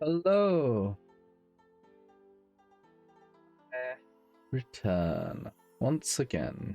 Hello. Eh, Return once again.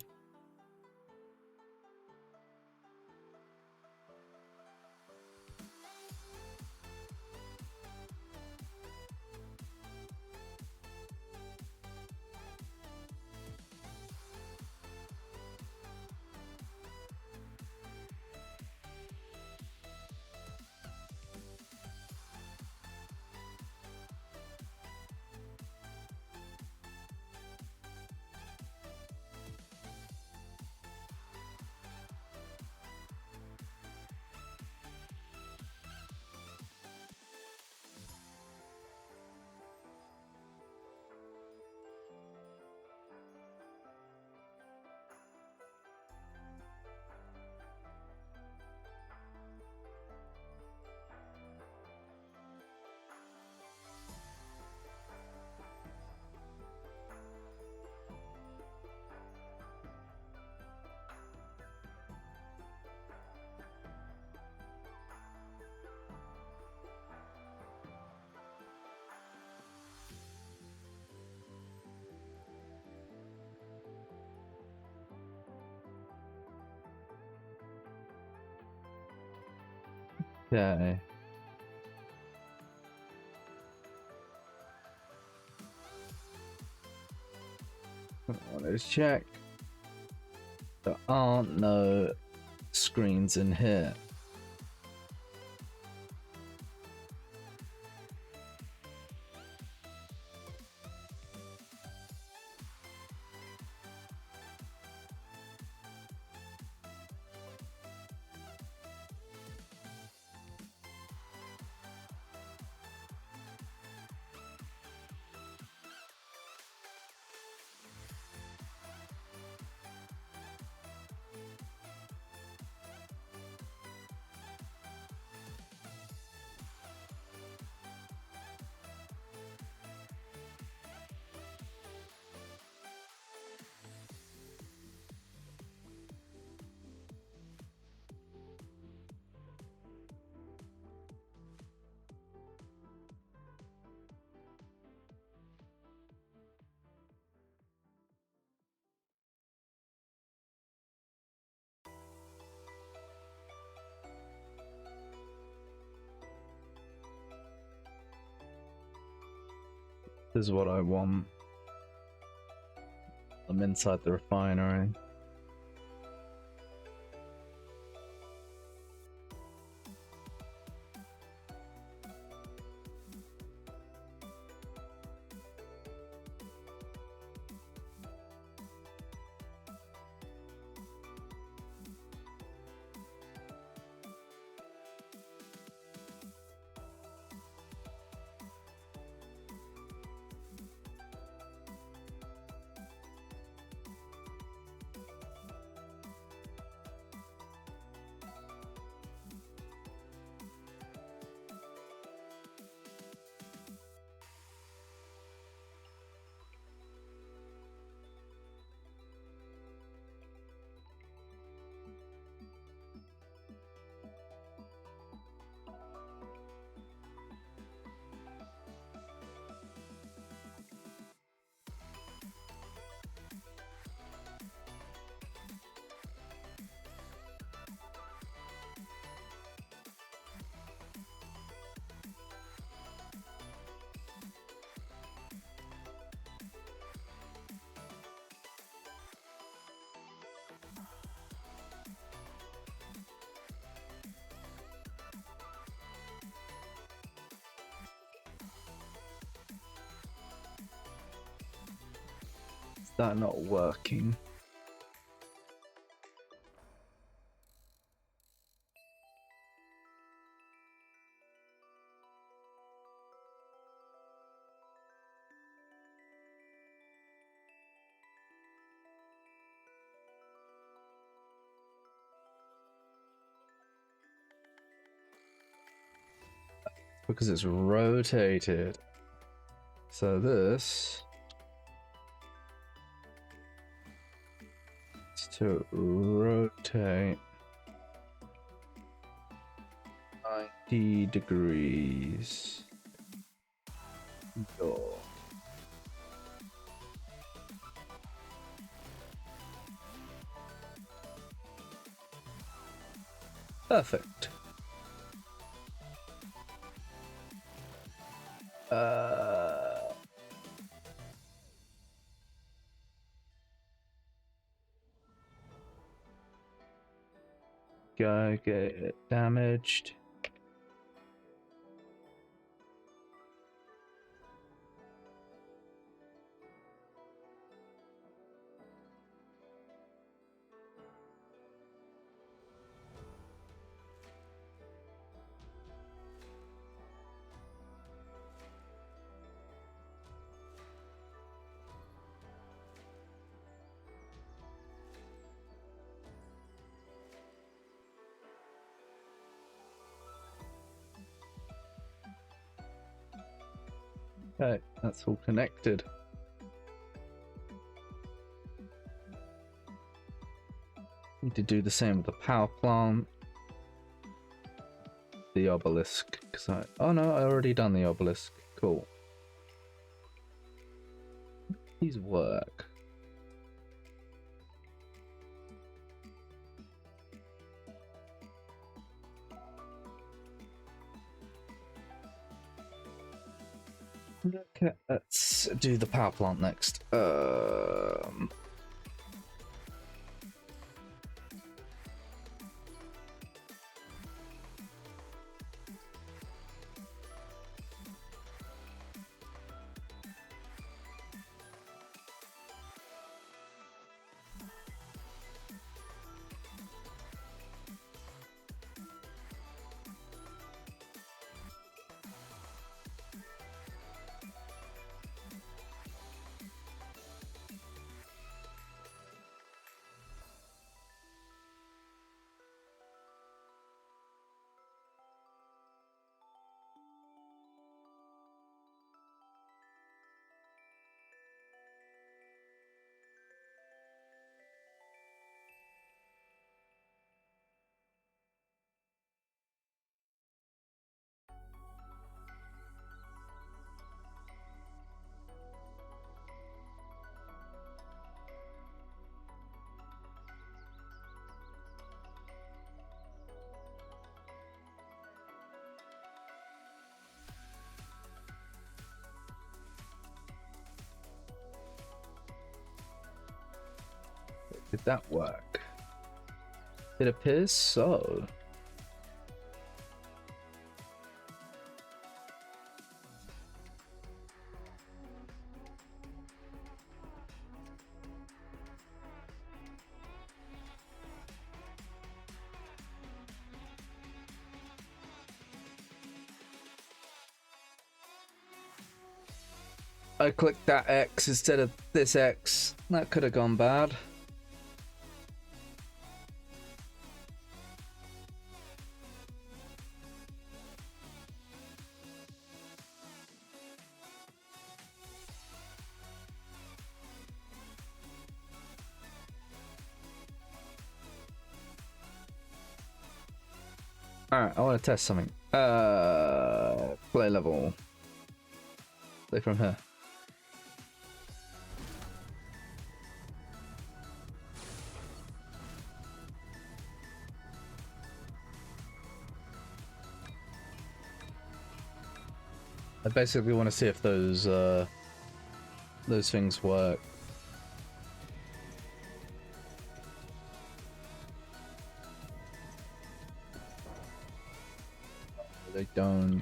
Okay. Let's check. There aren't no screens in here. This is what I want. I'm inside the refinery. Is that not working? Because it's rotated. So this is to rotate 90 degrees. Yo. Perfect. Go get it damaged. Okay, that's all connected. Need to do the same with the power plant. The obelisk. Oh no, I already done the obelisk. Cool. These work. Okay, let's do the power plant next. Did that work? It appears so. I clicked that X instead of this X. That could have gone bad. Alright, I want to test something. Play level. Play from here. I basically want to see if those things work. They don't.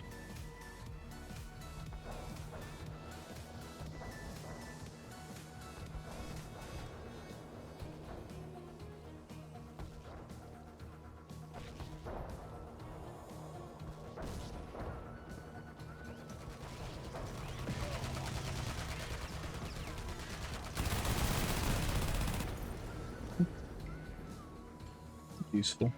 Useful.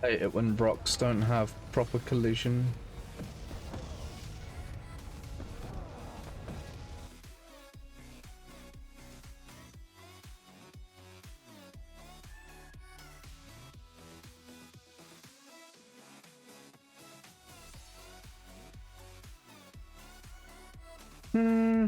I hate it when rocks don't have proper collision. Hmm.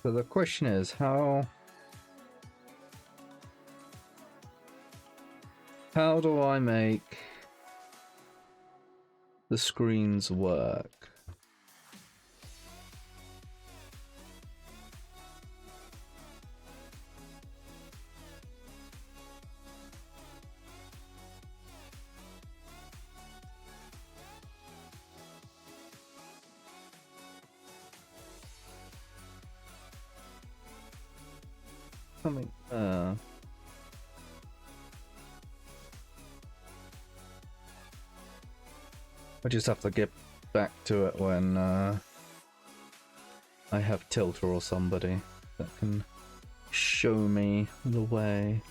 So the question is, how do I make the screens work? Something. I just have to get back to it when I have Tilter or somebody that can show me the way.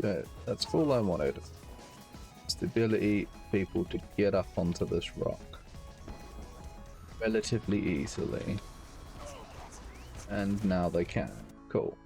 Good. That's all I wanted. It's the ability for people to get up onto this rock relatively easily. And now they can. Cool.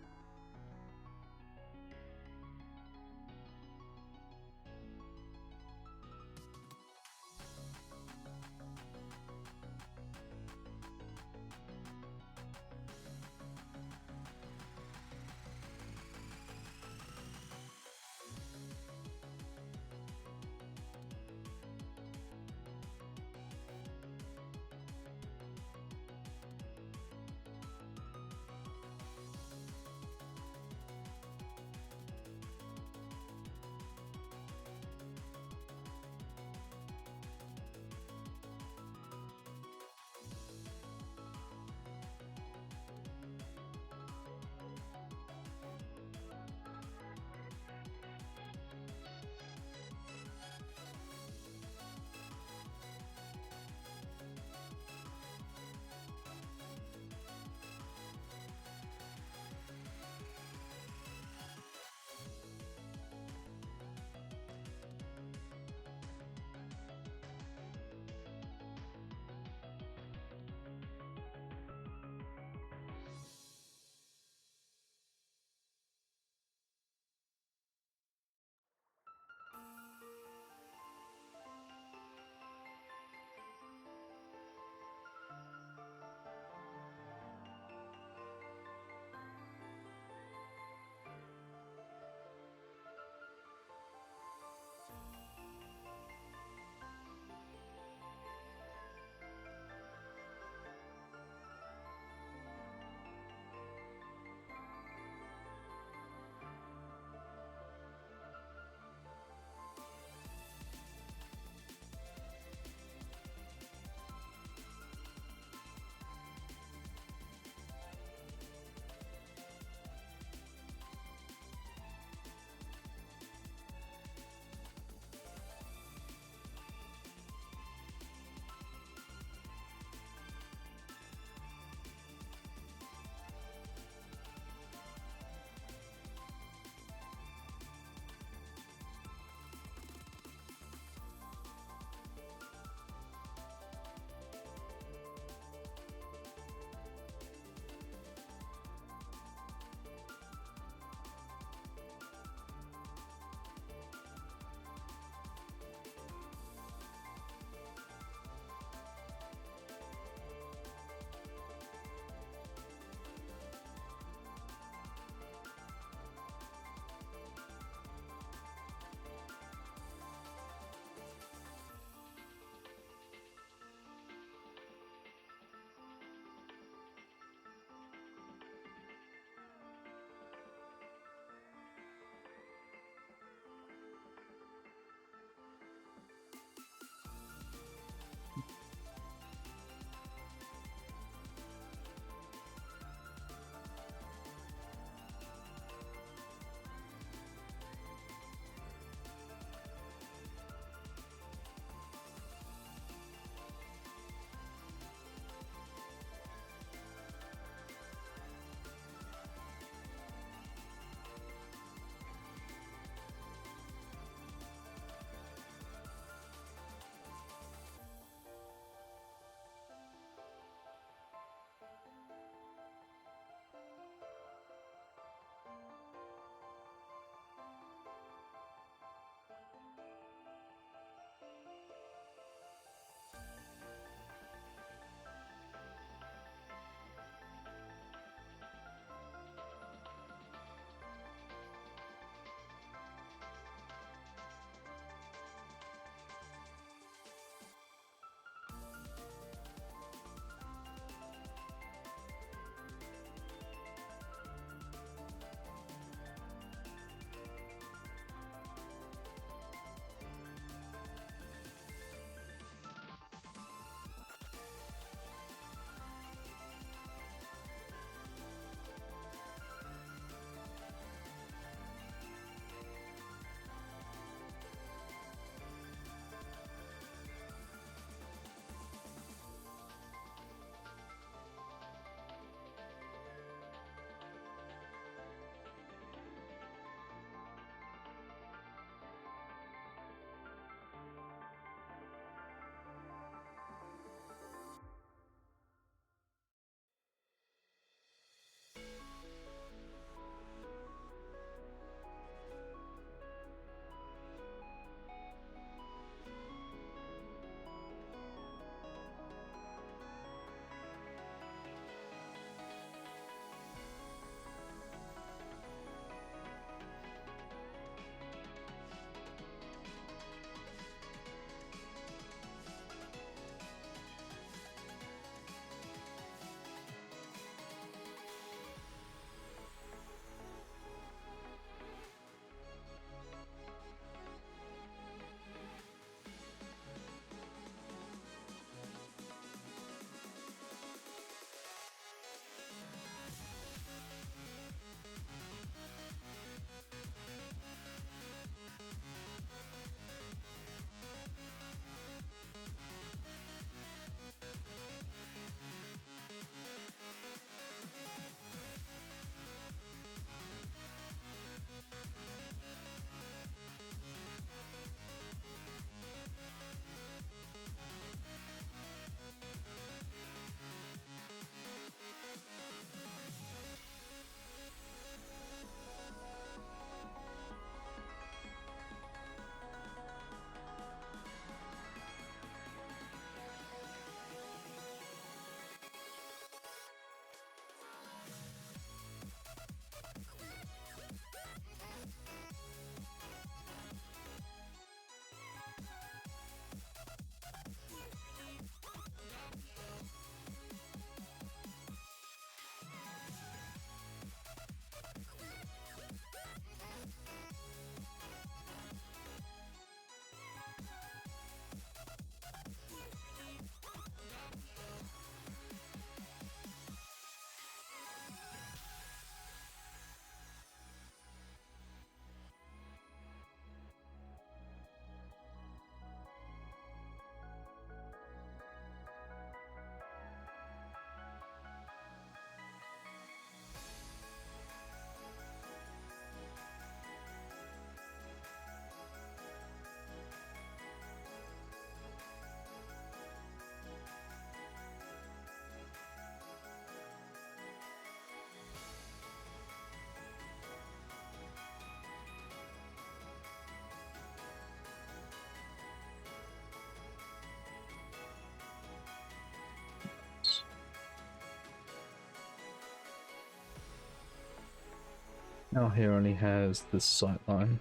Now here only has this sight line.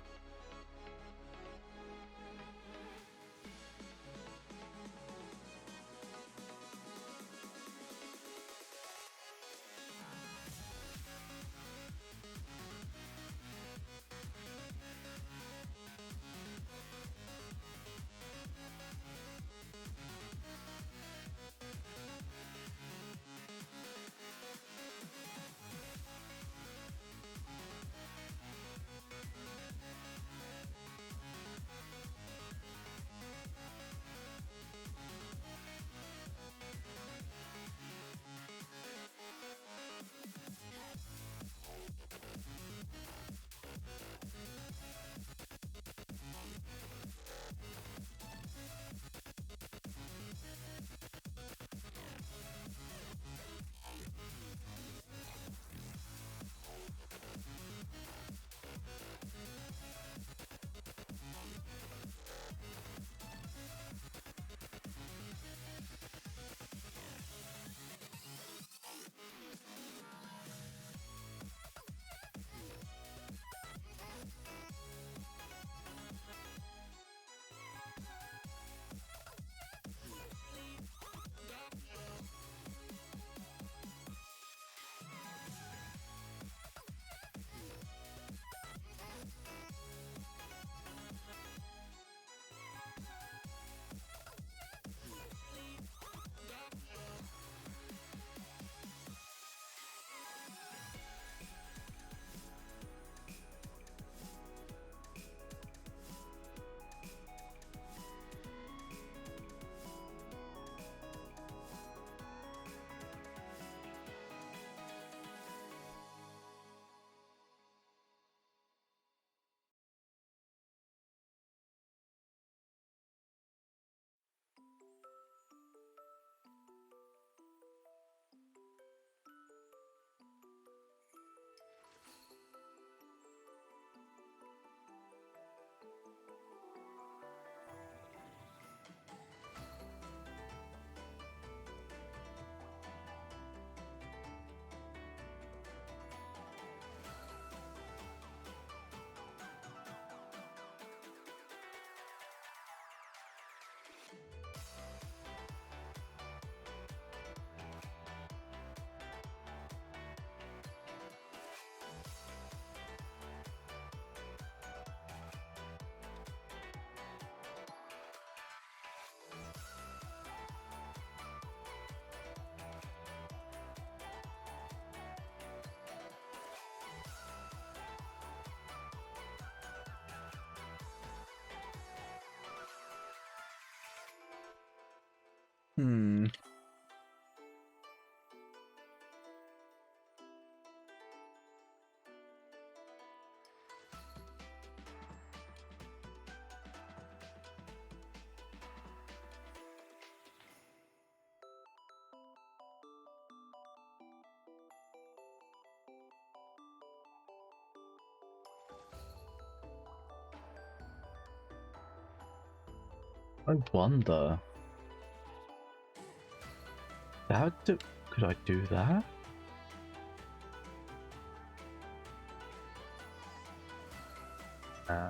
Hmm. I wonder. Could I do that? Uh,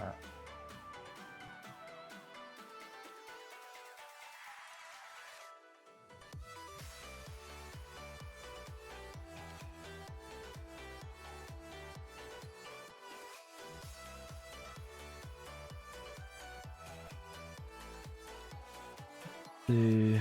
the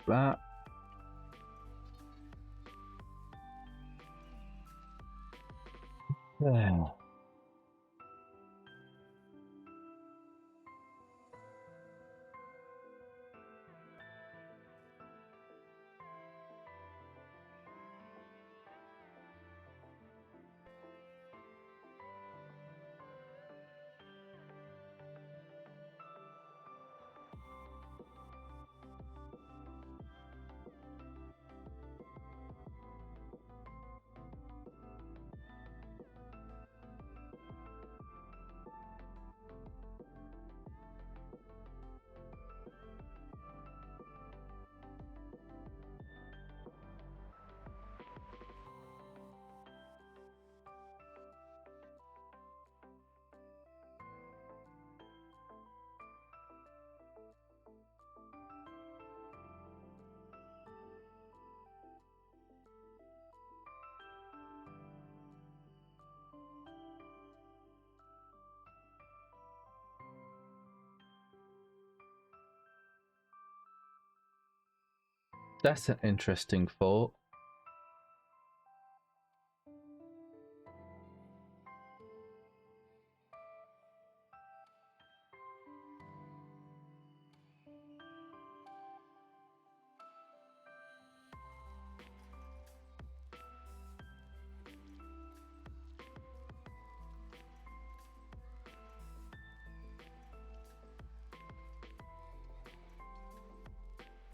that. There. That's an interesting thought.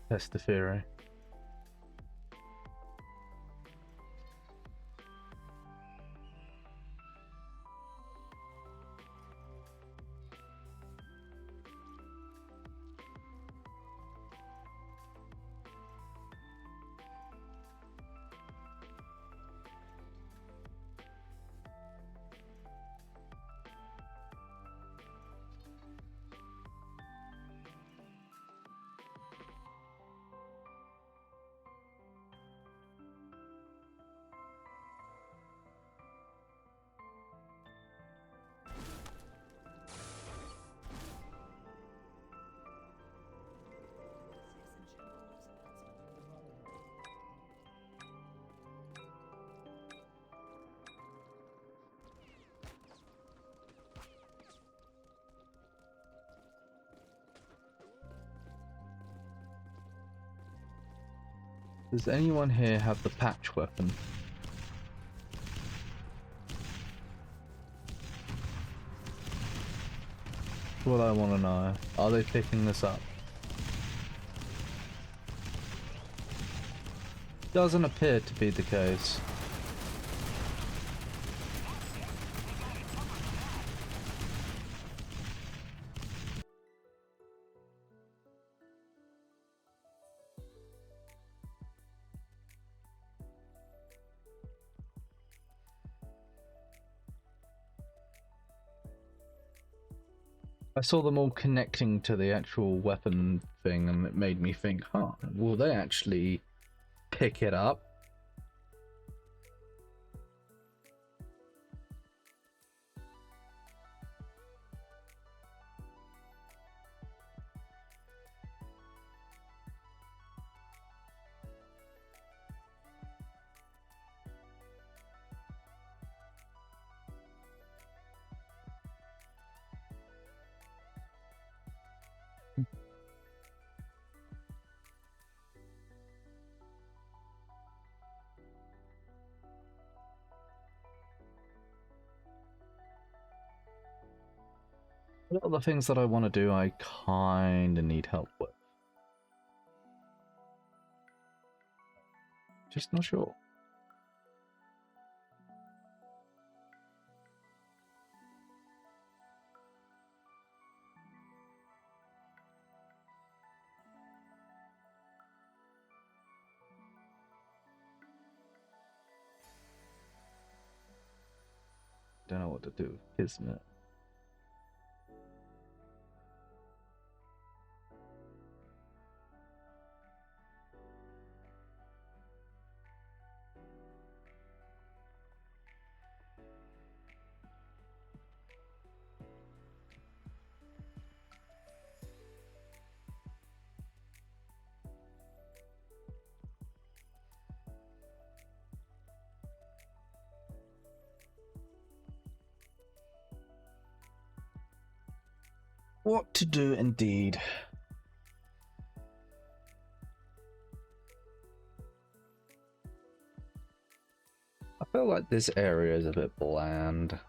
Test the theory. Does anyone here have the patch weapon? That's what I want to know. Are they picking this up? Doesn't appear to be the case. I saw them all connecting to the actual weapon thing and it made me think, huh, will they actually pick it up? A lot of the things that I want to do, I kind of need help with. Just not sure. Don't know what to do, isn't it? What to do indeed. I feel like this area is a bit bland.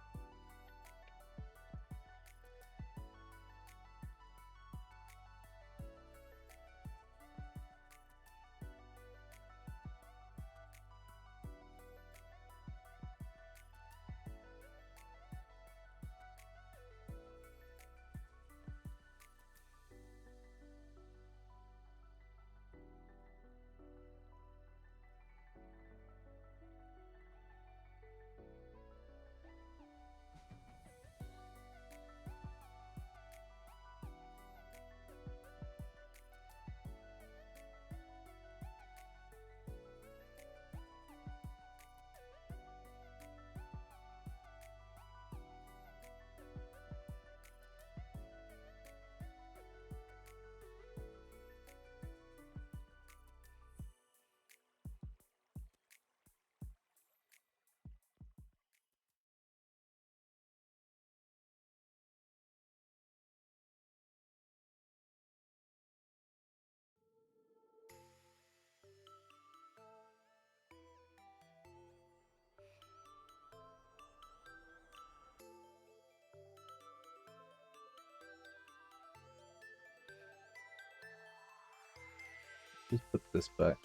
Just put this back.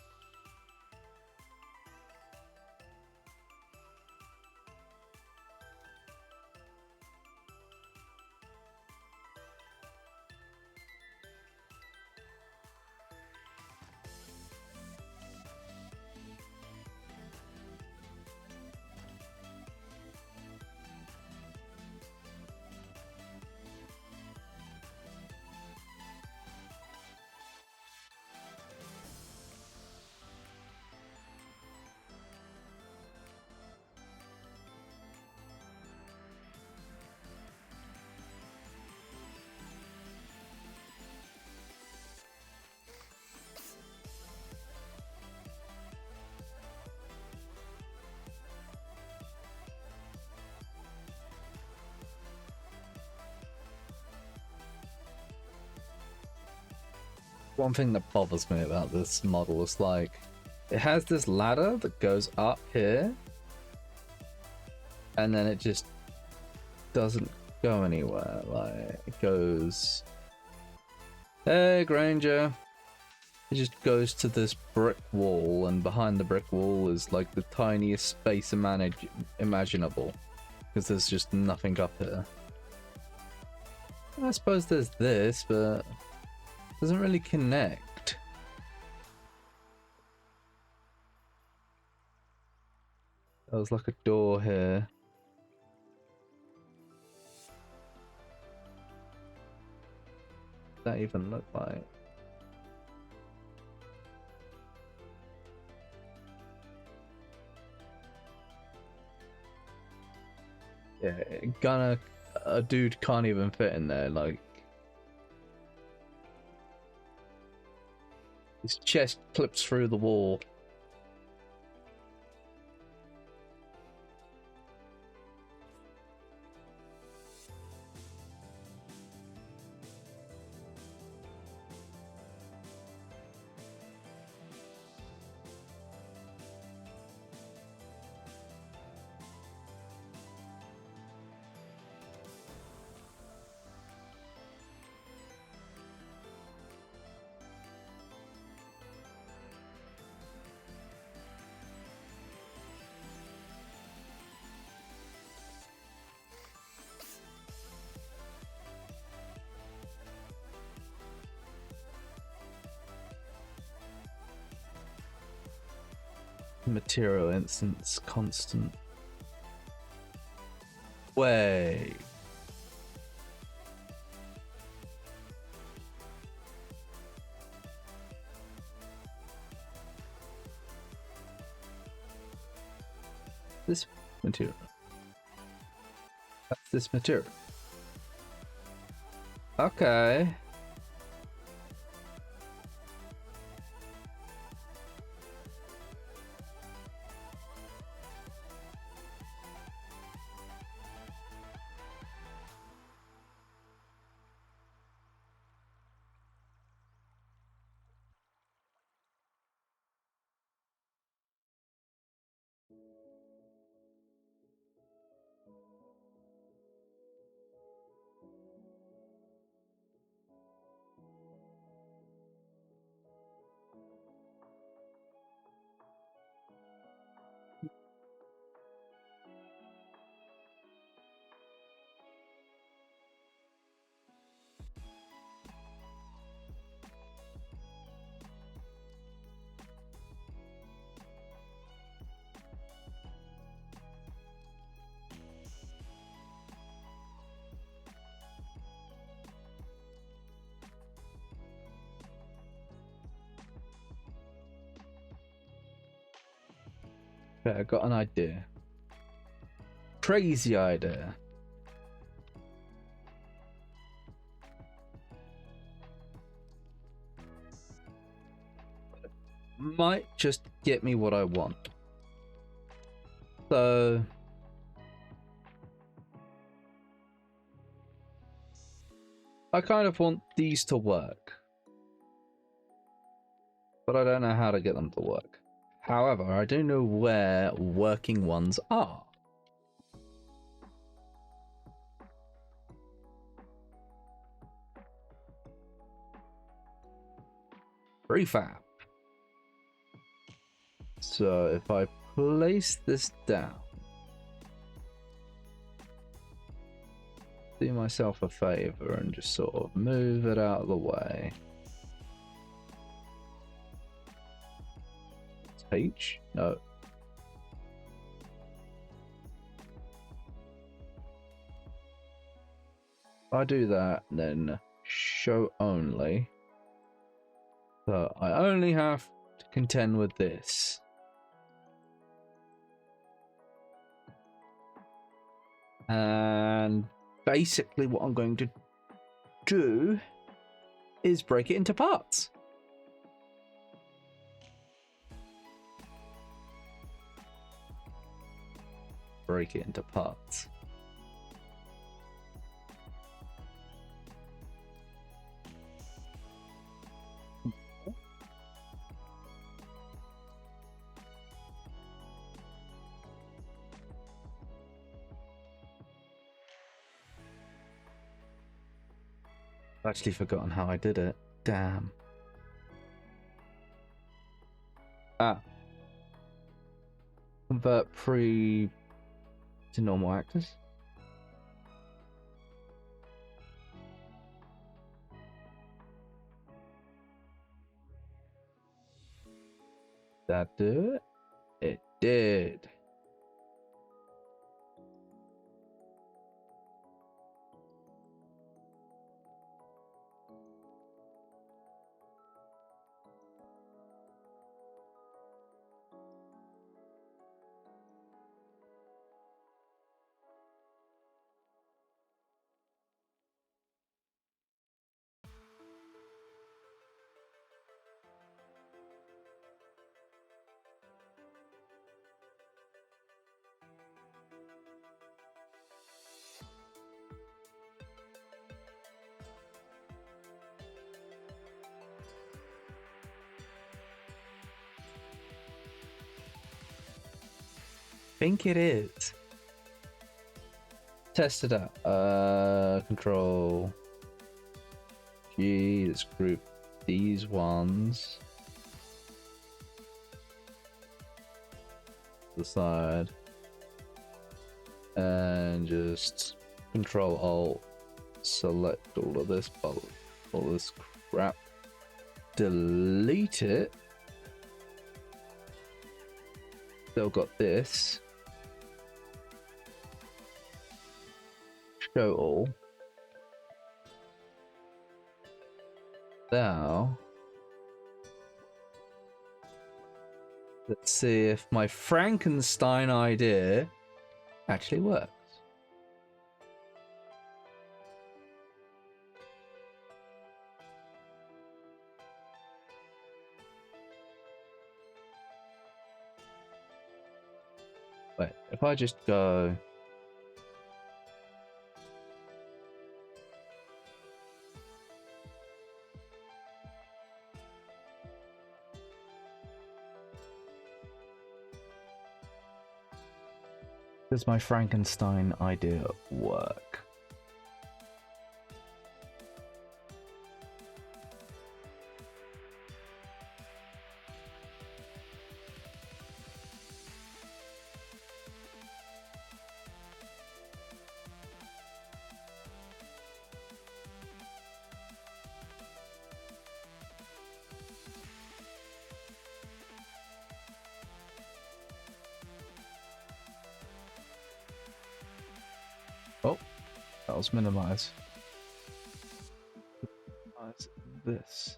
One thing that bothers me about this model is like, it has this ladder that goes up here, and then it just doesn't go anywhere. Like, it goes, hey Granger, it just goes to this brick wall, and behind the brick wall is like the tiniest space imaginable, because there's just nothing up here. I suppose there's this, but doesn't really connect. There was like a door here. What does that even look like? Yeah, a dude can't even fit in there, like. His chest clips through the wall. Material instance constant. Way. This material. That's this material. Okay. Okay, I got an idea. Crazy idea. Might just get me what I want. So I kind of want these to work, but I don't know how to get them to work. However, I do know where working ones are. Prefab. So if I place this down, do myself a favor and just sort of move it out of the way. It's H? No. If I do that, then show only. So I only have to contend with this. And basically what I'm going to do is break it into parts. Break it into parts. I've actually forgotten how I did it. Damn. Ah. Convert pre to normal actors. That do it? It did. Think it is. Test it out. Control G. Let's group these ones. The side. And just Control Alt. Select all of this all this crap. Delete it. Still got this. Show all. Now, let's see if my Frankenstein idea actually works. Wait, if I just go... Does my Frankenstein idea work? Oh, that was minimize. Minimize this.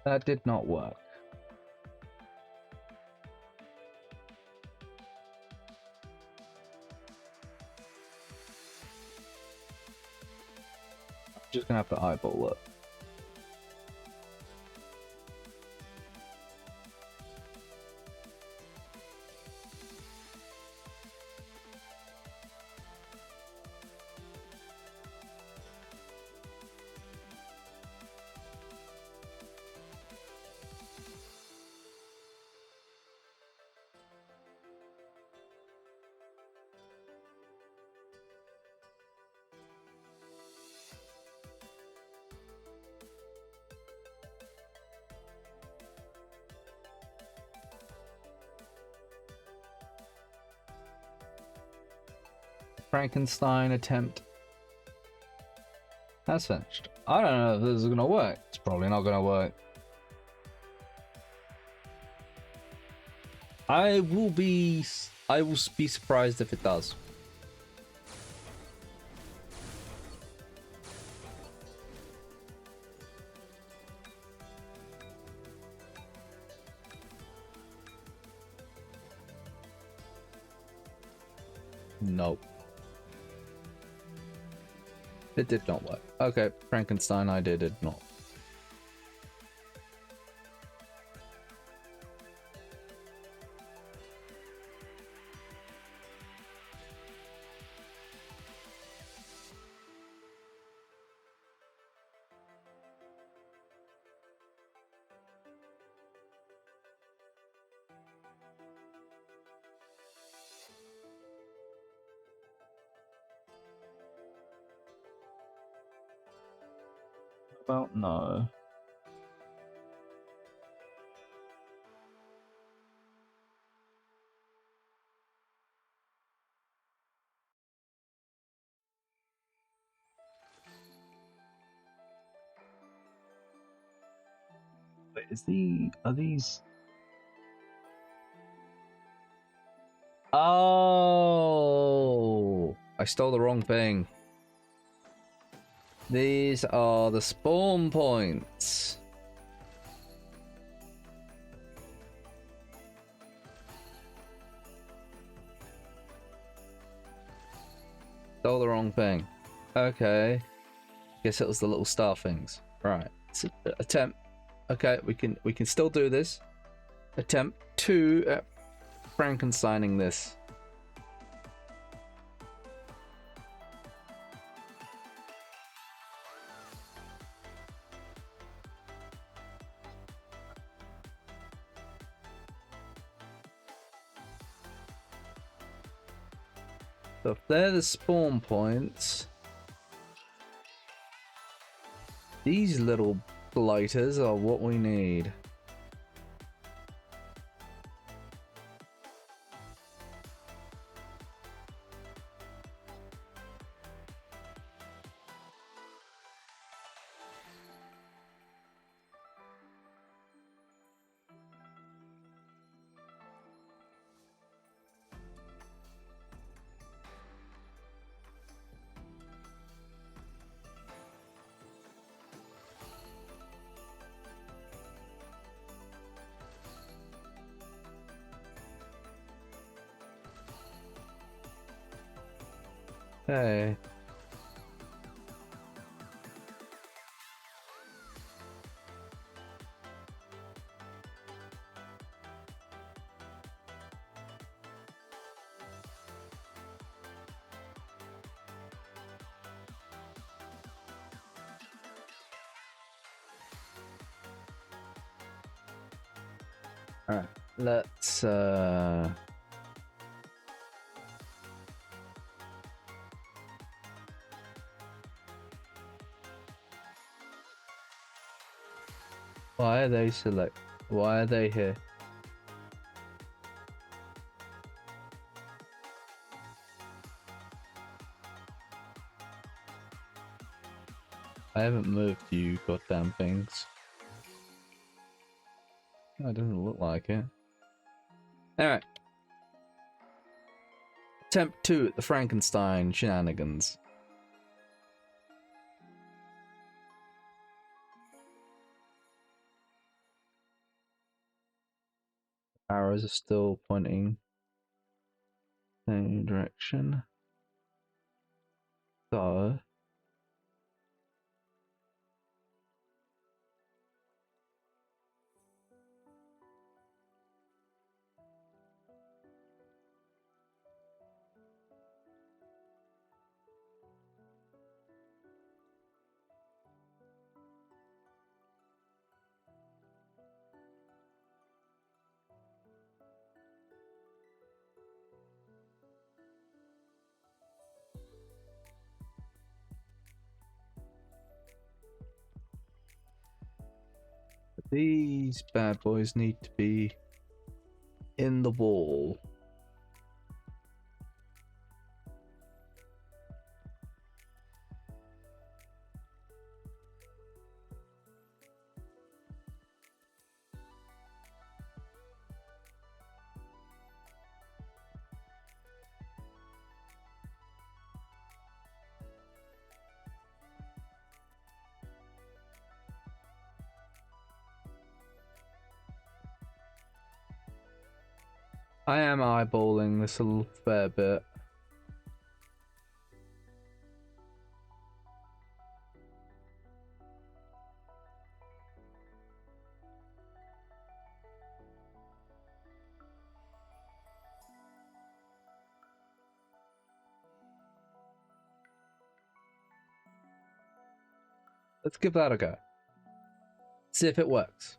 That did not work. I'm just gonna have to eyeball it. Frankenstein attempt has finished. I don't know if this is gonna work. It's probably not gonna work. I will be surprised if it does. Nope. It did not work. Okay, Frankenstein idea did not. About no. Wait, are these? Oh, I stole the wrong thing. These are the spawn points. Stole the wrong thing. Okay. Guess it was the little star things. Right. It's attempt. Okay, we can still do this. Attempt 2 at Frankensteining this. So if they're the spawn points, these little blighters are what we need. Hey. All right, let's why are they select? Why are they here? I haven't moved you goddamn things. No, it doesn't look like it. Alright. Attempt 2 at the Frankenstein shenanigans. Arrows are still pointing same direction. So these bad boys need to be in the wall. I am eyeballing this a little fair bit. Let's give that a go. See if it works.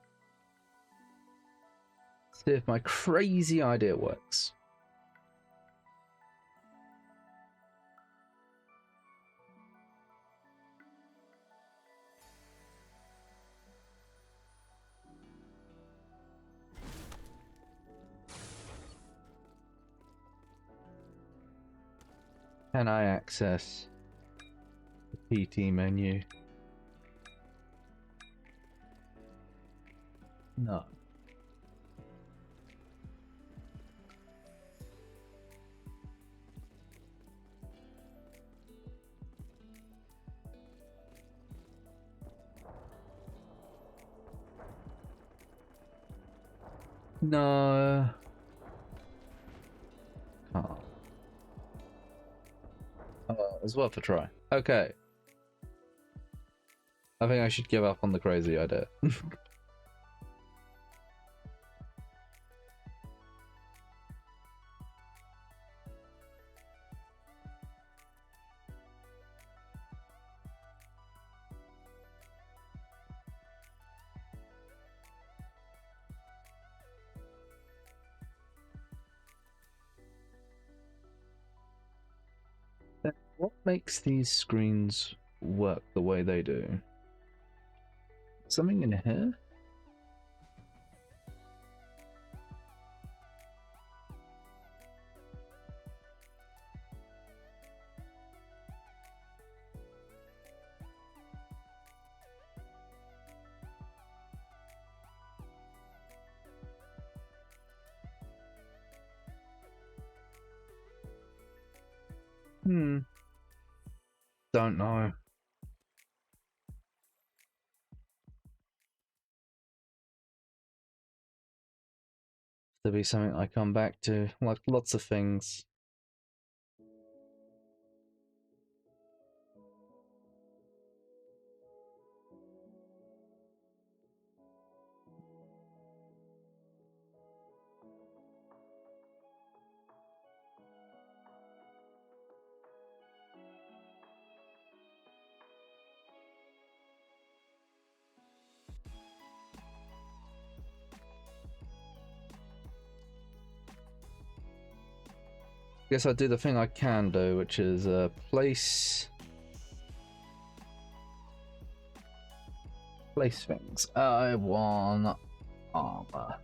See if my crazy idea works. Can I access the PT menu? No. No. Can't. It's worth a try. Okay. I think I should give up on the crazy idea. What makes these screens work the way they do? Something in here? Don't know. There'll be something I come back to, like lots of things. Guess I'll do the thing I can do, which is place things. I want armor.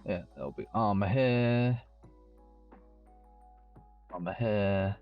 Yeah, there'll be armor here. Armor here.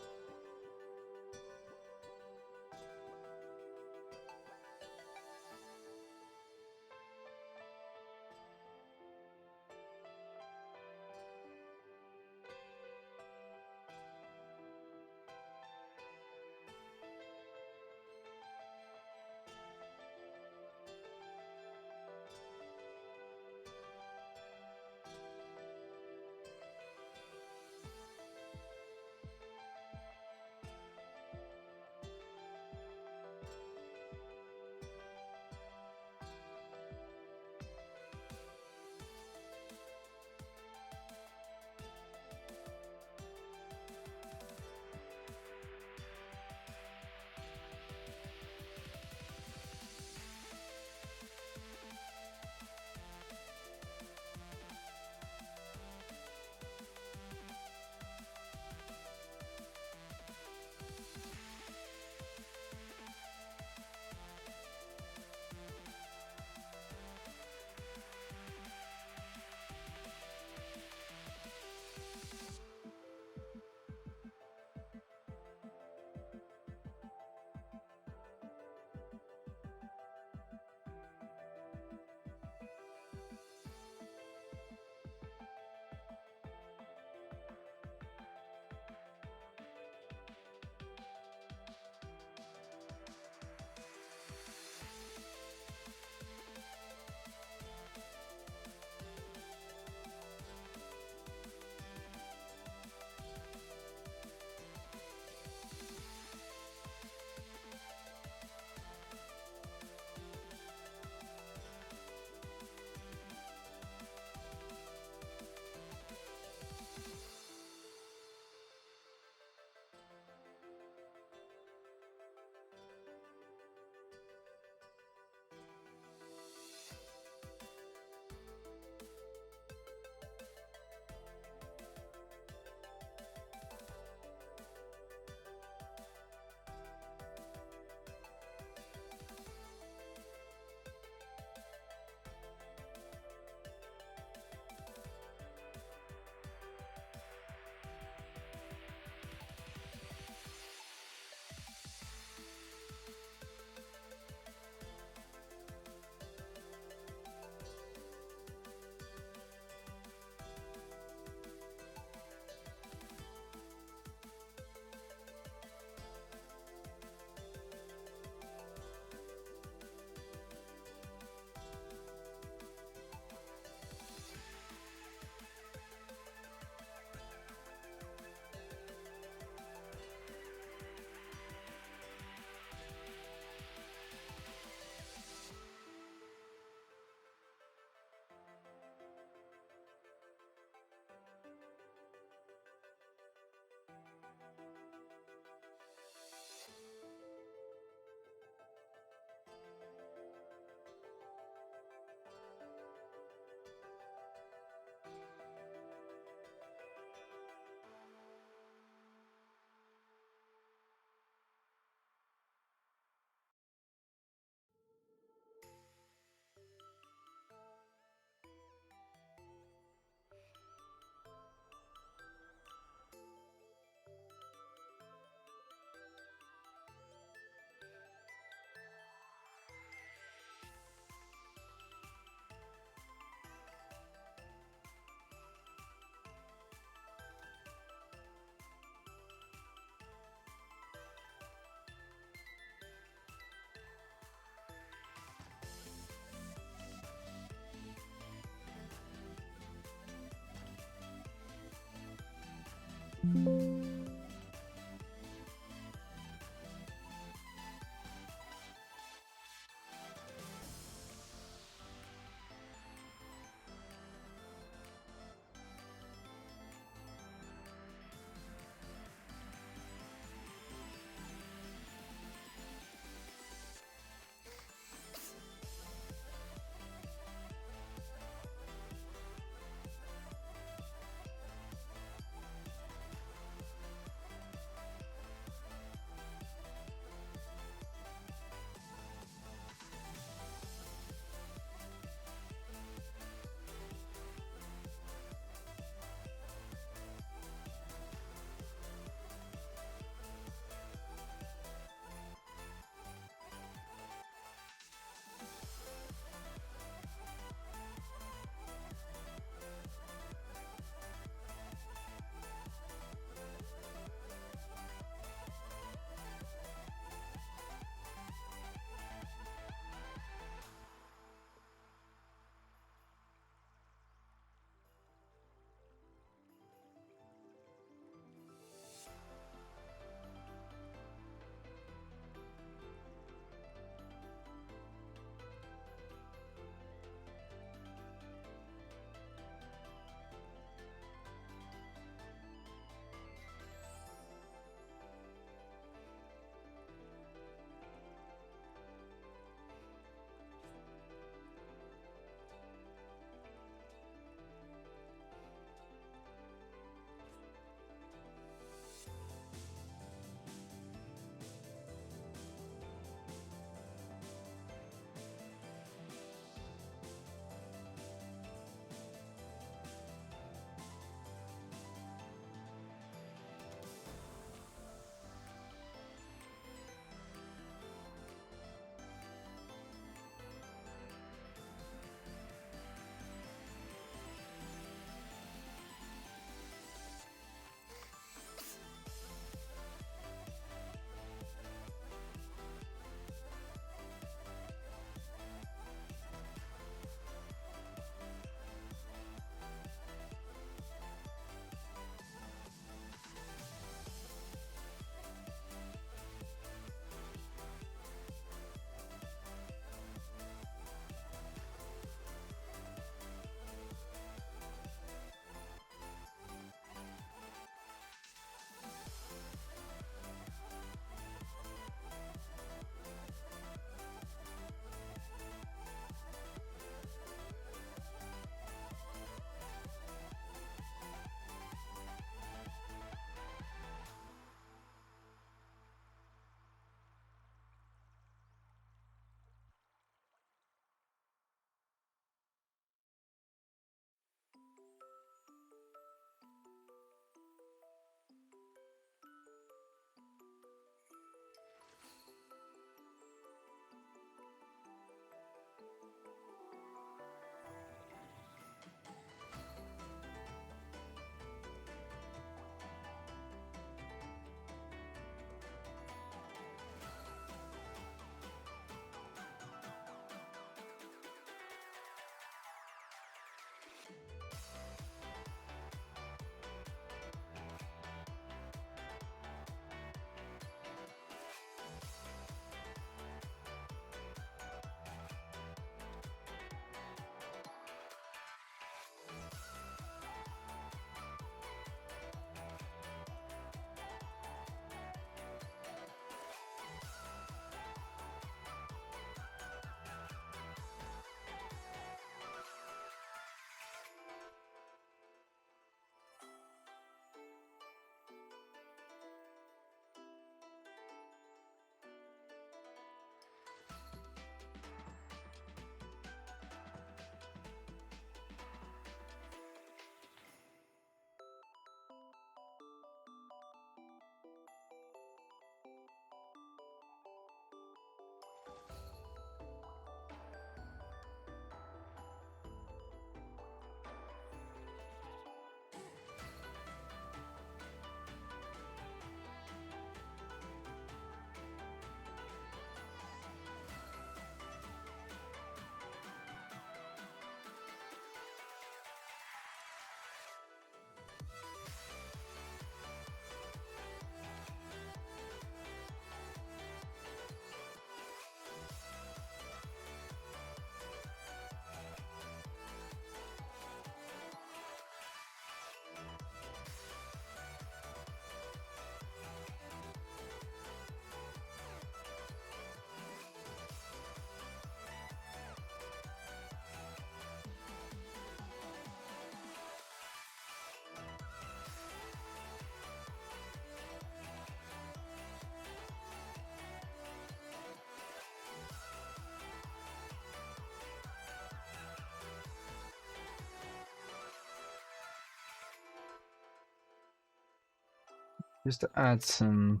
Just to add some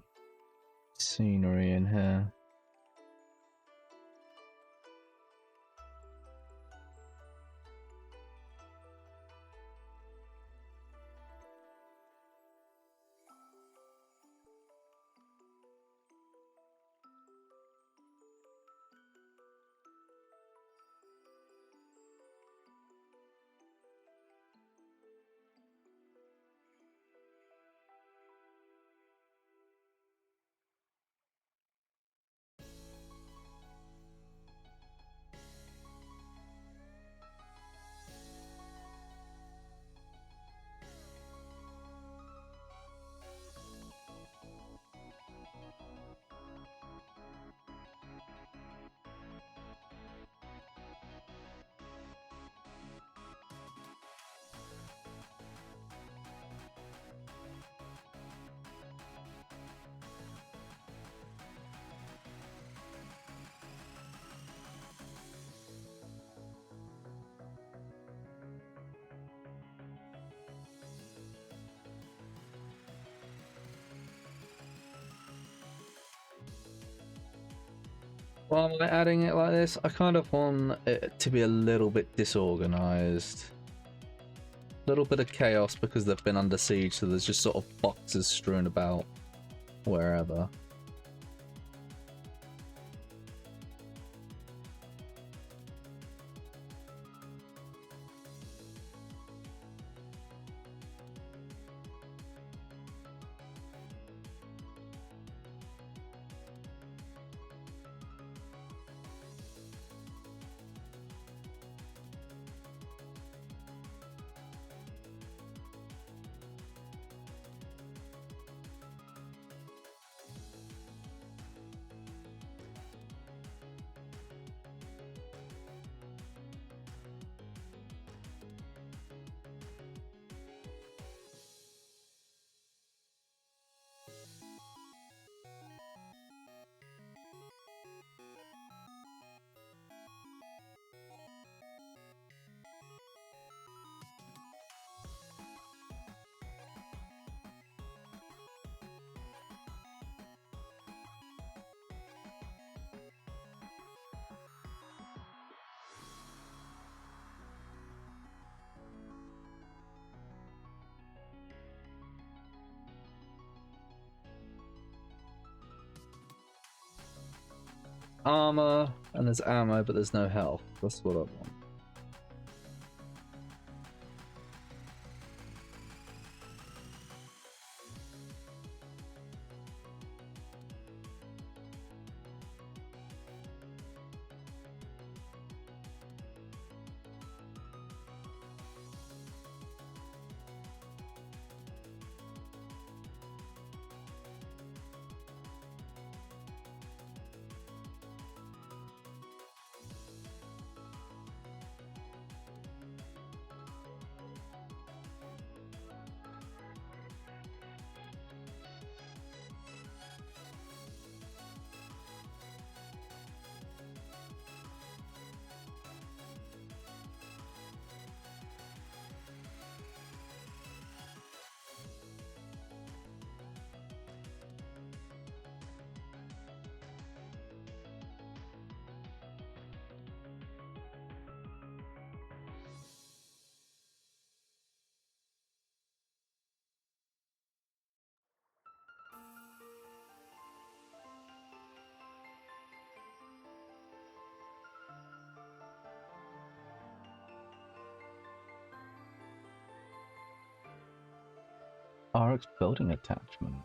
scenery in here. Why am I adding it like this? I kind of want it to be a little bit disorganized. A little bit of chaos because they've been under siege, so there's just sort of boxes strewn about wherever. Armor, and there's ammo, but there's no health. That's what I want. RX building attachment.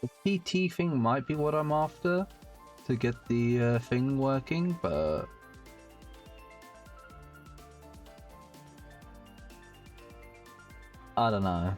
The PT thing might be what I'm after to get the thing working, but I don't know.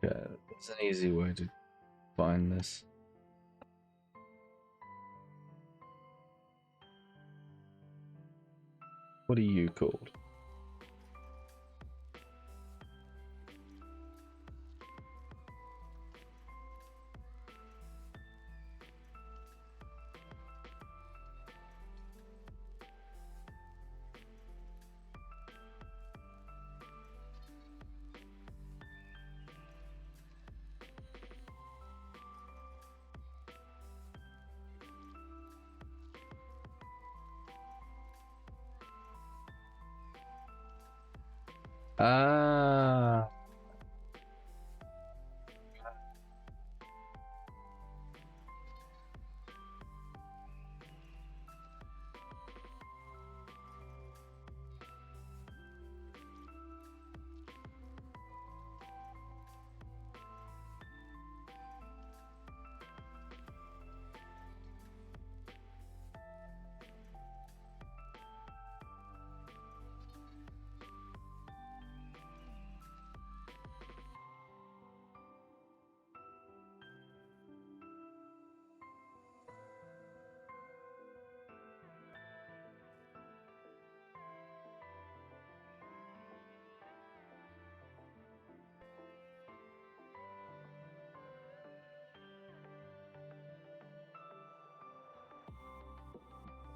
Yeah, it's an easy way to find this. What are you called? Ah.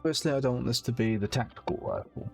Firstly, I don't want this to be the tactical rifle.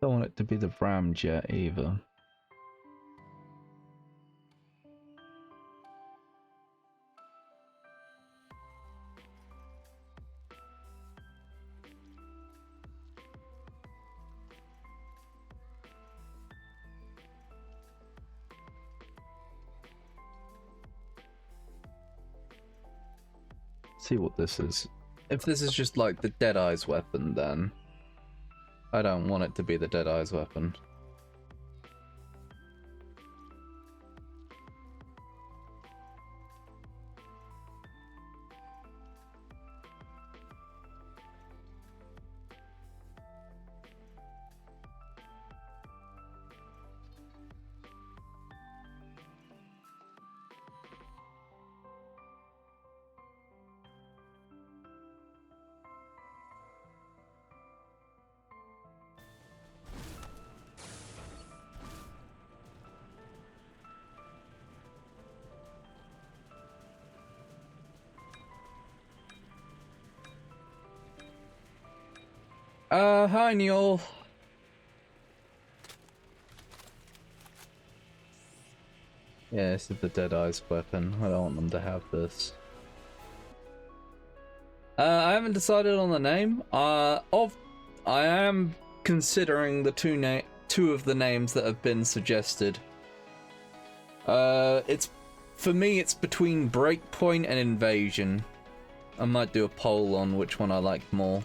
Don't want it to be the ramjet either. See what this is. If this is just like the Deadeye's weapon, then I don't want it to be the Deadeye's weapon. Hi Neil. Yeah, this is the Deadeye's weapon. I don't want them to have this. I haven't decided on the name. I am considering the two of the names that have been suggested. It's for me. It's between Breakpoint and Invasion. I might do a poll on which one I like more.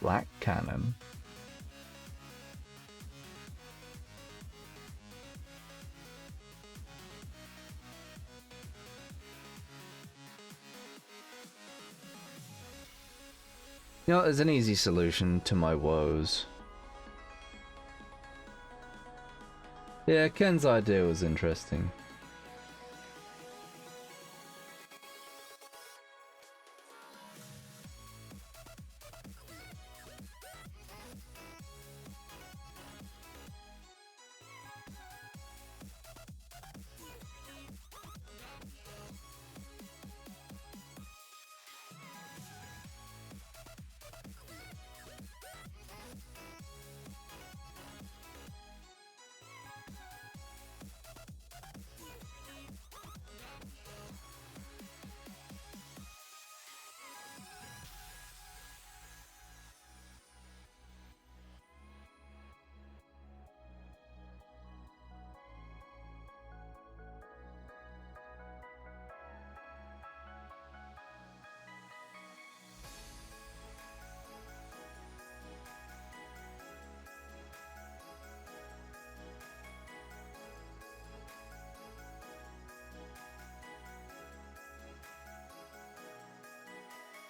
Black Cannon. You know, there's an easy solution to my woes. Yeah, Ken's idea was interesting.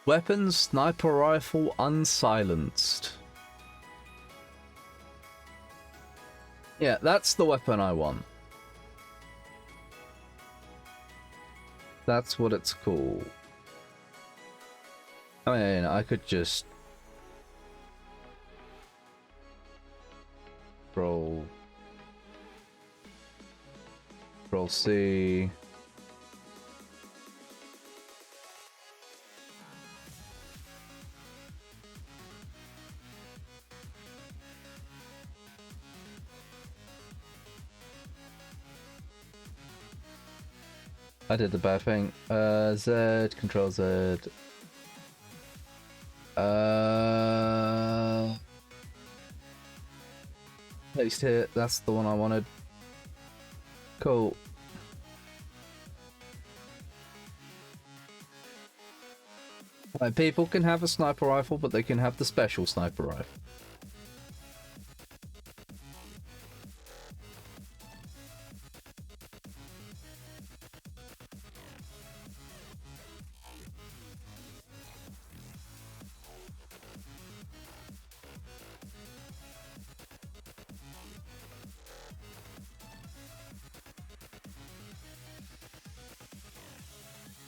Weapons, sniper rifle, unsilenced. Yeah, that's the weapon I want. That's what it's called. I mean, I could just Control C. I did the bad thing. Z, Control Z. Paste here. That's the one I wanted. Cool. Right, people can have a sniper rifle, but they can have the special sniper rifle.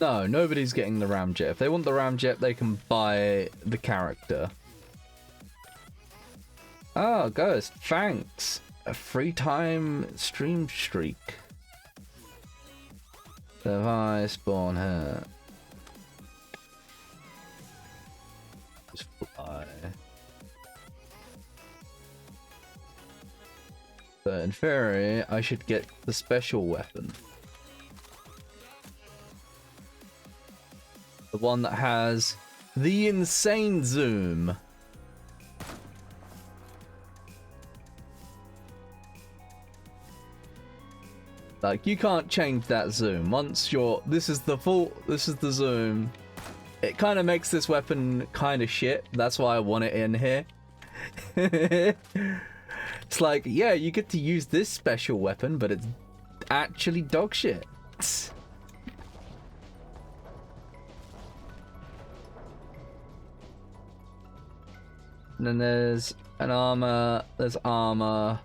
No, nobody's getting the ramjet. If they want the ramjet, they can buy the character. Oh, Ghost, thanks. A free time stream streak. Device spawn her. Just fly. So in theory, I should get the special weapon. The one that has the insane zoom. Like, you can't change that zoom. Once you're... This is the zoom. It kind of makes this weapon kind of shit. That's why I want it in here. It's like, yeah, you get to use this special weapon, but it's actually dog shit. And then there's an armor, there's ammo.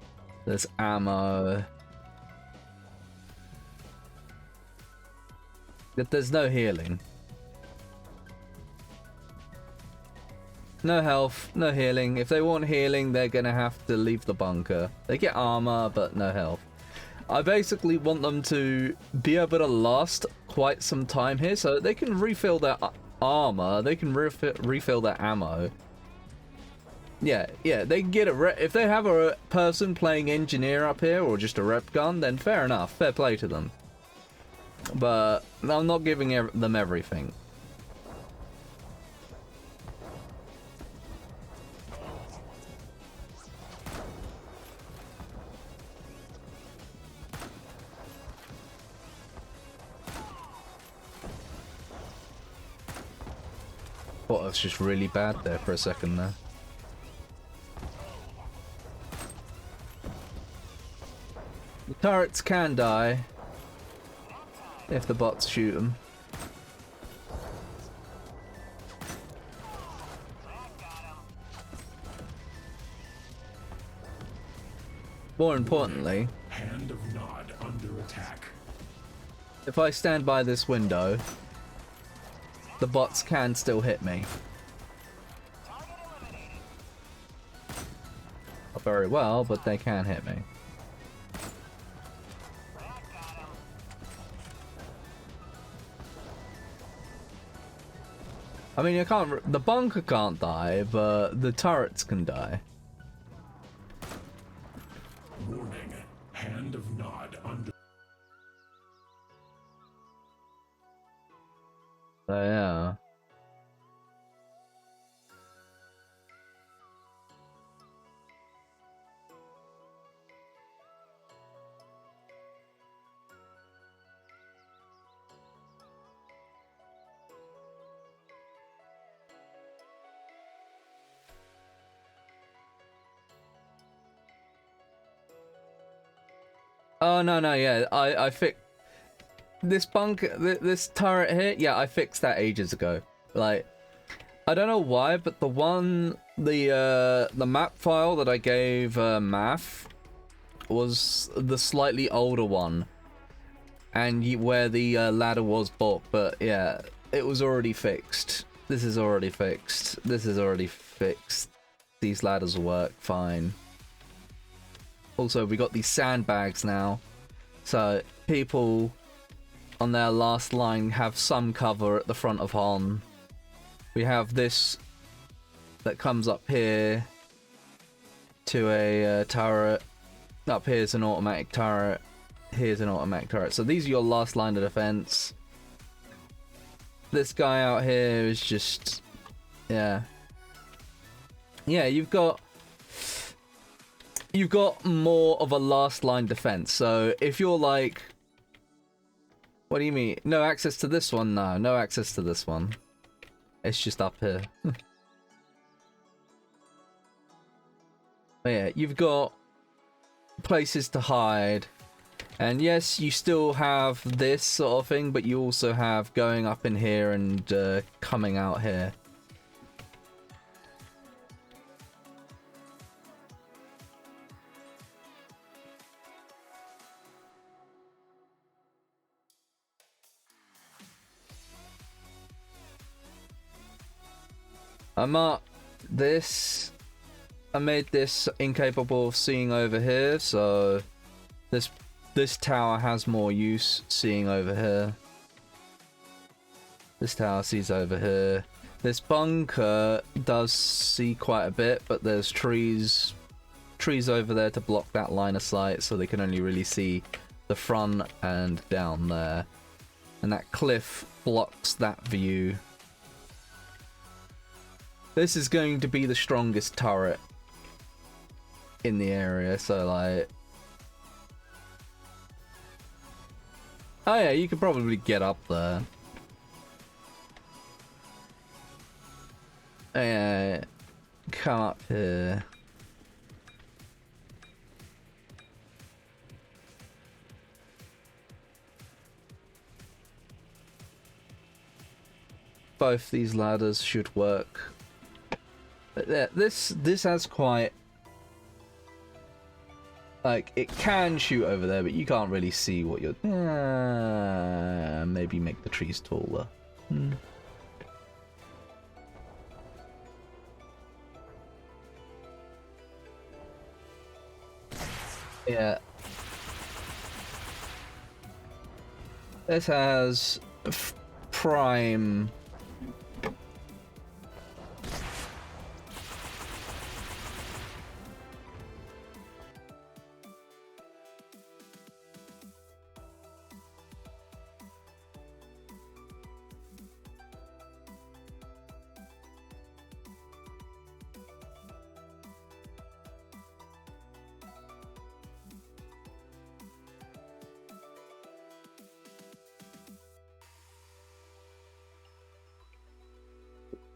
That there's no healing. No health, no healing. If they want healing, they're gonna have to leave the bunker. They get armor, but no health. I basically want them to be able to last quite some time here, so they can refill their armor, they can refill their ammo. Yeah, they can get if they have a person playing engineer up here, or just a rep gun, then fair enough, fair play to them. But I'm not giving them everything. Thought I was just really bad there for a second there. The turrets can die if the bots shoot them. More importantly, Hand of Nod under attack. If I stand by this window, the bots can still hit me. Not very well, but they can hit me. I mean, you can't. The bunker can't die, but the turrets can die. Warning. Hand of Nod under. So yeah. Oh no, yeah, I fixed this bunker, this turret here. Yeah, I fixed that ages ago. Like, I don't know why, but the map file that I gave Math was the slightly older one, and where the ladder was bulk. But yeah, it was already fixed. This is already fixed. This is already fixed. These ladders work fine. Also, we got these sandbags now, so people on their last line have some cover at the front of Hon. We have this that comes up here to a turret. Up here's an automatic turret. Here's an automatic turret. So these are your last line of defense. This guy out here is just, yeah, you've got more of a last line defense. So if you're like, what do you mean? No access to this one? No access to this one. It's just up here. But yeah, you've got places to hide. And yes, you still have this sort of thing, but you also have going up in here and coming out here. I marked this. I made this incapable of seeing over here, so this tower has more use seeing over here. This tower sees over here. This bunker does see quite a bit, but there's trees over there to block that line of sight, so they can only really see the front and down there. And that cliff blocks that view. This is going to be the strongest turret in the area, so like... Oh yeah, you could probably get up there. Yeah, come up here. Both these ladders should work. But yeah, this has quite Like, it can shoot over there, but you can't really see what you're... maybe make the trees taller. Yeah. This has prime...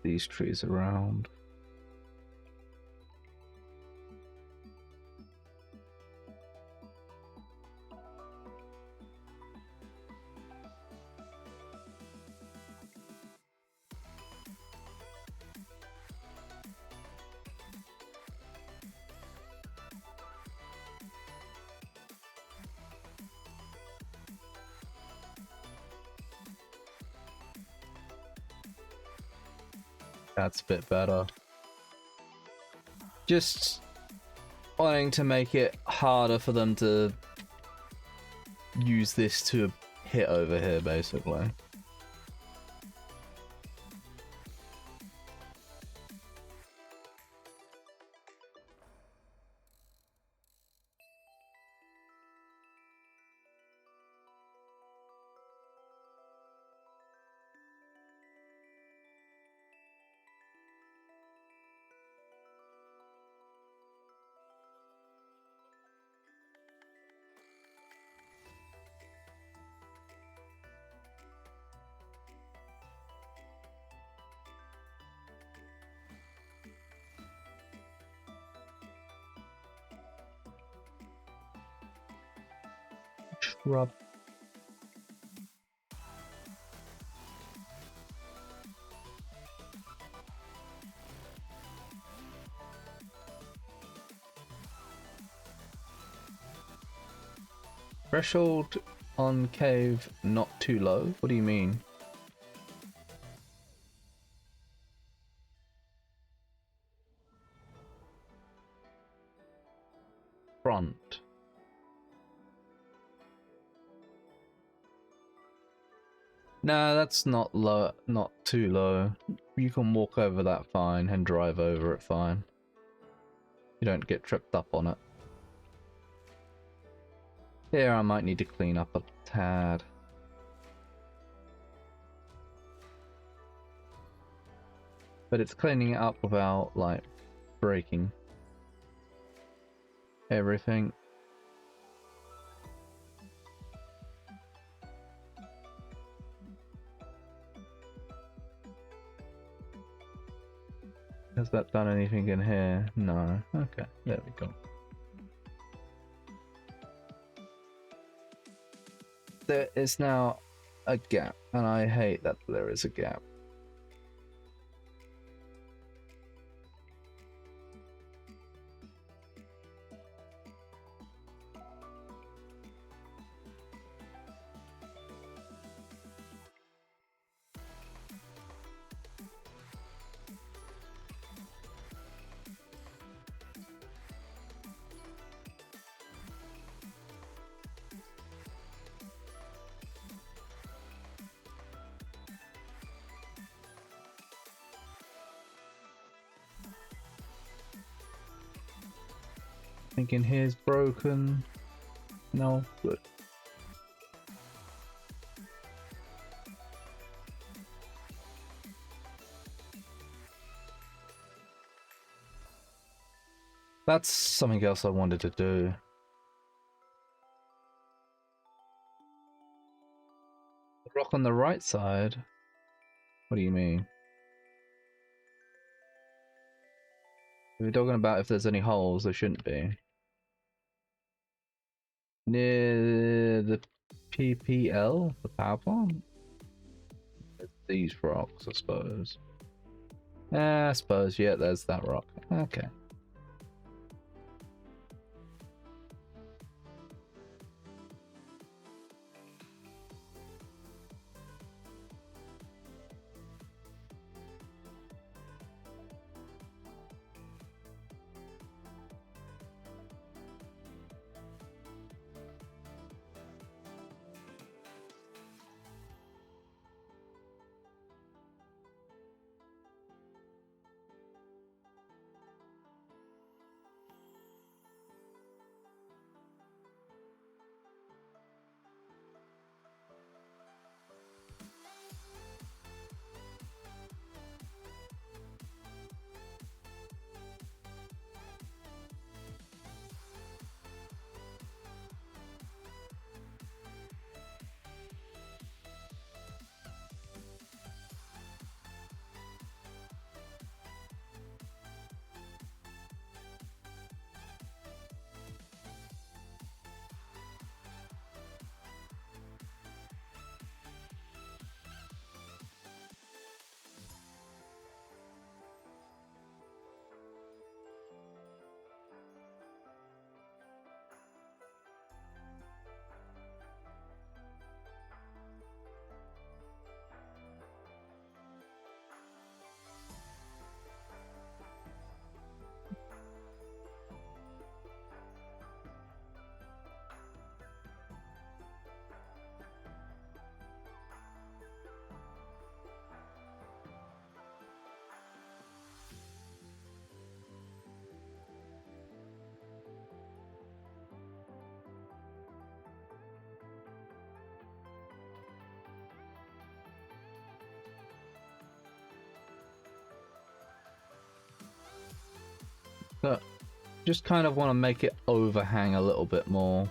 these trees around. That's a bit better. Just wanting to make it harder for them to use this to hit over here, basically. Shrub. Threshold on cave not too low? What do you mean? Front. Nah, that's not low, not too low. You can walk over that fine and drive over it fine. You don't get tripped up on it. Here I might need to clean up a tad. But it's cleaning it up without, like, breaking everything. Has that done anything in here? No. Okay, there we go. There is now a gap, and I hate that there is a gap. Thinking here's broken. No, good. That's something else I wanted to do. The rock on the right side? What do you mean? We're talking about if there's any holes, there shouldn't be. Near the PPL, the power plant? These rocks, I suppose. I suppose, yeah, there's that rock. Okay. So, just kind of want to make it overhang a little bit more.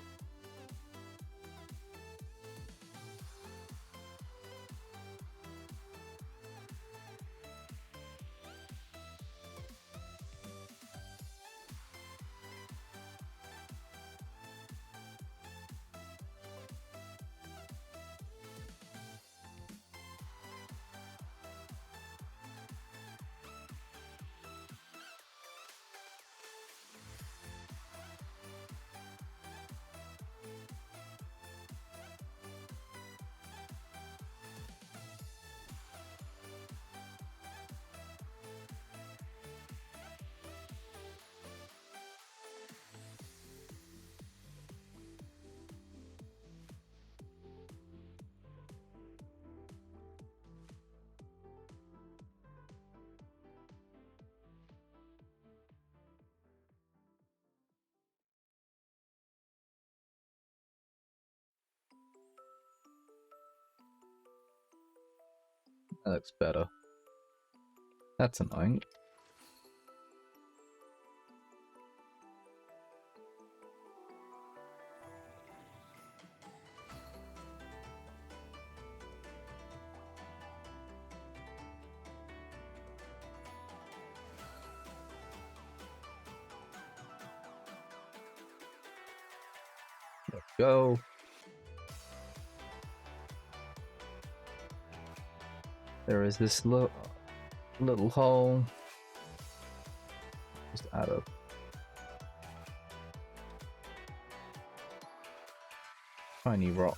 That looks better. That's annoying. Let's go. There is this little hole. Just add a tiny rock.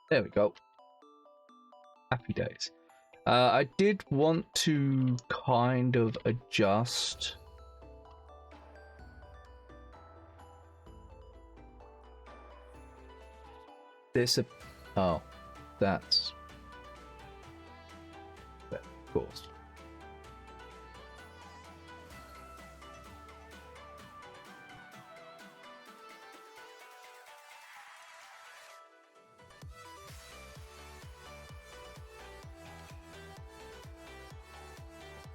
There we go. Happy days. I did want to kind of adjust this. Oh, that's of course.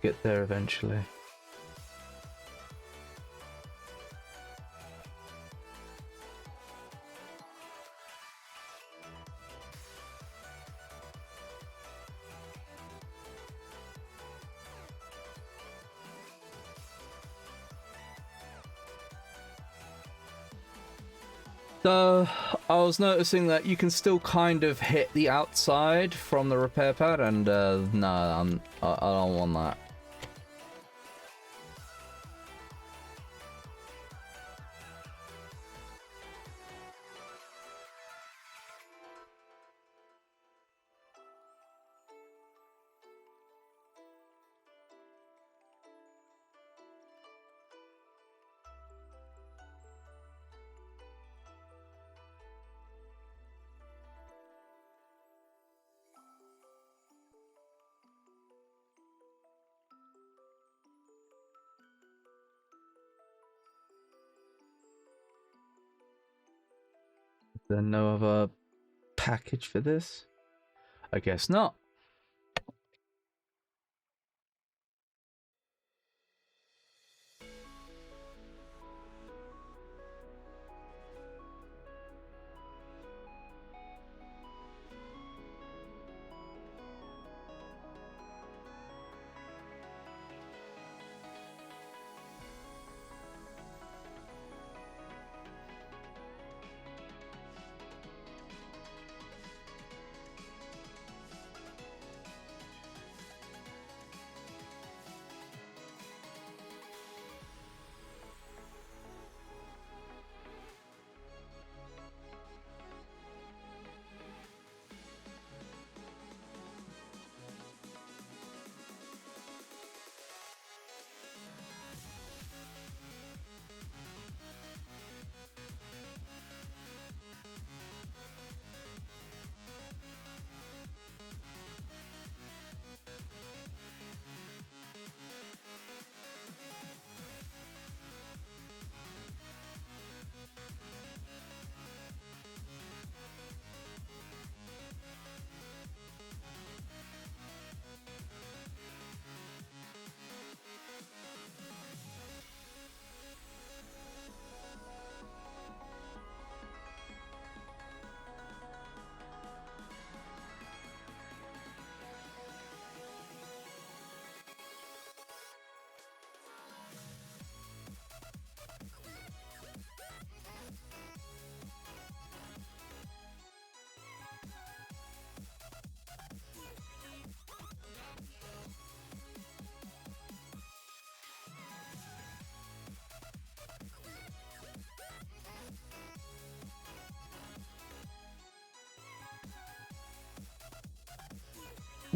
Get there eventually. So I was noticing that you can still kind of hit the outside from the repair pad, and no, I don't want that. Is there no other package for this? I guess not.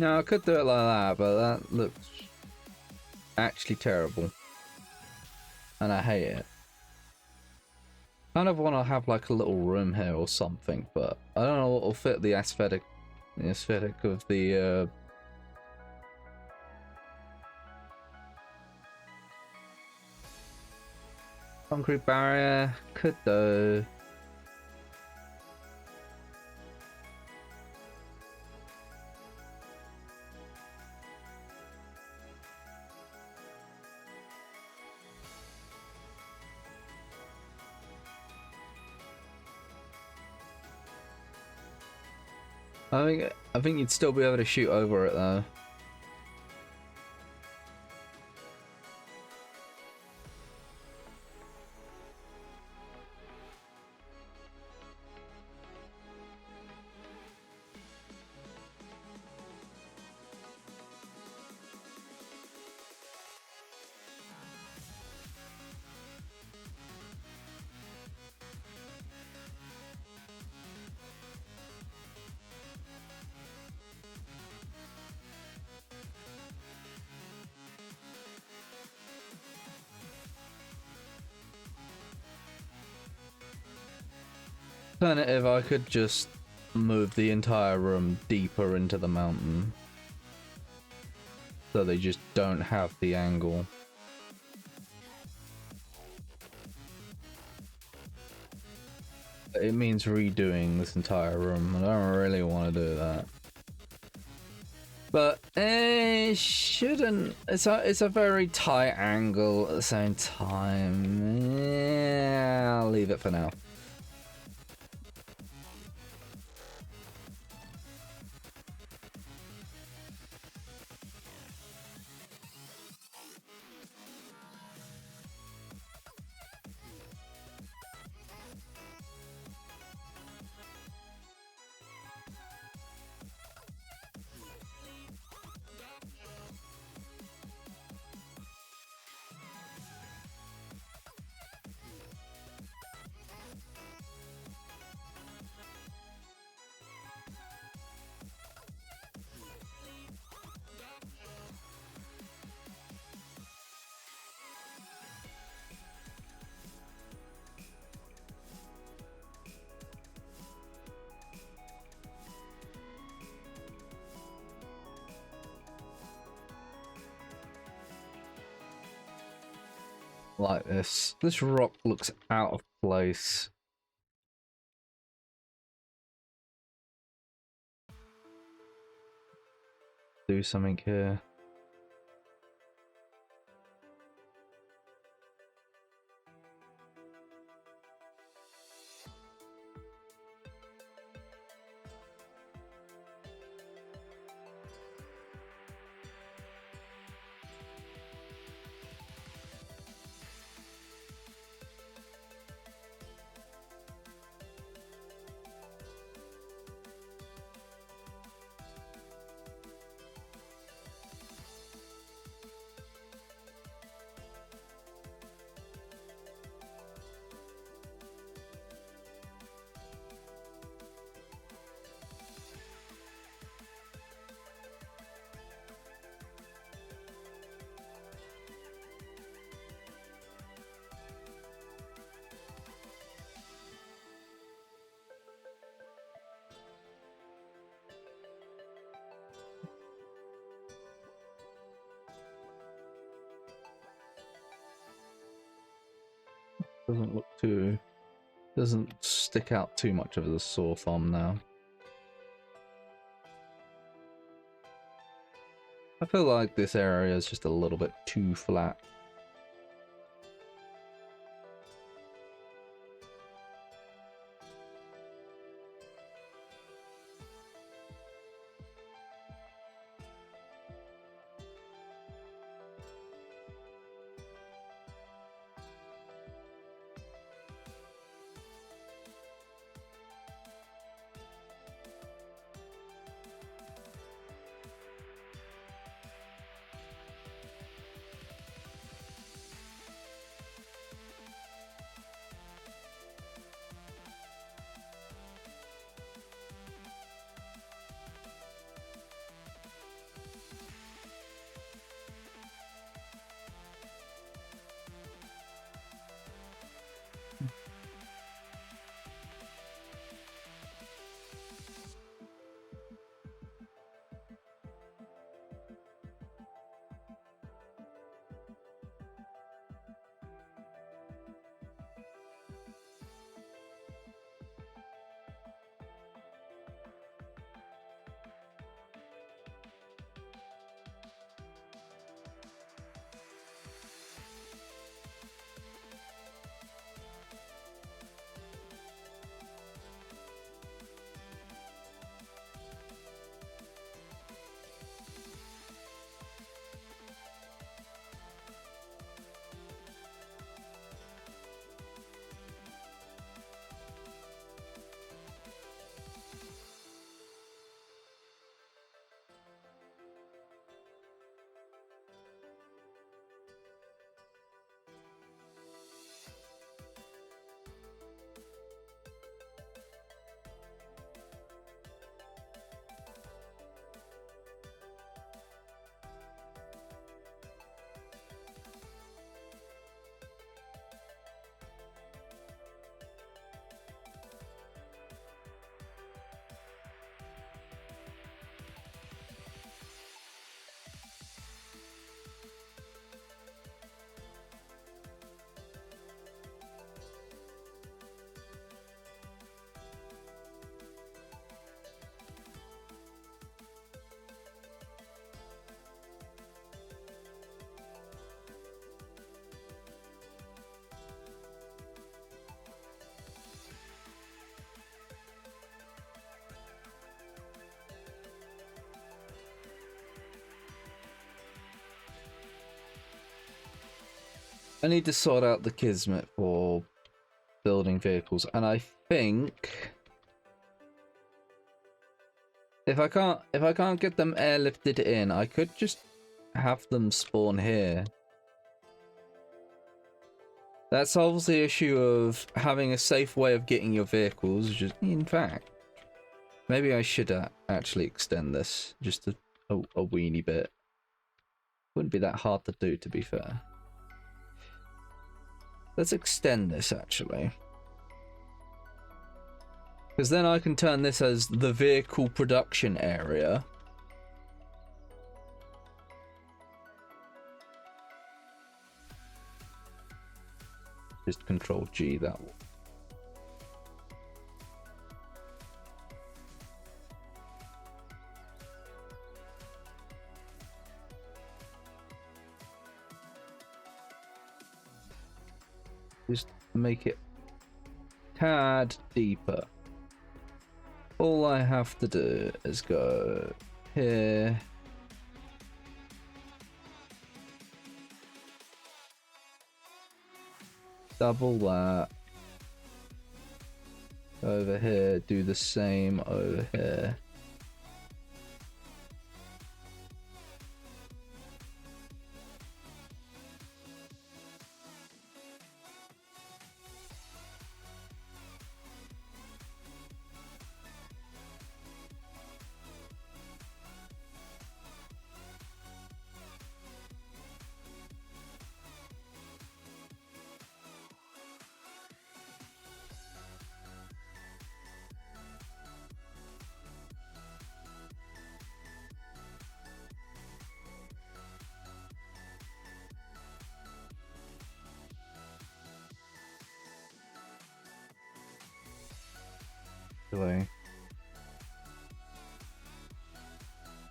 No, I could do it like that, but that looks actually terrible. And I hate it. Kind of want to have like a little room here or something, but I don't know what will fit the aesthetic of the concrete barrier. Could though. I think you'd still be able to shoot over it though. Alternative, I could just move the entire room deeper into the mountain. So they just don't have the angle. It means redoing this entire room. I don't really want to do that. But it shouldn't. It's a very tight angle at the same time. Yeah, I'll leave it for now. Like this. This rock looks out of place. Do something here. Doesn't stick out too much of the saw thumb now. I feel like this area is just a little bit too flat. I need to sort out the kismet for building vehicles, and I think if I can't get them airlifted in, I could just have them spawn here. That solves the issue of having a safe way of getting your vehicles. Just, in fact, maybe I should actually extend this just a weeny bit. Wouldn't be that hard to do, to be fair. Let's extend this, actually. Because then I can turn this as the vehicle production area. Just Control G, that will. Just make it a tad deeper. All I have to do is go here. Double that. Over here, do the same over here.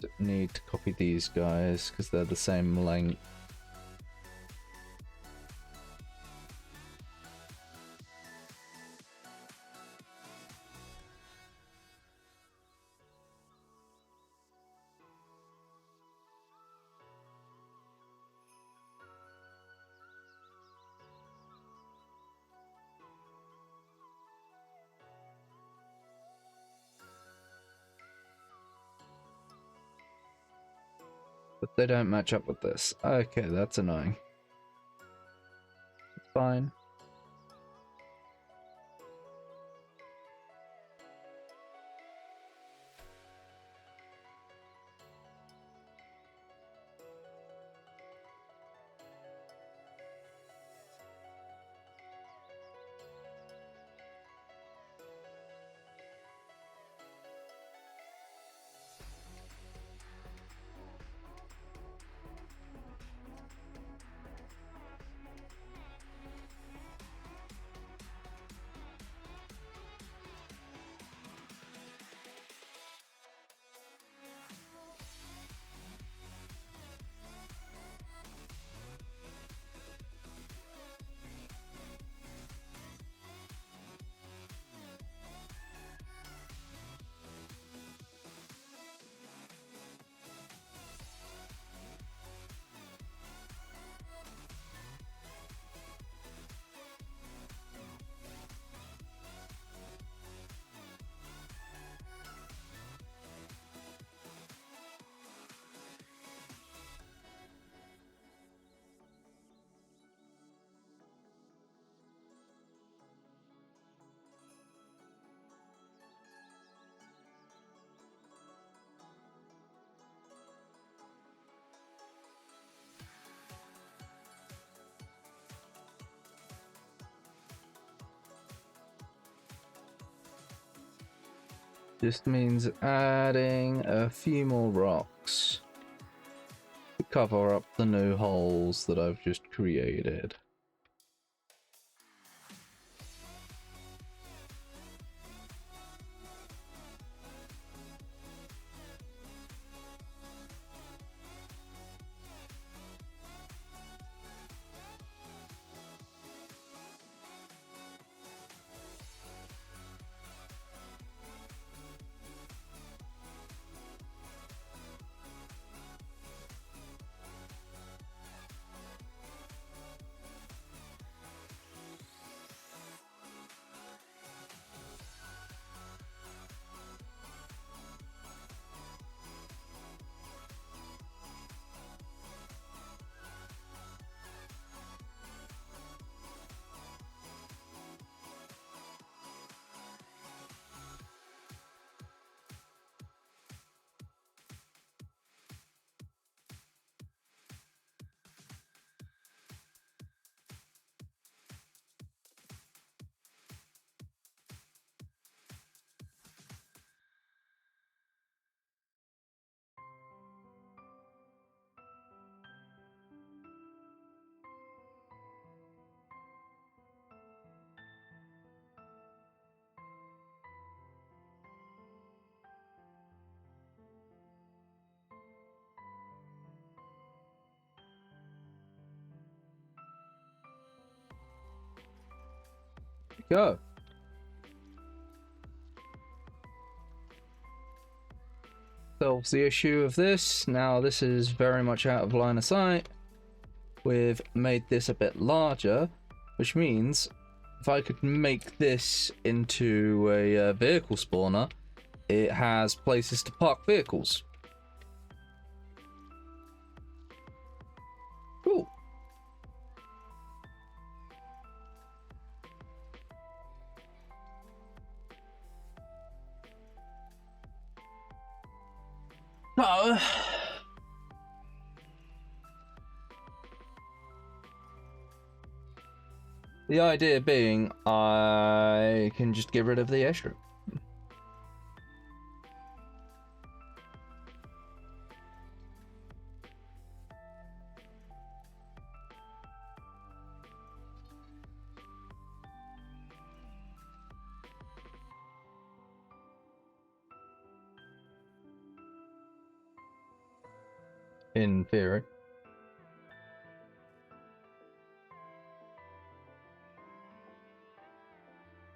I need to copy these guys because they're the same length. But they don't match up with this. Okay, that's annoying. It's fine. Just means adding a few more rocks to cover up the new holes that I've just created. go. Solves the issue of this. Now this is very much out of line of sight. We've made this a bit larger, which means if I could make this into a vehicle spawner, it has places to park vehicles. Cool. So, the idea being I can just get rid of the airstrip. In theory.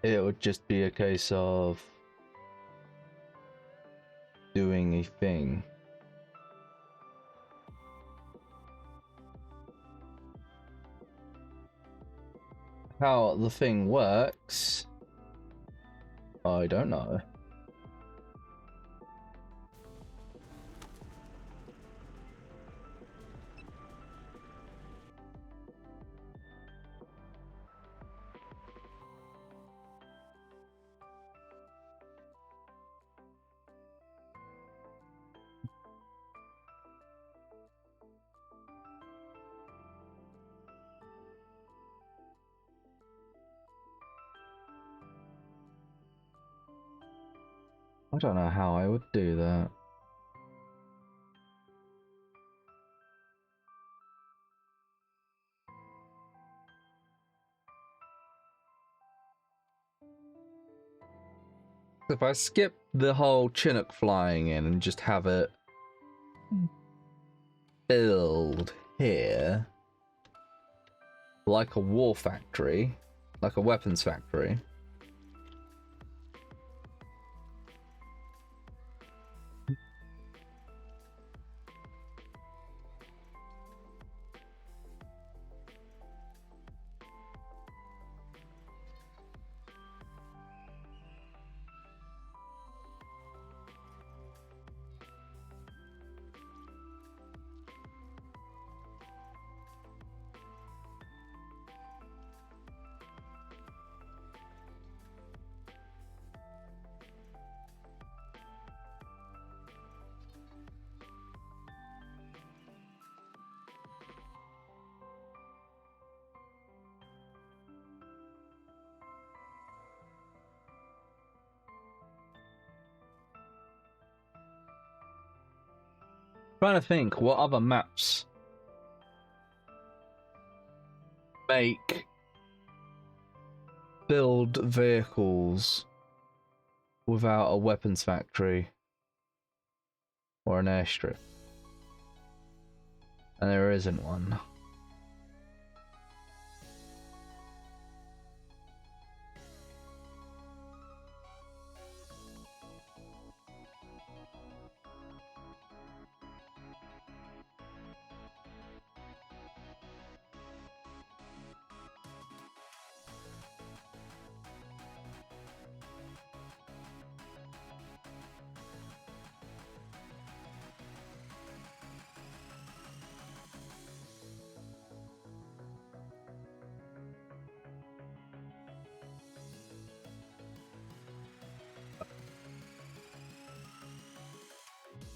It would just be a case of doing a thing. How the thing works, I don't know. I don't know how I would do that. If I skip the whole Chinook flying in and just have it build here, like a war factory, like a weapons factory. Trying to think what other maps make build vehicles without a weapons factory or an airstrip, and there isn't one.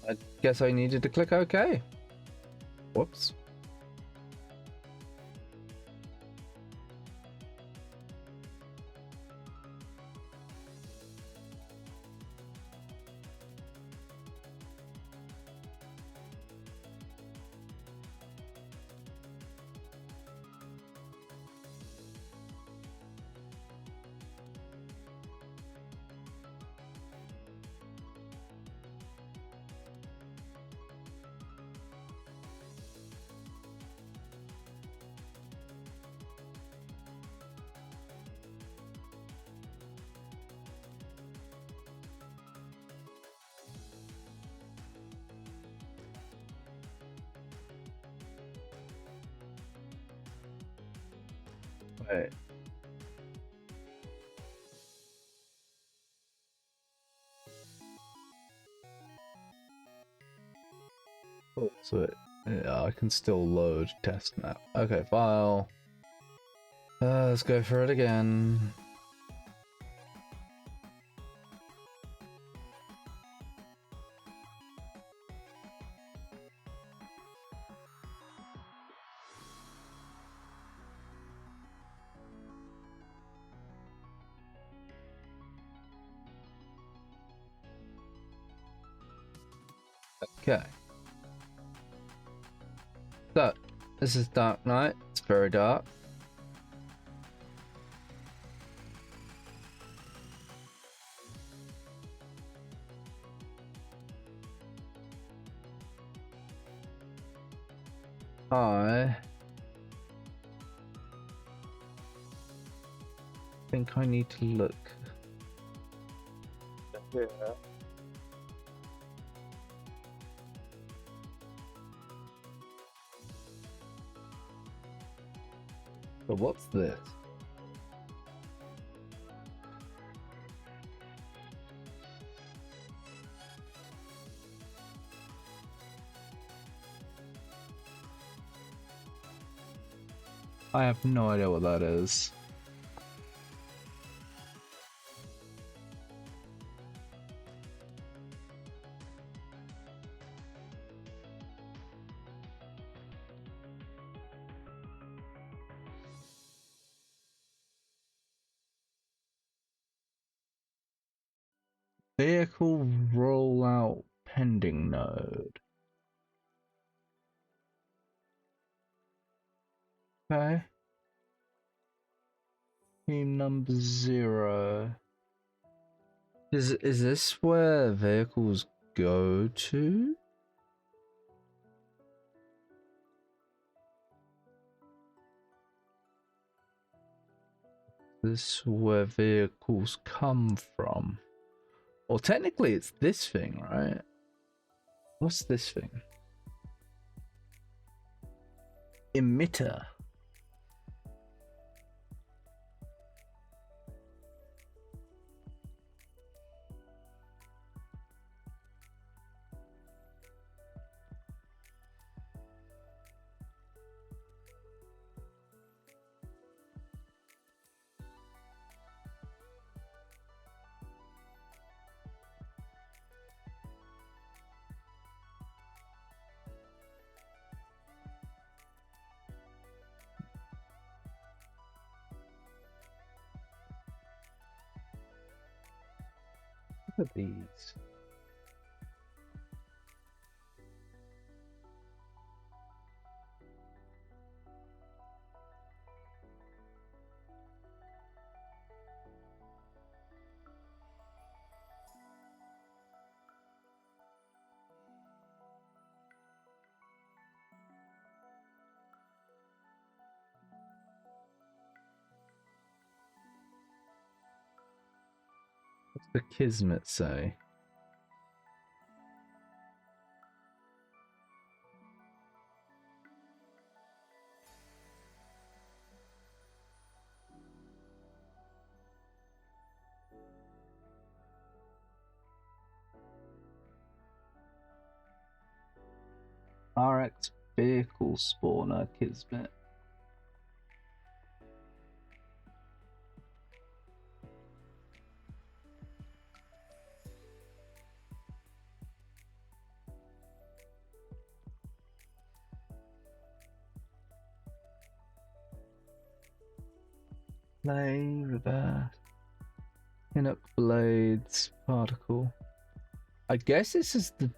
I guess I needed to click OK. Whoops. Wait. Oh, so yeah, I can still load test map. Okay, file. Let's go for it again. Okay. So, this is Dark Knight. It's very dark. I think I need to look. Yeah. But what's this? I have no idea what that is. Vehicle rollout pending node. Okay. Team number 0. Is this where vehicles go to? This is where vehicles come from. Well, technically it's this thing, right? What's this thing? Emitter. Look at these. What's the Kismet say? RX vehicle spawner Kismet. Play, reverse. Inuk blades, particle. I guess this is the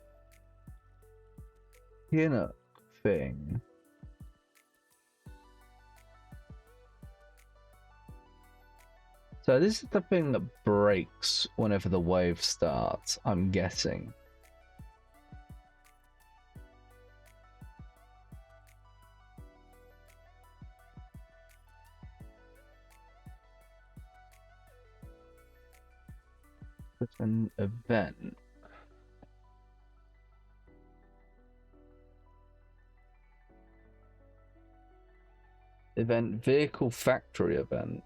Inuk thing. So this is the thing that breaks whenever the wave starts, I'm guessing. It's an event. Event vehicle factory event.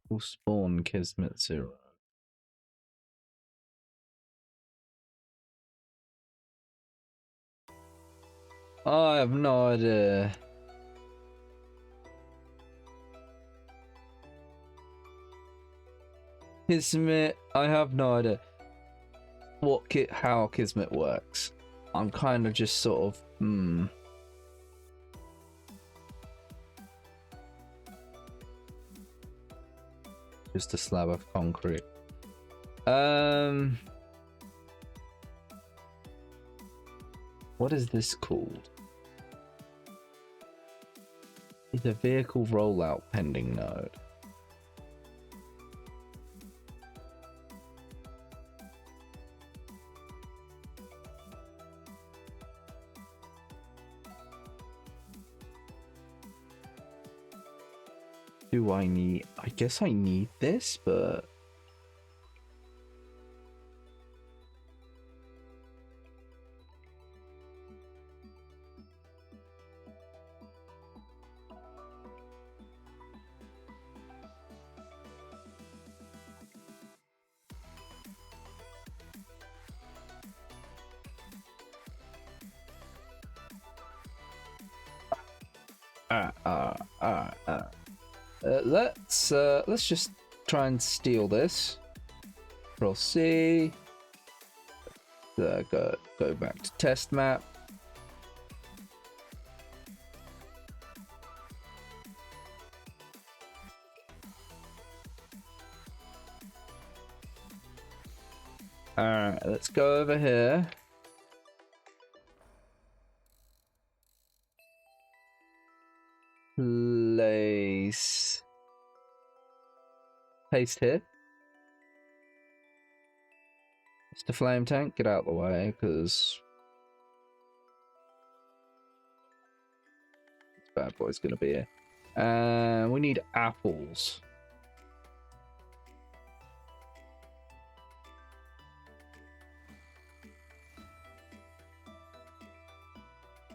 Will spawn Kismet Zero. I have no idea. Kismet, I have no idea how Kismet works. I'm kind of just sort of just a slab of concrete. What is this called? It's a vehicle rollout pending node. Do I need? I guess I need this, but let's just try and steal this. Control C. Go back to test map. Alright, let's go over here. Place. Paste here. It's the flame tank. Get out of the way, because this bad boy's gonna be here. And we need apples.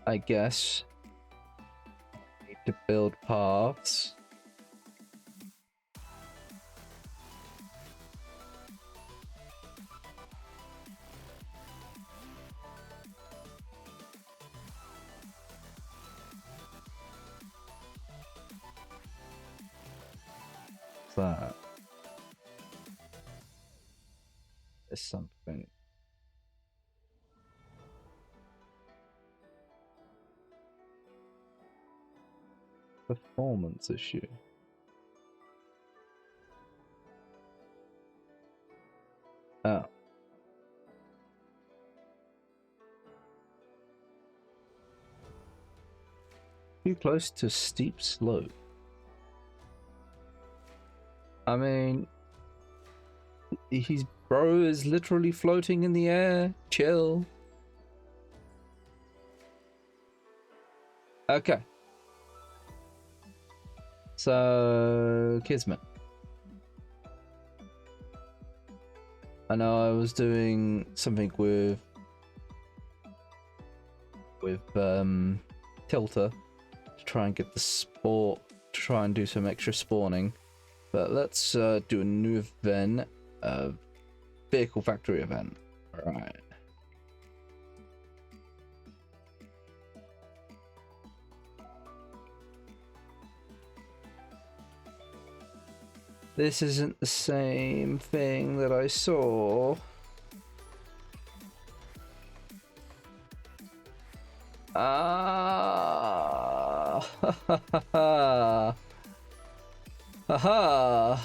I guess. Need to build paths. That is something. Performance issue. Oh. Too close to steep slope. I mean, his bro is literally floating in the air. Chill. Okay. So, Kismet. I know I was doing something with Tilter to try and get the sport, to try and do some extra spawning. But let's do a new event, vehicle factory event. All right. This isn't the same thing that I saw. Ah, ha ha ha ha. Haha.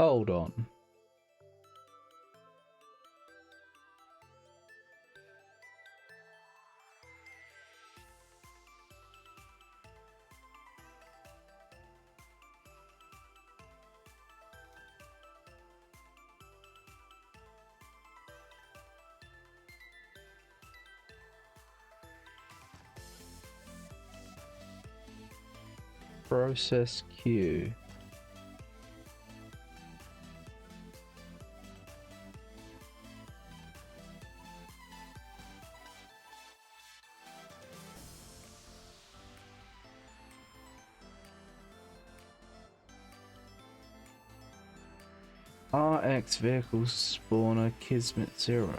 Hold on. Process queue. RX vehicle spawner Kismet 0.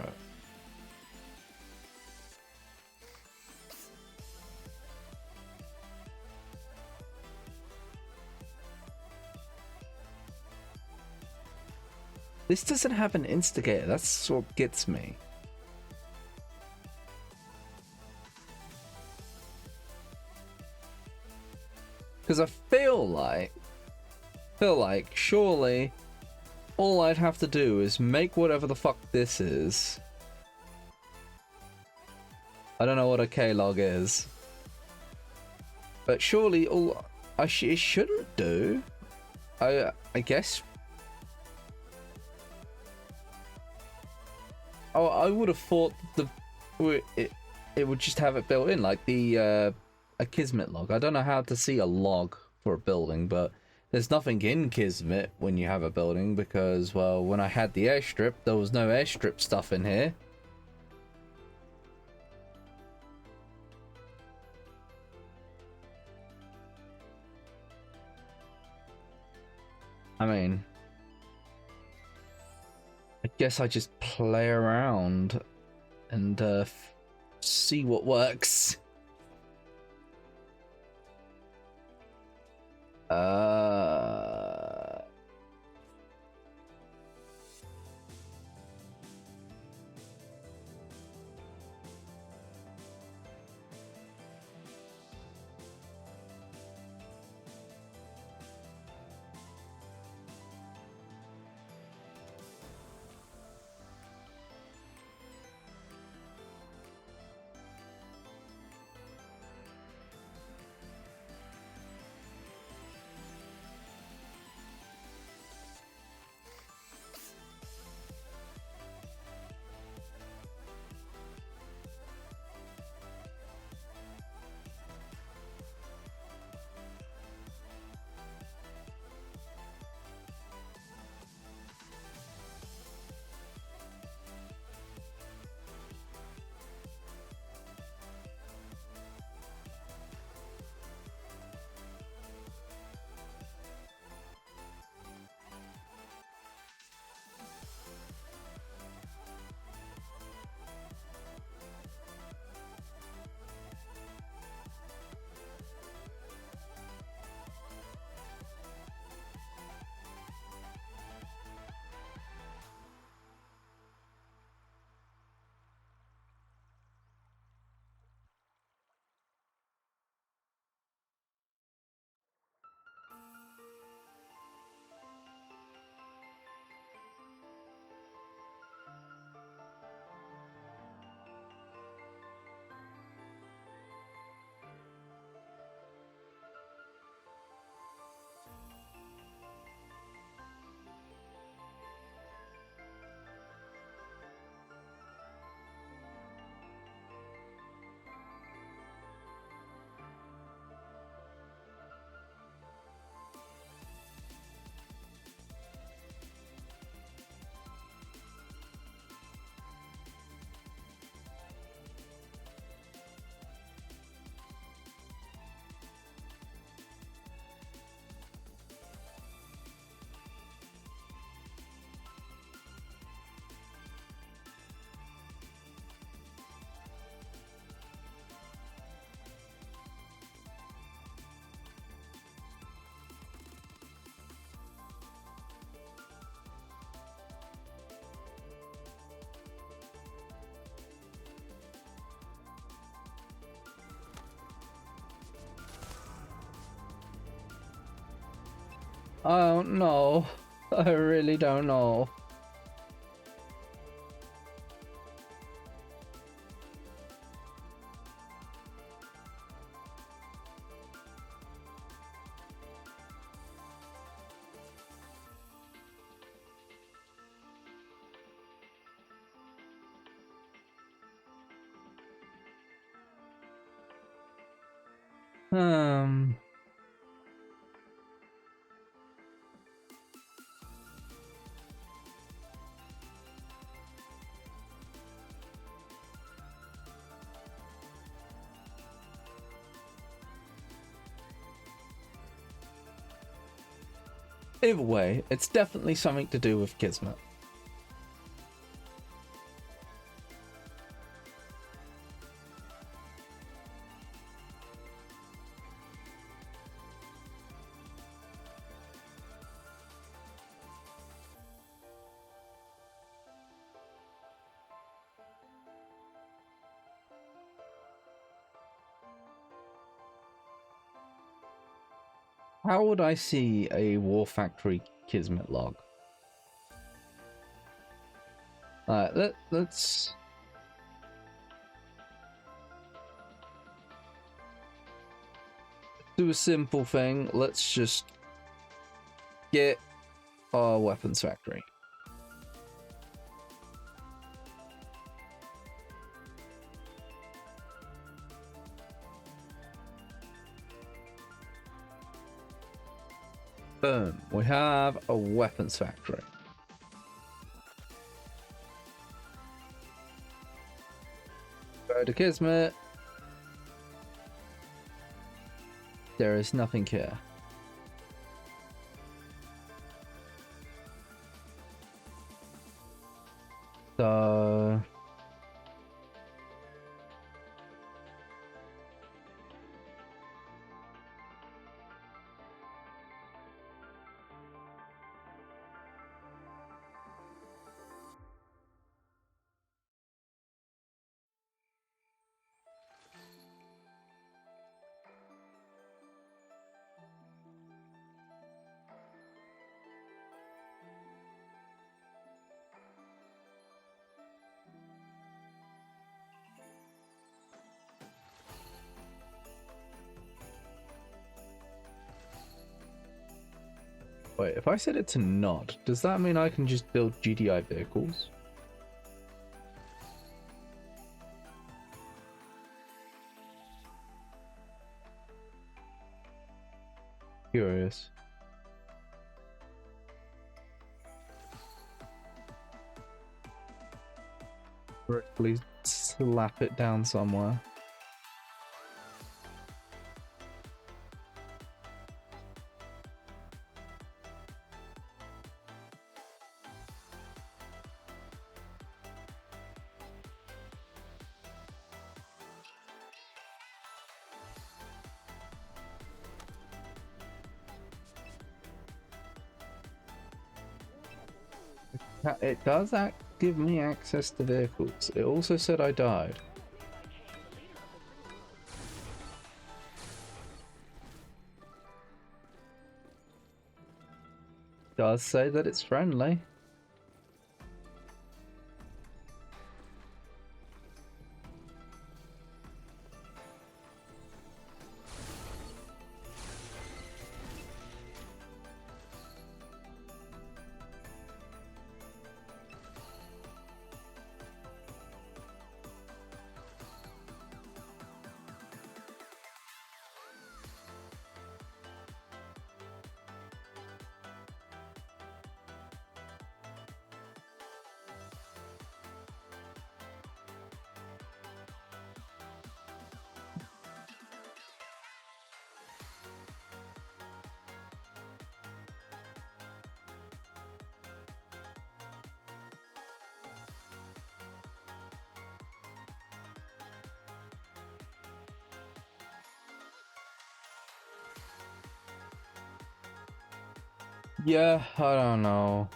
This doesn't have an instigator, that's what gets me. Because I feel like surely all I'd have to do is make whatever the fuck this is. I don't know what a K-log is. But surely all it shouldn't do. I guess. Oh, I would have thought it would just have it built in, like the a Kismet log. I don't know how to see a log for a building, but there's nothing in Kismet when you have a building because, well, when I had the airstrip, there was no airstrip stuff in here. I mean, I guess I just play around and see what works. I don't know. I really don't know. Um, Either way, it's definitely something to do with Kismet. How would I see a War Factory Kismet log? Alright, let's do a simple thing. Let's just get our weapons factory. Boom, we have a weapons factory. Go to Kismet. There is nothing here. So wait, if I set it to not, does that mean I can just build GDI vehicles? Curious. Please slap it down somewhere. It does give me access to vehicles. It also said I died. Does say that it's friendly. Yeah, I don't know.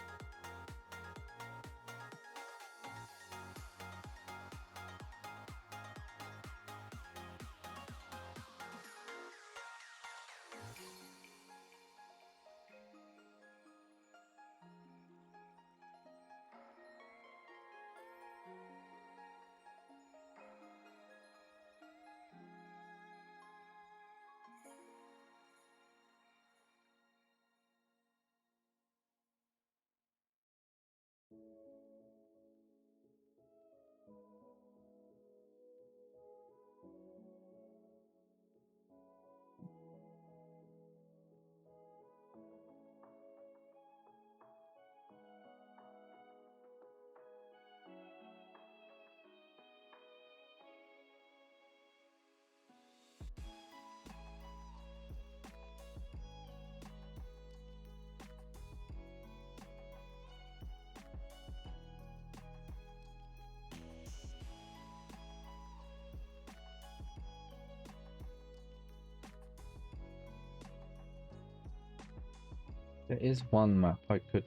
There is one map I could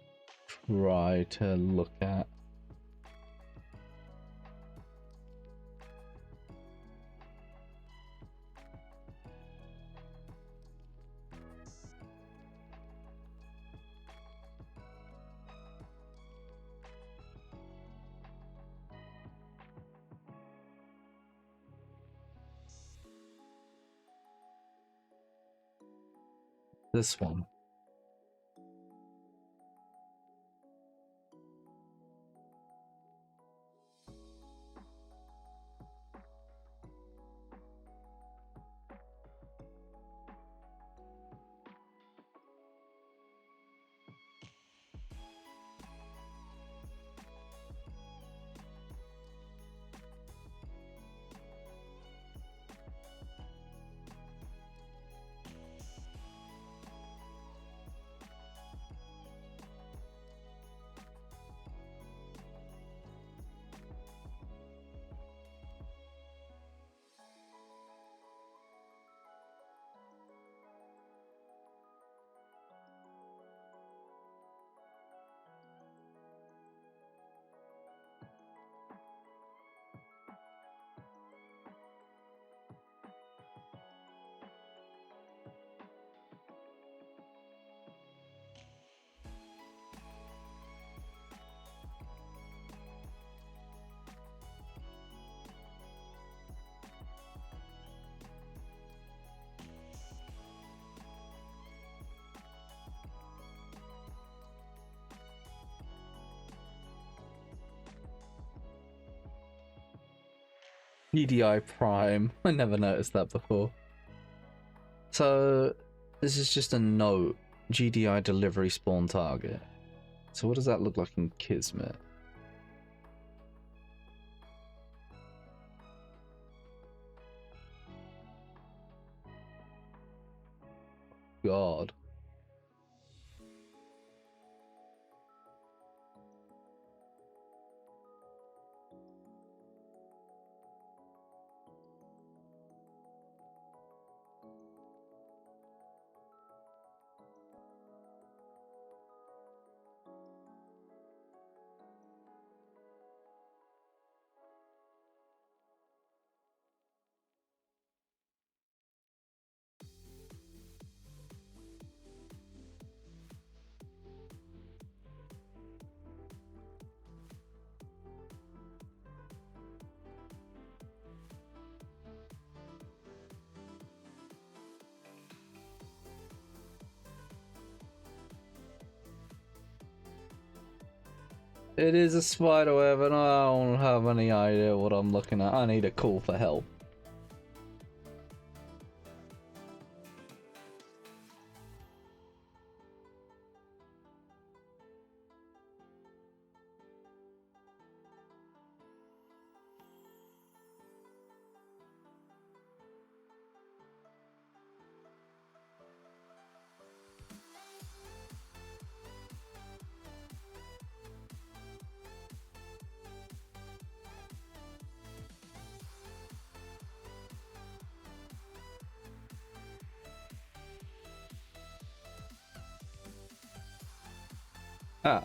try to look at. This one. GDI Prime. I never noticed that before. So this is just a note. GDI delivery spawn target. So what does that look like in Kismet? God. It is a spider web and I don't have any idea what I'm looking at. I need a call for help. Ah.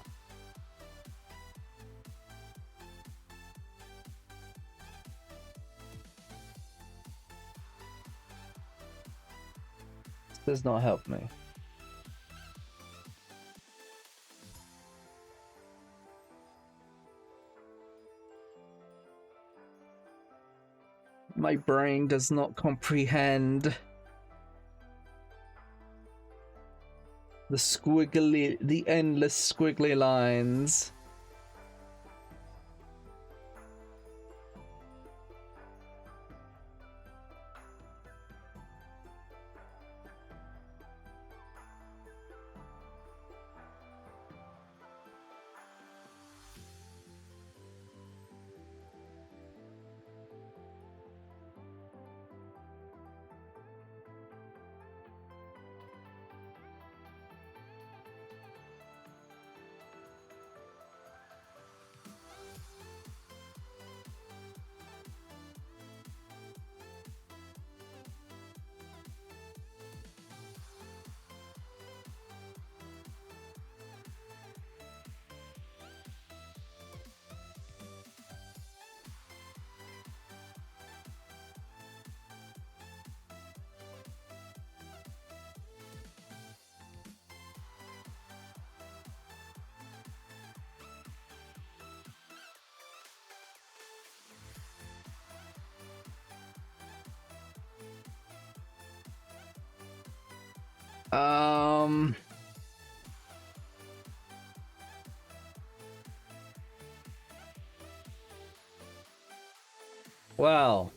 This does not help me. My brain does not comprehend the endless squiggly lines. Um. Well.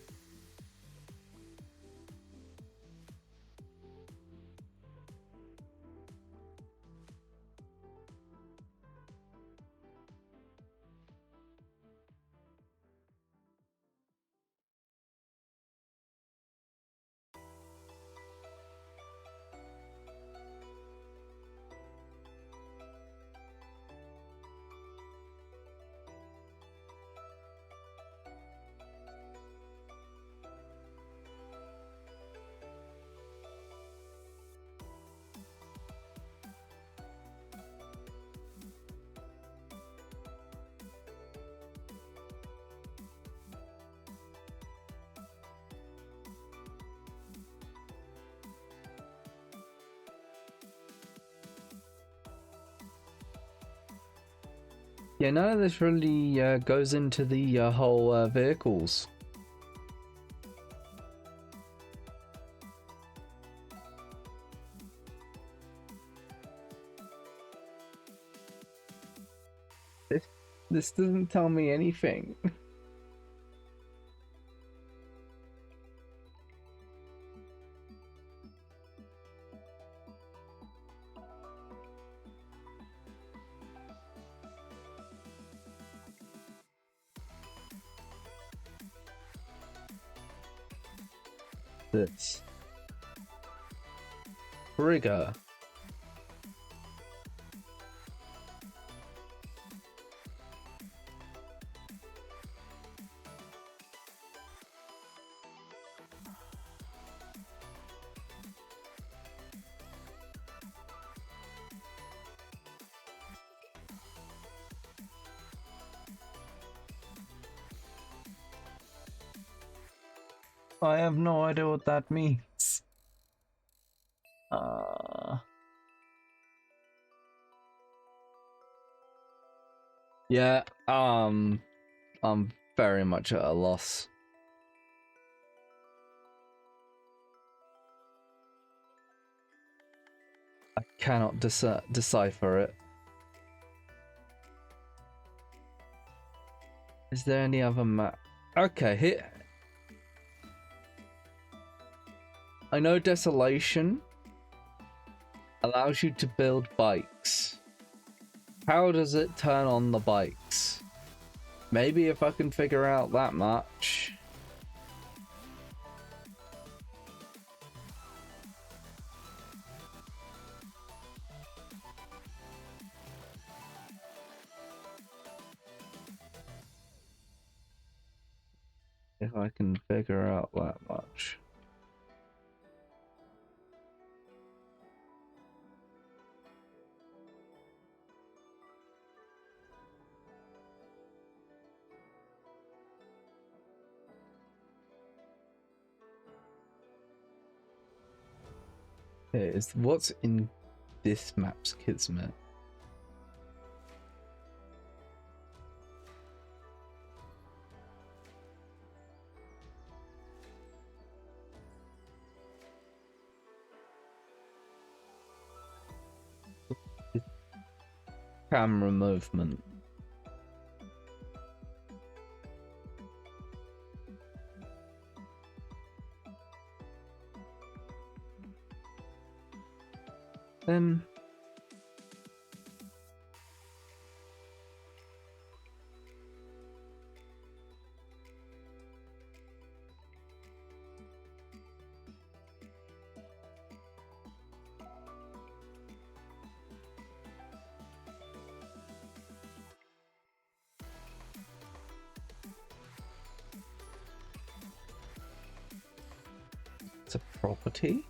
Yeah, none of this really goes into the whole vehicles. This doesn't tell me anything. This trigger. I have no idea what that means. Yeah, I'm very much at a loss. I cannot decipher it. Is there any other map? Okay, here. I know Desolation allows you to build bikes. How does it turn on the bikes? Maybe if I can figure out that much. If I can figure out that much. Okay, is what's in this map's kismet? Camera movement. Then it's a property.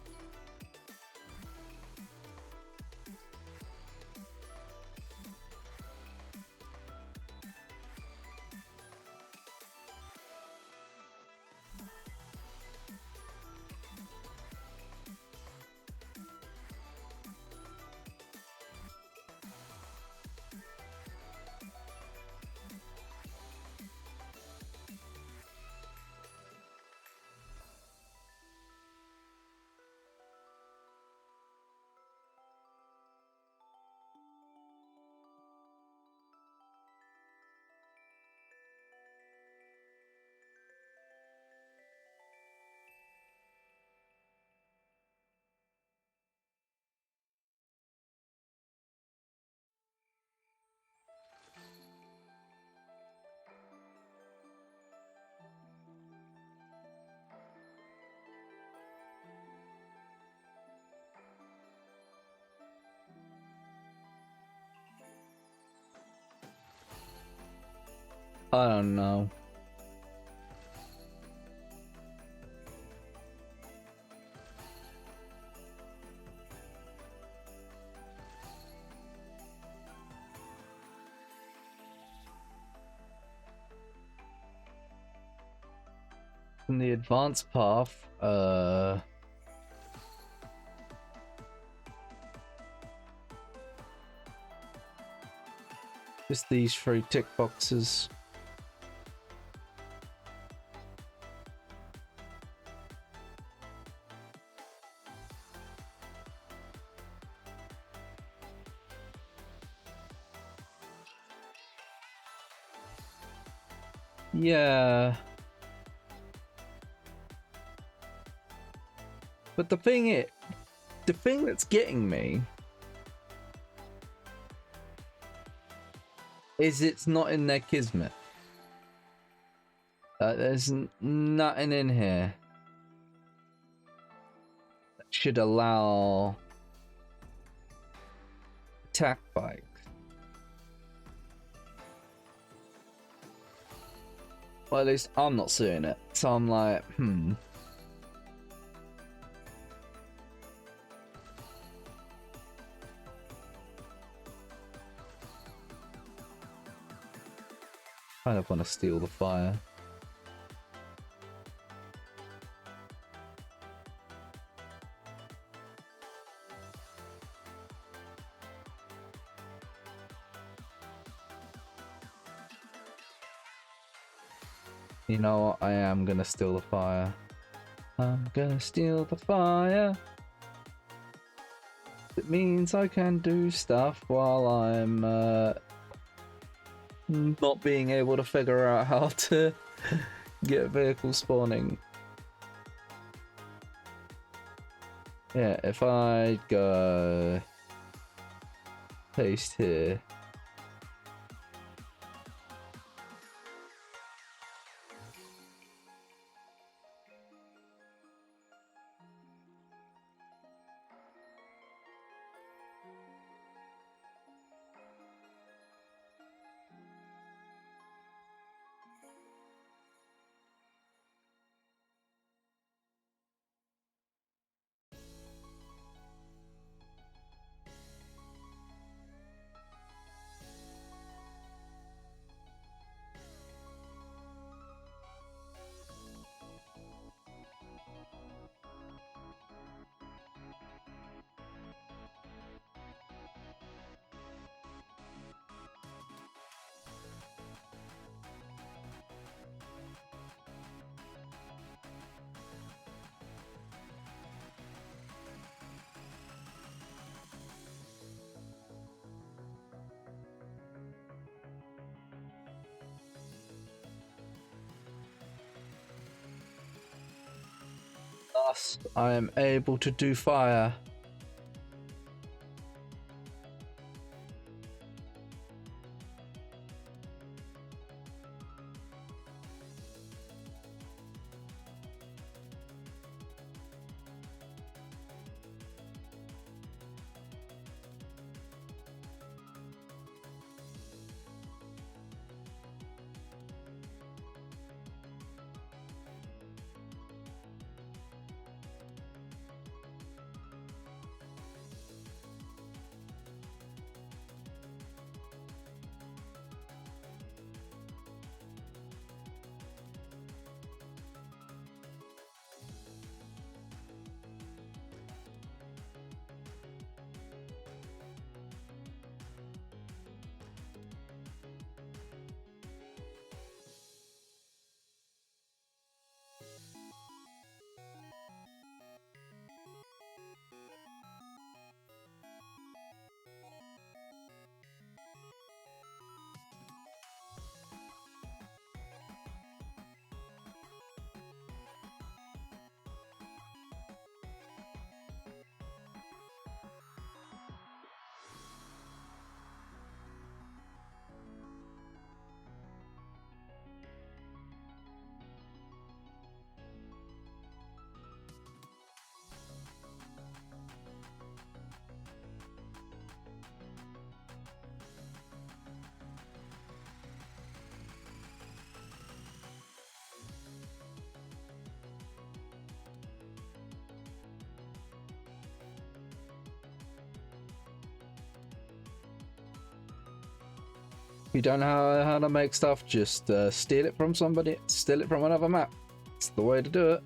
I don't know. In the advanced path, just these 3 tick boxes. Yeah. But the thing that's getting me is it's not in their Kismet. There's nothing in here that should allow attack bike. Well, at least I'm not seeing it. So I'm like, kind of want to steal the fire. You know what? I am gonna steal the fire. I'm gonna steal the fire. It means I can do stuff while I'm not being able to figure out how to get vehicle spawning. Yeah, if I go paste here. Thus, I am able to do fire. If you don't know how to make stuff, just steal it from somebody, steal it from another map. It's the way to do it.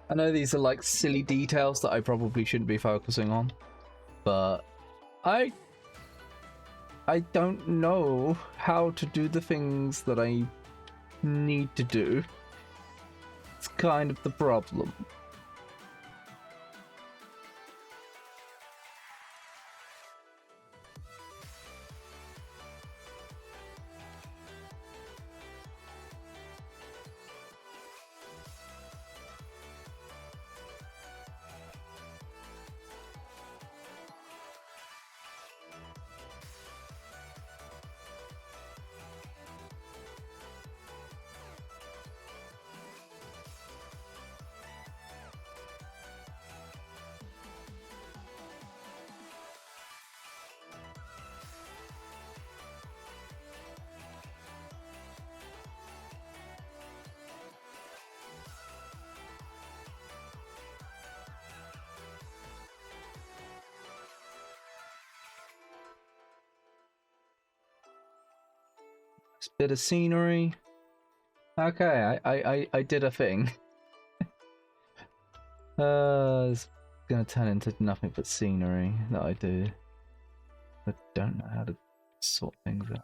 I know these are like silly details that I probably shouldn't be focusing on, but I don't know how to do the things that I need to do. It's kind of the problem. Bit of scenery. Okay, I did a thing. It's gonna turn into nothing but scenery that I do. I don't know how to sort things out.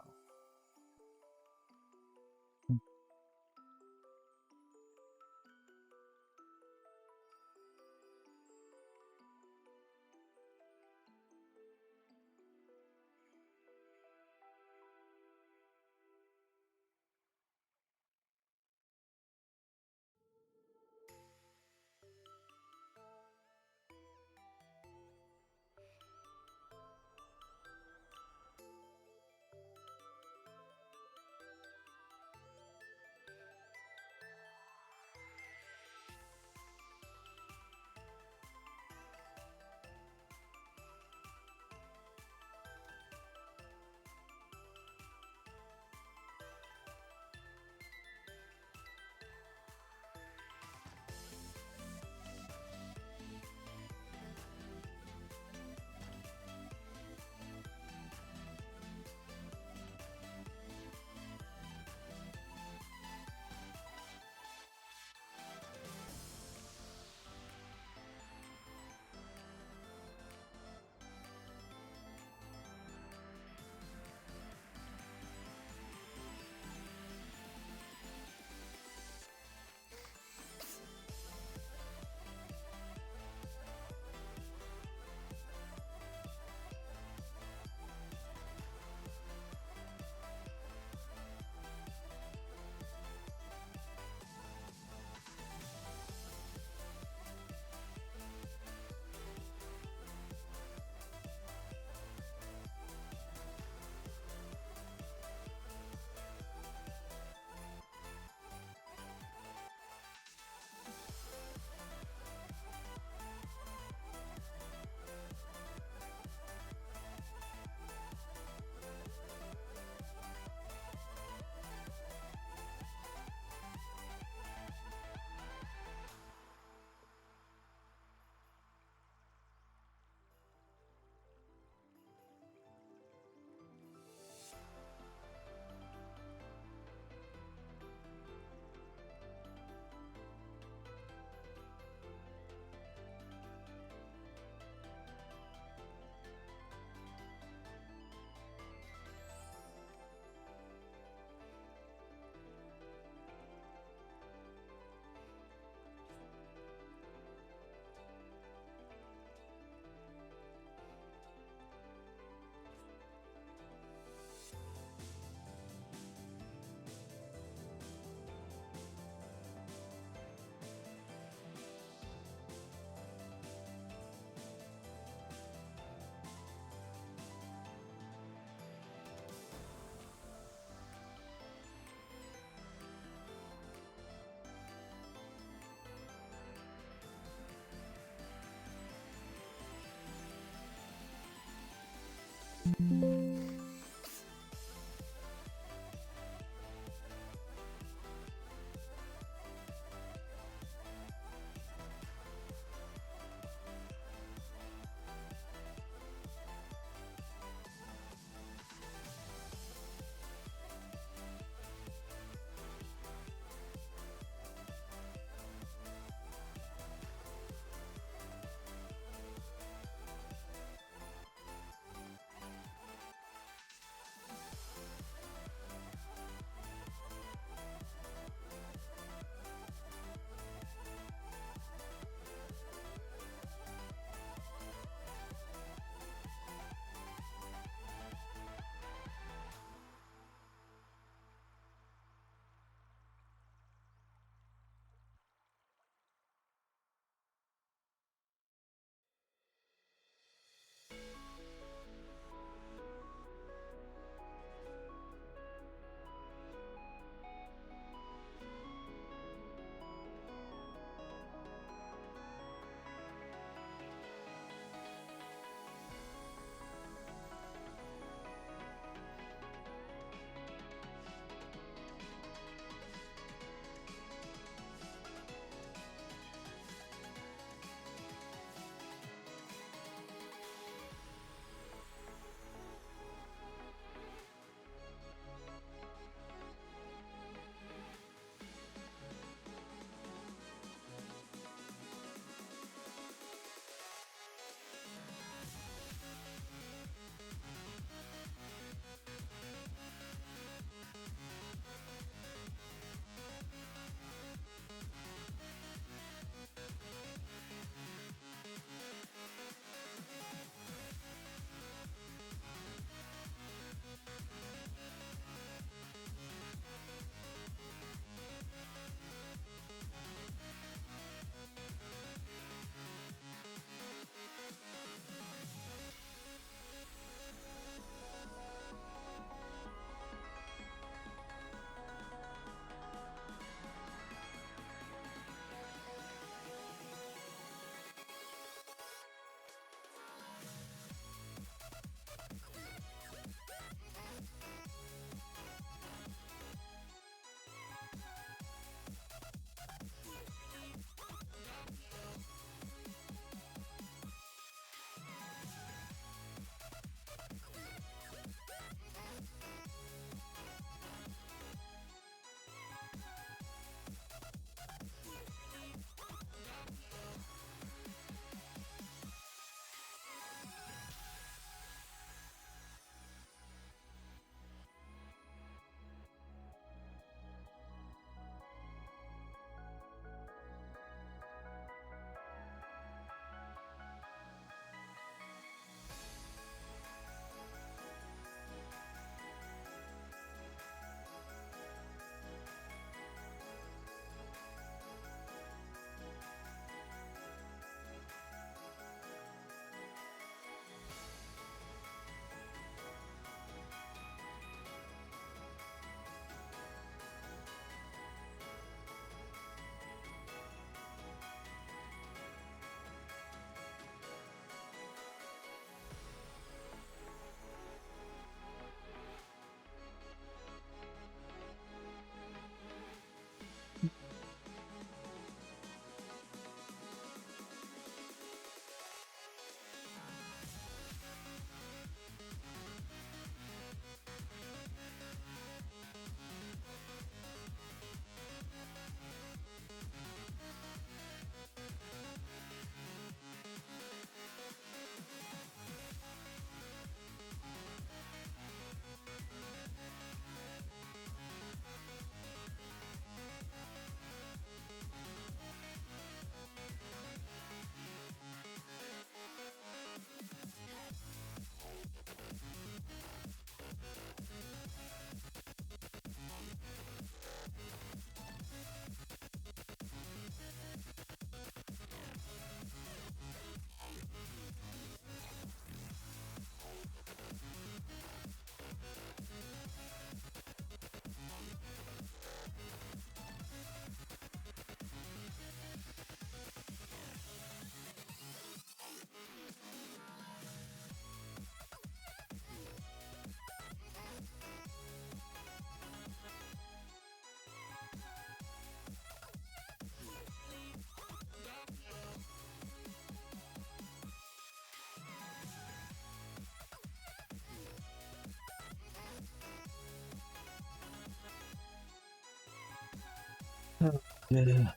Yeah.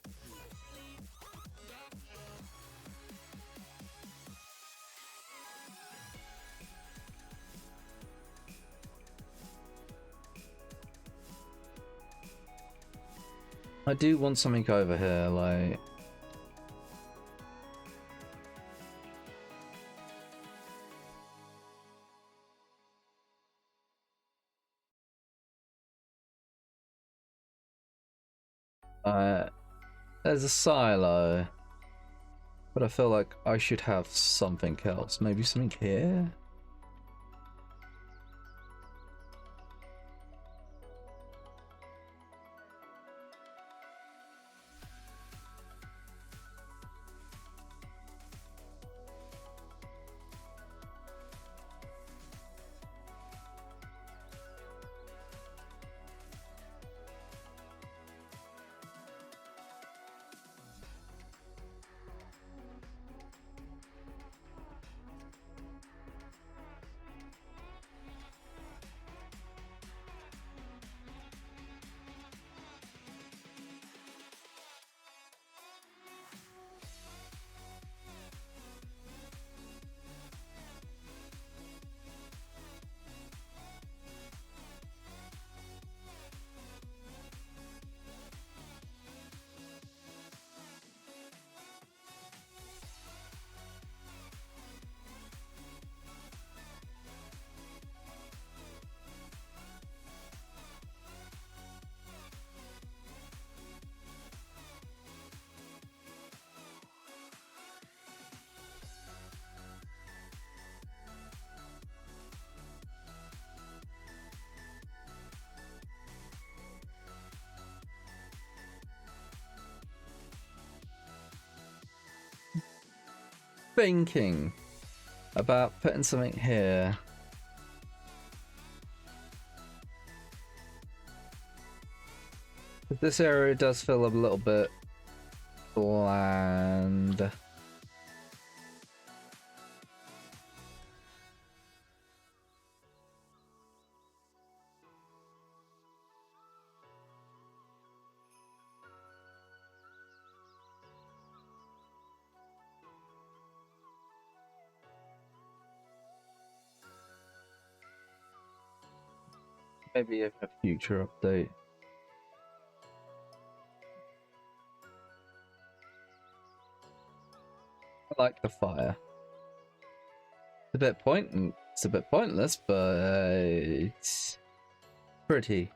I do want something over here, like... there's a silo, but I feel like I should have something else. Maybe something here? Thinking about putting something here. But this area does feel a little bit bland. Maybe a future update. I like the fire. It's a bit pointless, but it's pretty.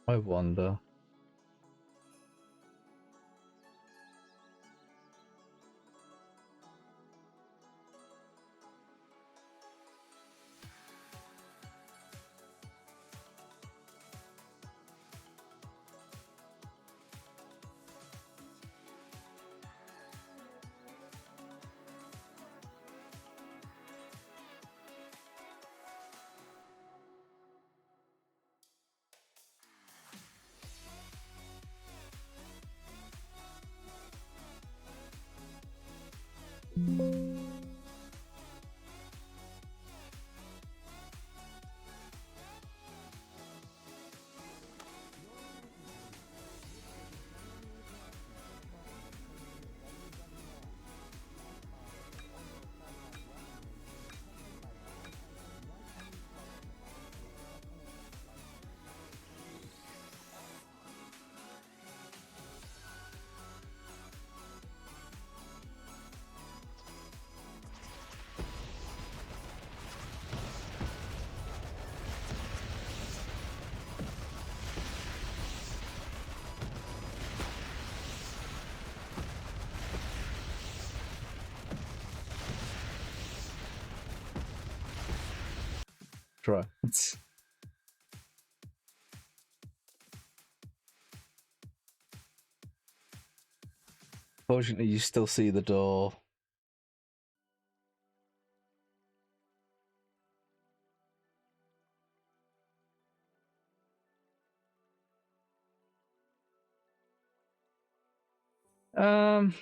I wonder. try. Fortunately, you still see the door. Um,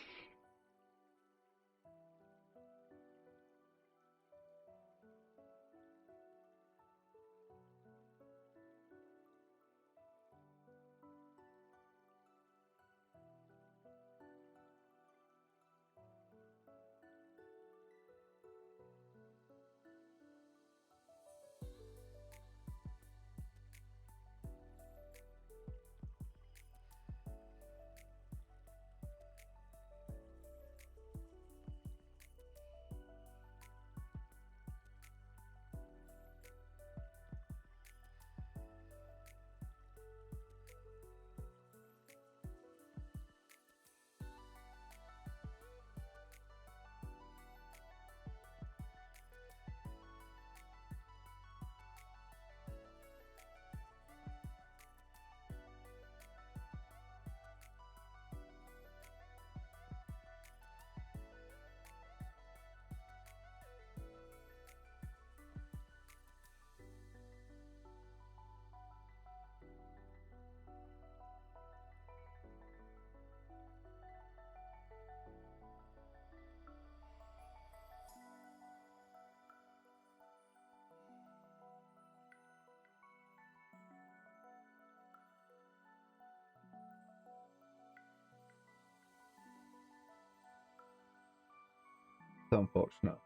it's unfortunate.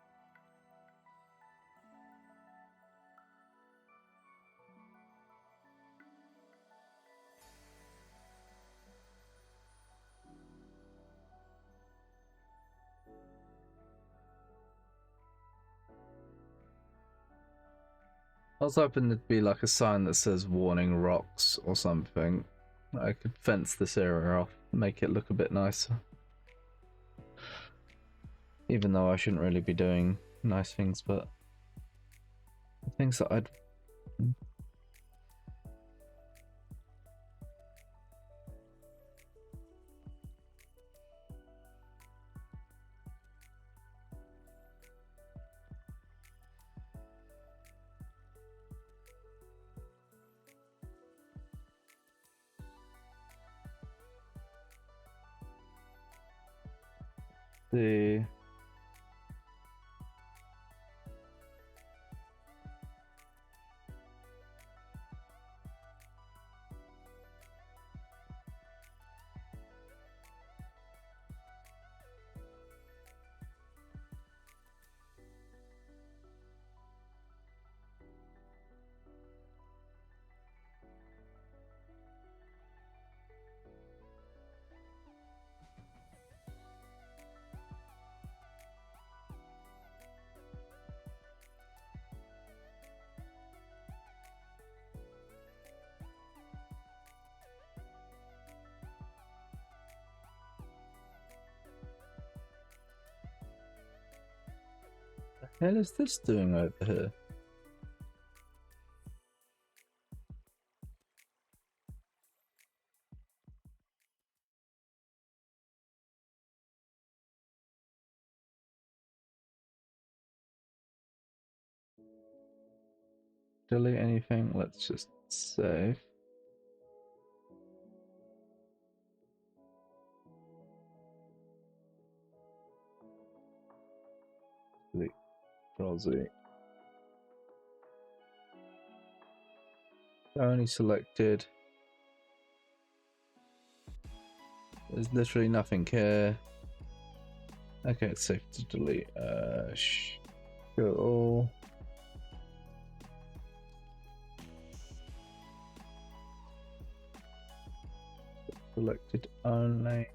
I was hoping there'd be like a sign that says warning rocks or something. I could fence this area off, make it look a bit nicer. Even though I shouldn't really be doing nice things, but the things that I'd... The... The hell is this doing over here? Delete anything? Let's just save. Delete. Control Z. Only selected. There's literally nothing here. Okay, it's safe to delete. Go all. Selected only.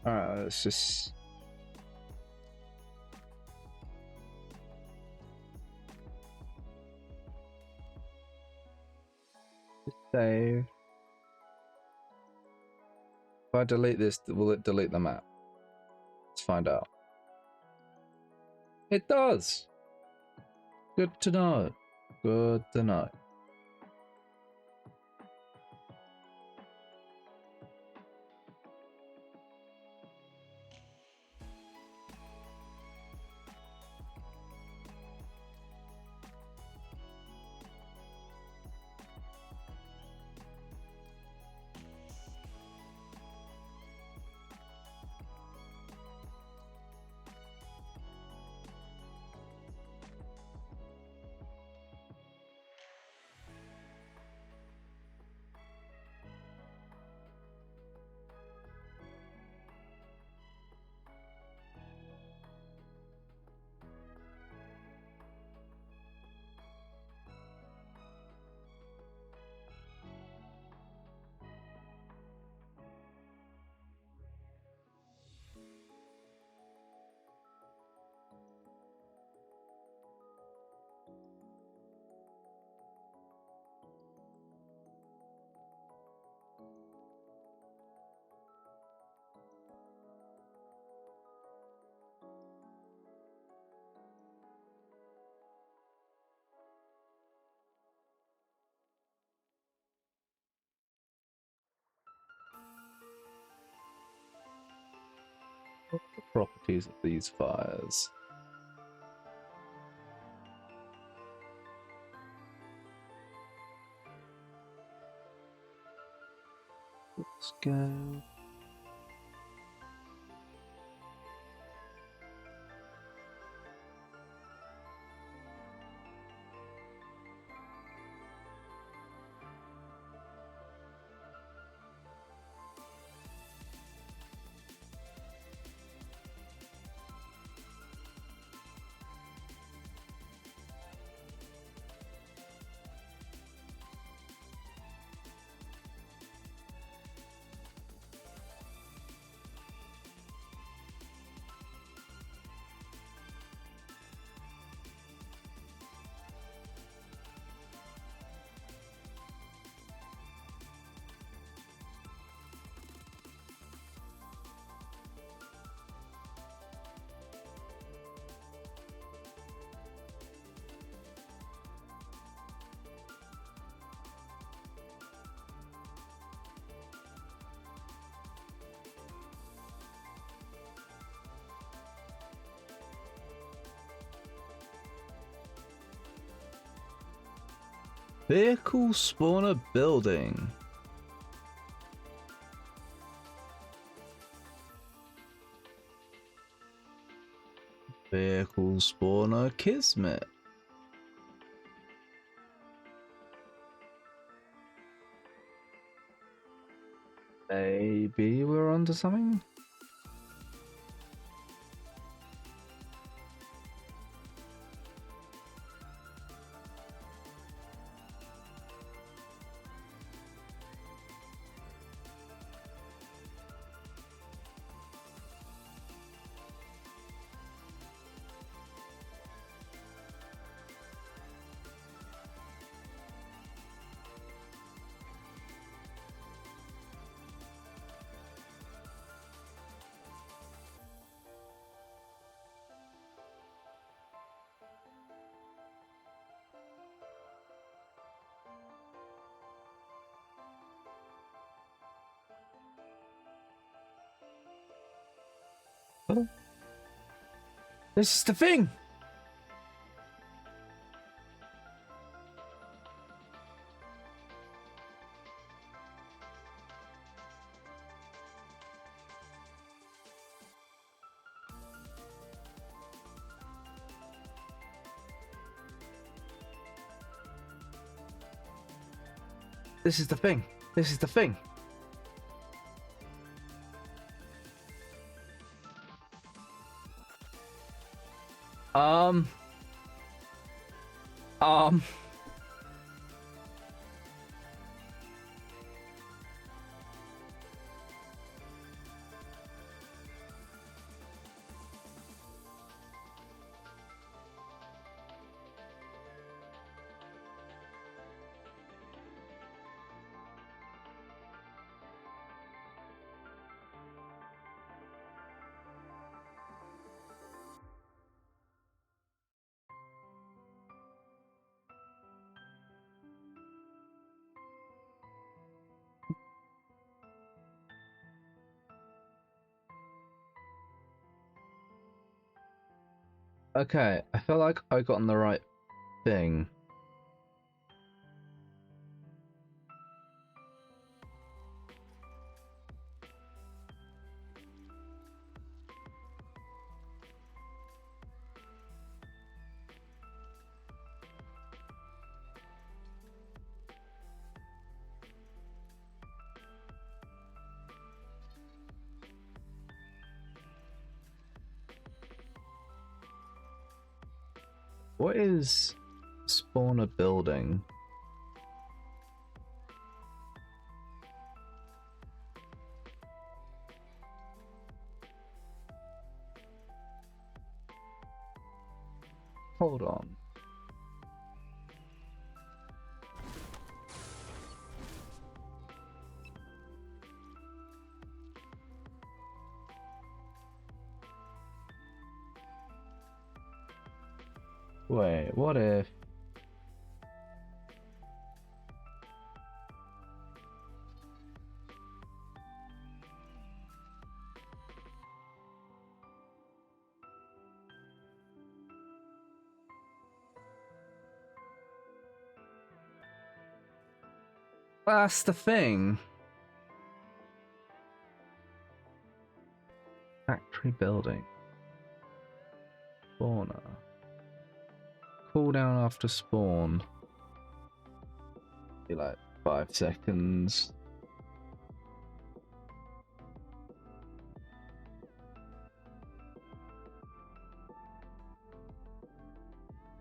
Alright, let's just... save. If I delete this, will it delete the map? Let's find out. It does! Good to know. Good to know. What's the properties of these fires? Let's go. Vehicle spawner building. Vehicle spawner kismet. Maybe we're onto something. Oh. This is the thing. This is the thing. This is the thing. Okay, I feel like I got on the right thing. What is spawner building? Hold on. Wait, what if... That's the thing. Factory building. Spawner. Cooldown after spawn. Be like 5 seconds.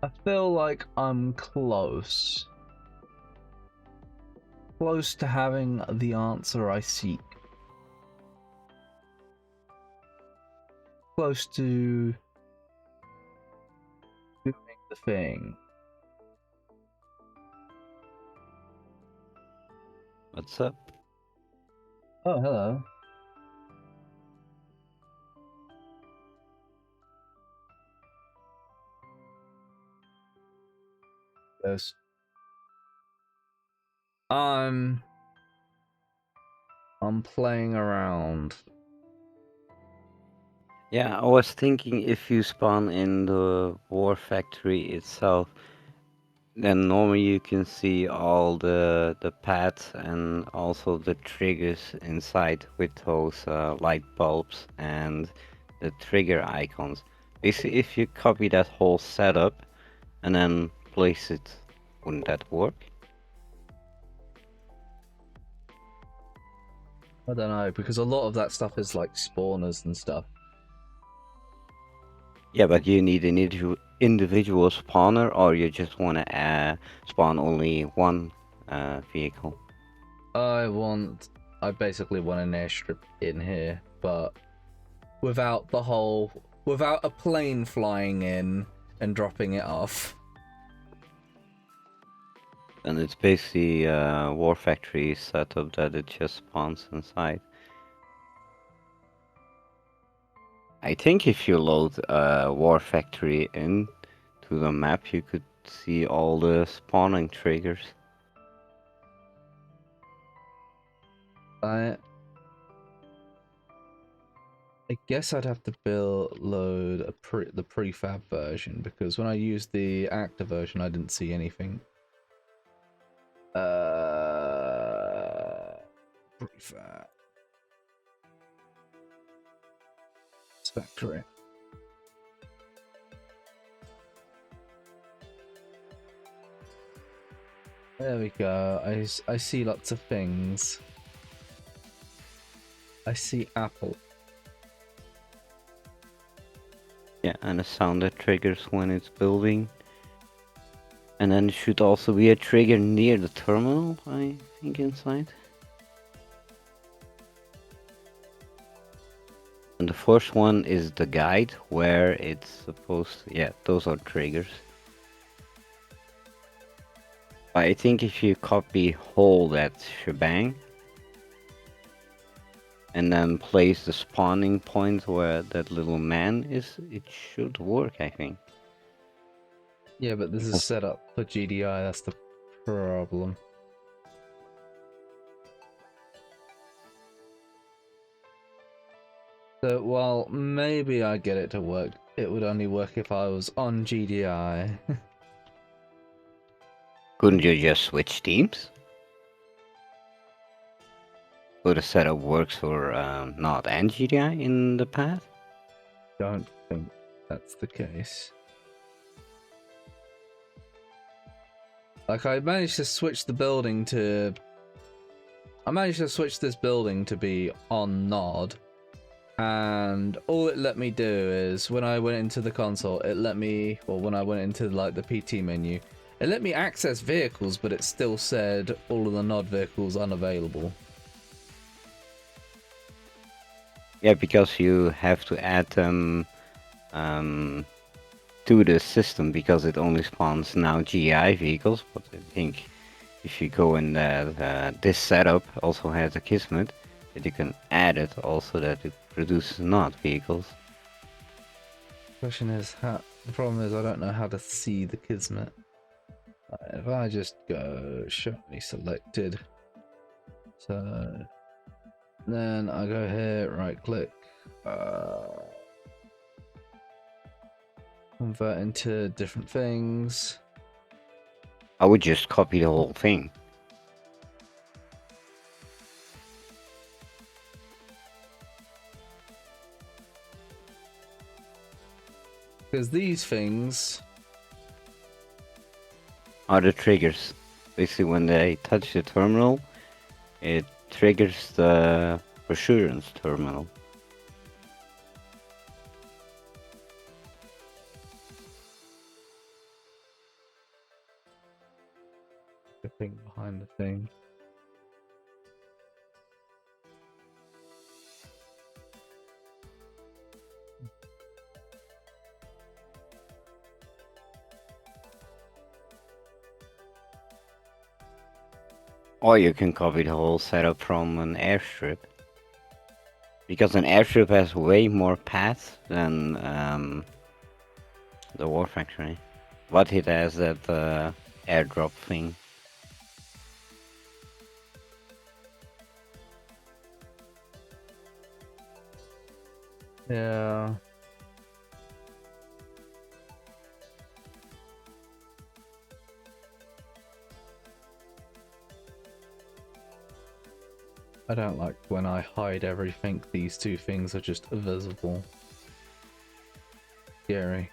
I feel like I'm close. Close to having the answer I seek. Close to doing the thing. What's up? Oh, hello. Yes. I'm playing around. Yeah, I was thinking if you spawn in the war factory itself, then normally you can see all the pads and also the triggers inside with those light bulbs and the trigger icons. Basically, if you copy that whole setup and then place it, wouldn't that work? I don't know, because a lot of that stuff is like spawners and stuff. Yeah, but you need an individual spawner, or you just want to spawn only one vehicle. I basically want an airstrip in here, but without without a plane flying in and dropping it off. And it's basically a War Factory setup that it just spawns inside. I think if you load War Factory into the map, you could see all the spawning triggers. I guess I'd have to load the prefab version, because when I used the active version, I didn't see anything. Prefab. It's factory. There we go. I see lots of things. I see apple. Yeah, and a sound that triggers when it's building. And then there should also be a trigger near the terminal, I think, inside. And the first one is the guide, where it's supposed to... Yeah, those are triggers. I think if you copy whole that shebang, and then place the spawning point where that little man is, it should work, I think. Yeah, but this is set up for GDI, that's the problem. So, well, maybe I get it to work it would only work if I was on GDI. Couldn't you just switch teams? So the setup works for Nod and GDI in the path? Don't think that's the case. Like, I managed to switch the building to... I managed to switch this building to be on Nod. And all it let me do is, when I went into the console, it let me... Or when I went into, like, the PT menu, it let me access vehicles, but it still said all of the Nod vehicles unavailable. Yeah, because you have to add them to the system, because it only spawns now GI vehicles. But I think if you go in that this setup also has a Kismet, that you can add it also that it produces not vehicles. Question is, how... The problem is I don't know how to see the Kismet. If I just go show me selected, so then I go here, right click, convert into different things. I would just copy the whole thing. Because these things Are the triggers. Basically when they touch the terminal, it triggers the assurance terminal. the thing behind the thing. Or you can copy the whole setup from an airstrip. Because an airstrip has way more paths than the War Factory. But it has that airdrop thing. Yeah. I don't like when I hide everything, these two things are just visible. Scary.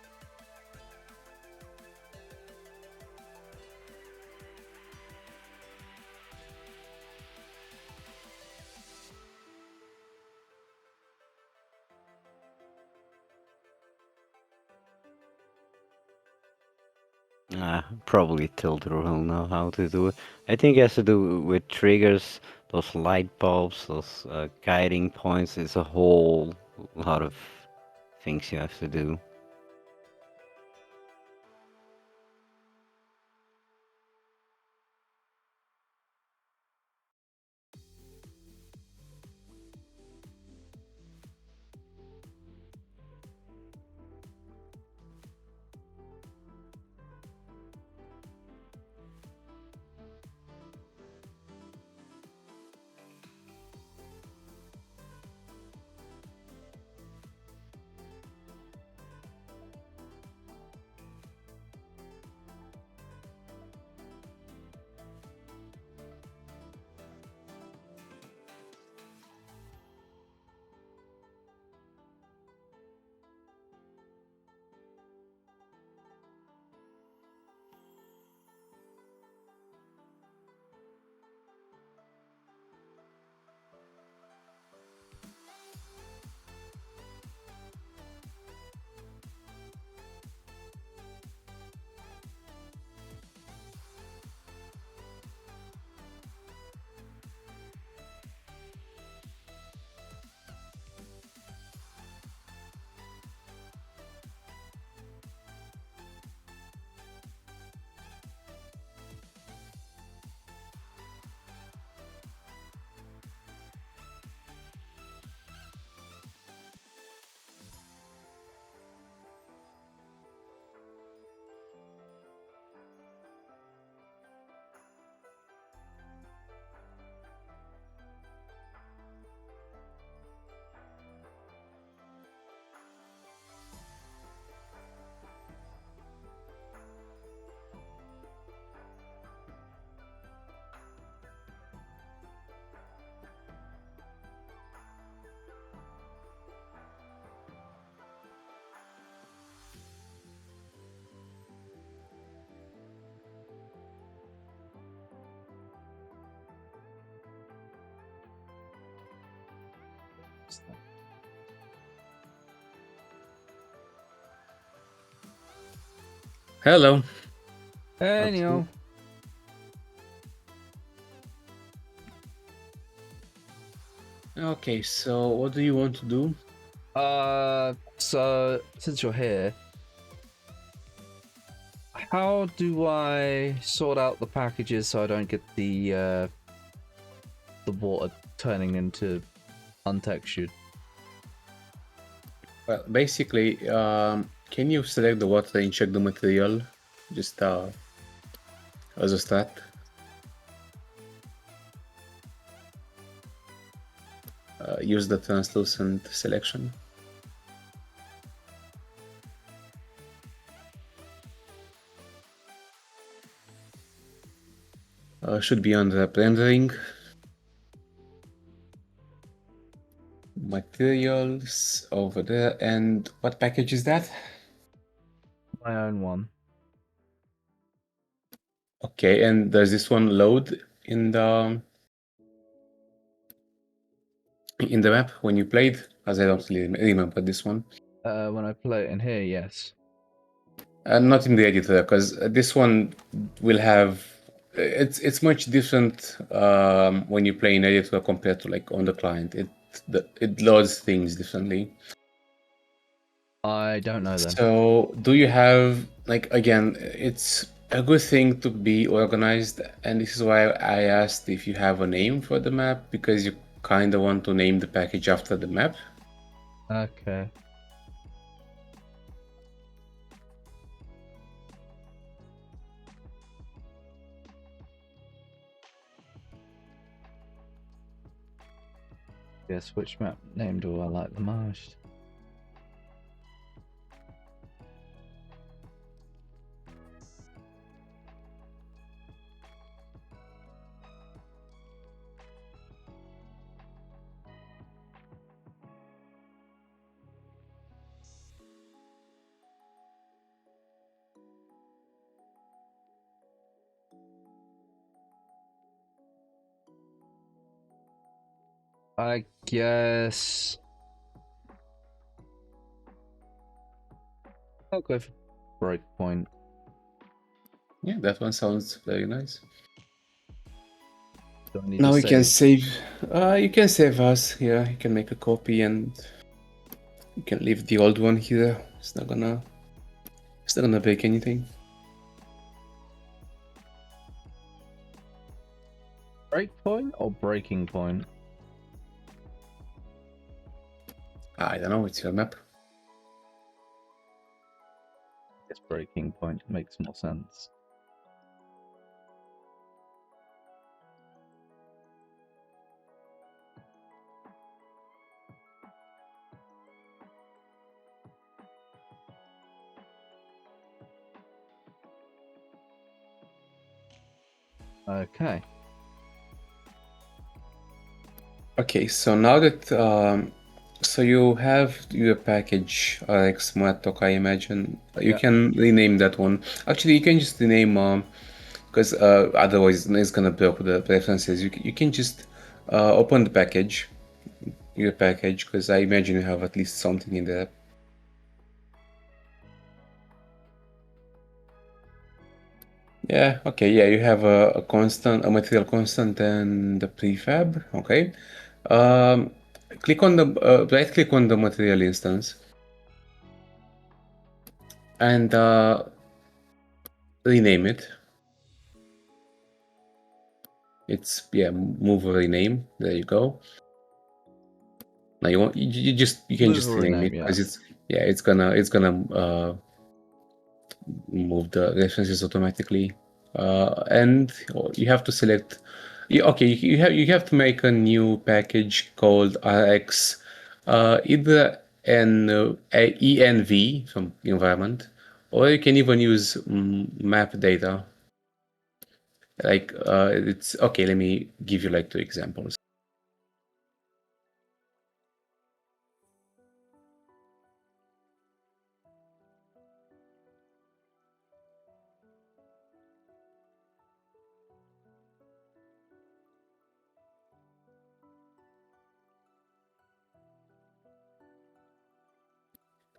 Probably Tilter will know how to do it. I think it has to do with triggers, those light bulbs, those guiding points. It's a whole lot of things you have to do. Hello. Hey, That's Neil. Okay, so what do you want to do? So since you're here, how do I sort out the packages so I don't get the water turning into untextured? Well, basically, can you select the water and check the material? Just as a start. Use the translucent selection. Should be under rendering. Materials over there. And what package is that? My own one. Okay, and does this one load in the map when you played? As I don't really remember this one. When I play it in here, yes. Not in the editor, because this one will have. It's much different when you play in editor compared to like on the client. It loads things differently. I don't know then. So, do you have like again? It's a good thing to be organized, and this is why I asked if you have a name for the map, because you kind of want to name the package after the map. Okay. Yes, which map name do I like the most? I guess I'll go for breakpoint. Yeah, that one sounds very nice. Do I need Now to we can save? save. You can save us here. You can make a copy and you can leave the old one here. It's not gonna break anything. Breakpoint or breaking point? I don't know. It's your map. It's breaking point. Makes more sense. Okay. Okay, so now that so you have your package X Map, I imagine you Yeah. can rename that one. Actually, you can just rename because otherwise it's gonna block the preferences. You can just open the package, your package, because I imagine you have at least something in there. Yeah, okay, yeah, you have a constant, a material constant and the prefab, okay. Um, Click on the, right click on the material instance and rename it. It's, yeah, move or rename, there you go. Now you want, you can Move just or rename it rename, yeah. because it's gonna move the references automatically. And you have to select. Okay, you have to make a new package called RX, either a env from environment, or you can even use map data. Like it's okay. Let me give you like 2 examples.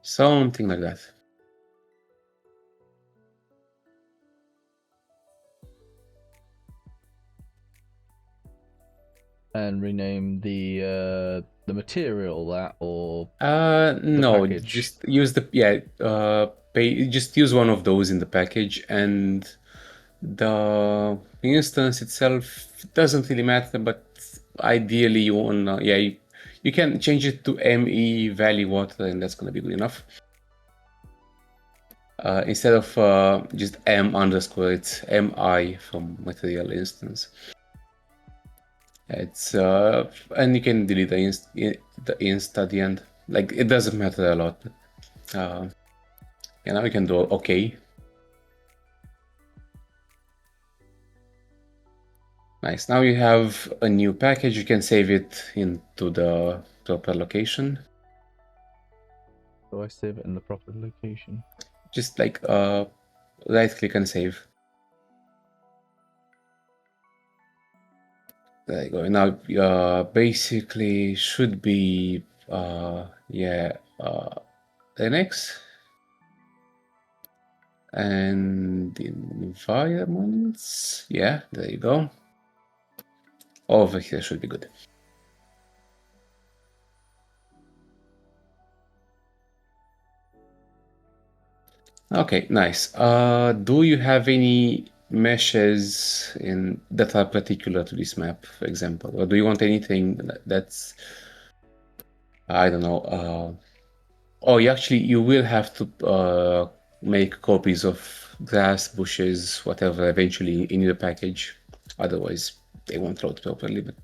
Something like that. And rename the material that, or No, package. just use the just use one of those in the package, and the instance itself doesn't really matter, but ideally you wanna you can change it to ME Valley Water, and that's gonna be good enough. Instead of just M underscore, it's MI from material instance. It's and you can delete the inst at the end. Like, it doesn't matter a lot. Now you can do OK. Nice. Now you have a new package. You can save it into the proper location. Do I save it in the proper location? Just like right click and save. There you go. Now basically should be Linux and environments. Yeah, there you go. Over here should be good. Okay, nice. Do you have any meshes that are particular to this map, for example? Or do you want anything that's, I don't know, oh, you will have to make copies of grass, bushes, whatever, eventually in your package. Otherwise, they won't load properly, but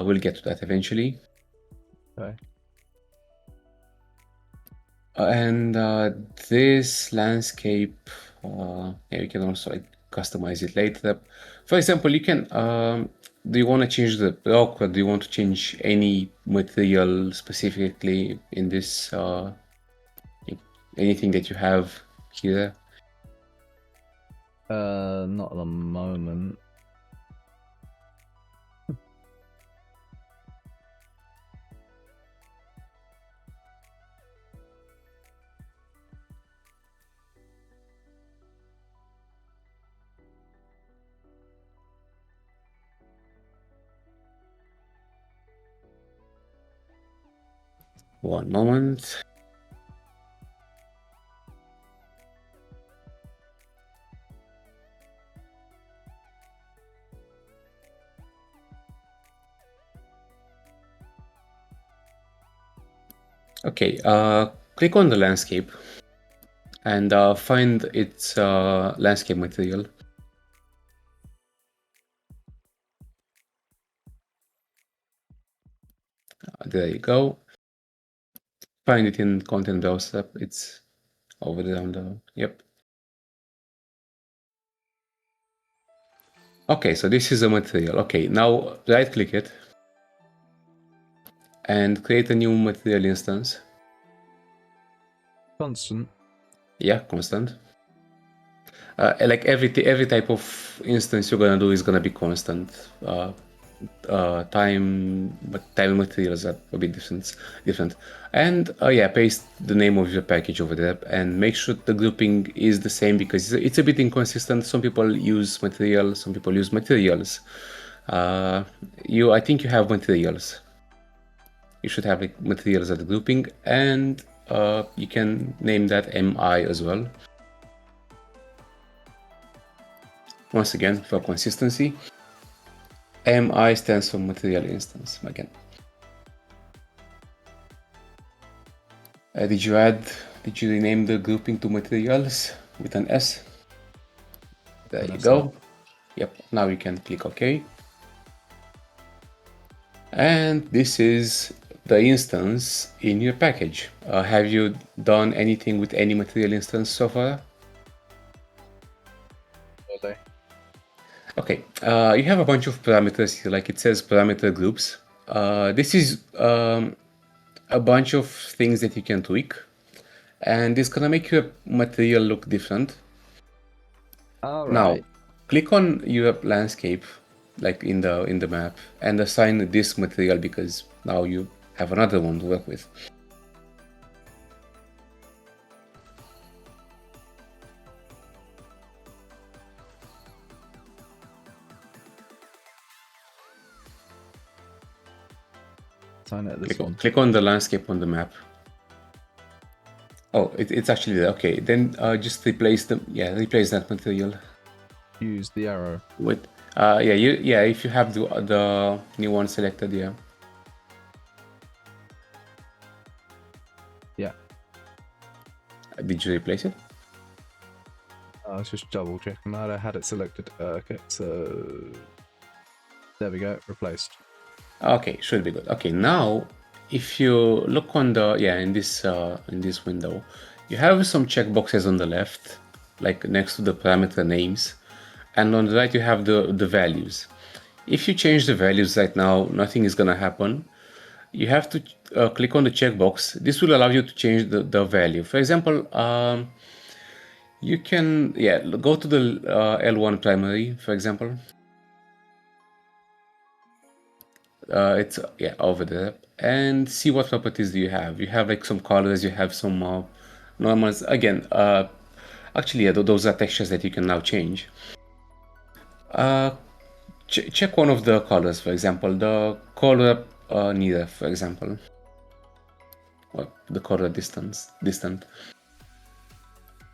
we'll get to that eventually. Okay. And this landscape, you can also customize it later. For example, you can, do you want to change the rock, or do you want to change any material specifically in this, anything that you have here? Not at the moment. One moment. Okay, click on the landscape and find its landscape material. There you go. Find it in content browser. It's over there on the, yep. Okay, so this is a material. Okay, now right click it and create a new material instance. Constant. Yeah, constant. Like every type of instance you're gonna do is gonna be constant. Time, but time and materials are a bit different. And paste the name of your package over there and make sure the grouping is the same, because it's a bit inconsistent. Some people use material, some people use materials. I think you have materials. You should have materials as the grouping, and you can name that MI as well. Once again, for consistency, MI stands for material instance again. Did you rename the grouping to materials with an S? There you go. Yep, now you can click OK. And this is the instance in your package. Have you done anything with any material instance so far? Okay, you have a bunch of parameters here, like it says parameter groups. This is a bunch of things that you can tweak, and it's gonna make your material look different. All right. Now, click on your landscape, like in the map, and assign this material, because now you have another one to work with. Sign it, this one. Click on the landscape on the map. Oh, it's actually there. Okay, then just replace replace that material. Use the arrow. With if you have the new one selected, yeah. Yeah. Did you replace it? I was just double checking that I had it selected. Okay, so there we go, replaced. Okay, should be good. Okay, now if you look on the in this window, you have some checkboxes on the left, like next to the parameter names, and on the right you have the values. If you change the values right now, nothing is gonna happen. You have to click on the checkbox. This will allow you to change the value. For example, you can go to the L1 primary, for example. It's over there, and see what properties do you have. You have like some colors, you have some normals. Again, actually, those are textures that you can now change. Check one of the colors, for example, the color near, for example, or the color distant.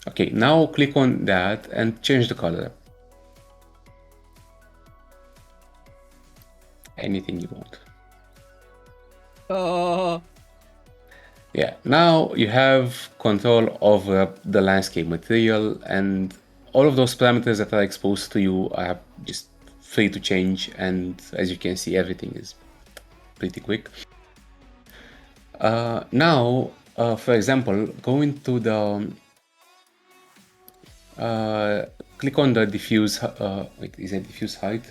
Okay, now click on that and change the color. Anything you want. Yeah, now you have control over the landscape material, and all of those parameters that are exposed to you are just free to change, and as you can see, everything is pretty quick. Now, for example, go into the click on the diffuse wait, is it diffuse height?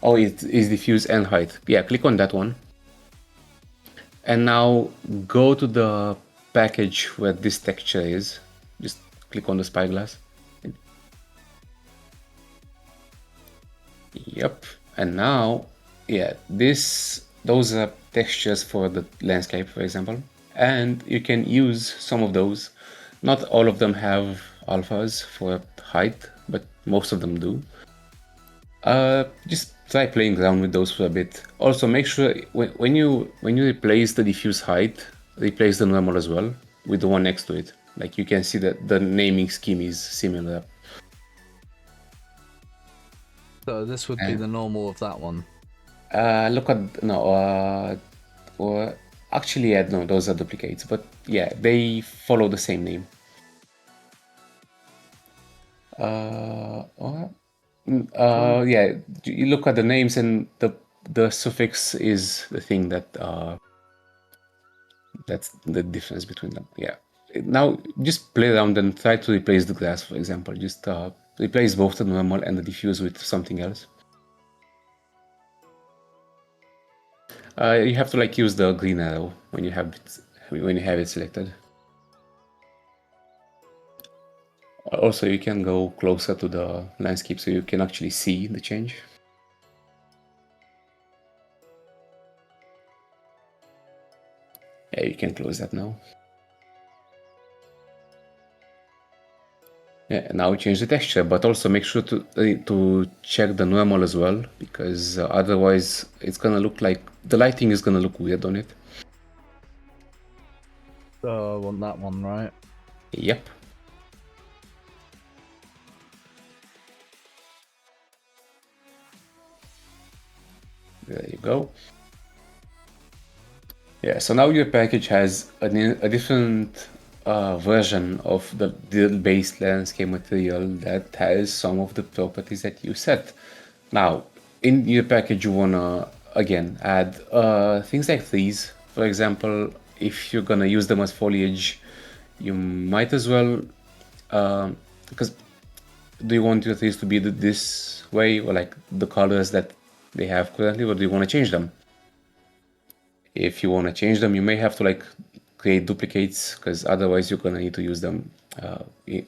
Oh, it is diffuse and height. Yeah, click on that one. And now go to the package where this texture is. Just click on the spyglass. Yep. And now, those are textures for the landscape, for example. And you can use some of those. Not all of them have alphas for height, but most of them do. Just try playing around with those for a bit. Also, make sure when you replace the diffuse height, replace the normal as well with the one next to it. Like you can see that the naming scheme is similar. So this would be the normal of that one. Look at or actually, no, those are duplicates. But yeah, they follow the same name. You look at the names, and the suffix is the thing that that's the difference between them. Yeah. Now just play around and try to replace the grass, for example. Just replace both the normal and the diffuse with something else. You have to like use the green arrow when you have it selected. Also, you can go closer to the landscape so you can actually see the change. Yeah, you can close that now. Yeah, now change the texture, but also make sure to check the normal as well, because otherwise it's gonna look like the lighting is gonna look weird on it. So I want that one, right? Yep. There you go. Yeah, so now your package has a different version of the base landscape material that has some of the properties that you set. Now, in your package, you wanna again add things like these. For example, if you're gonna use them as foliage, you might as well, because do you want your trees to be this way, or like the colors that they have currently, or do you want to change them? If you want to change them, you may have to like create duplicates, because otherwise you're gonna need to use them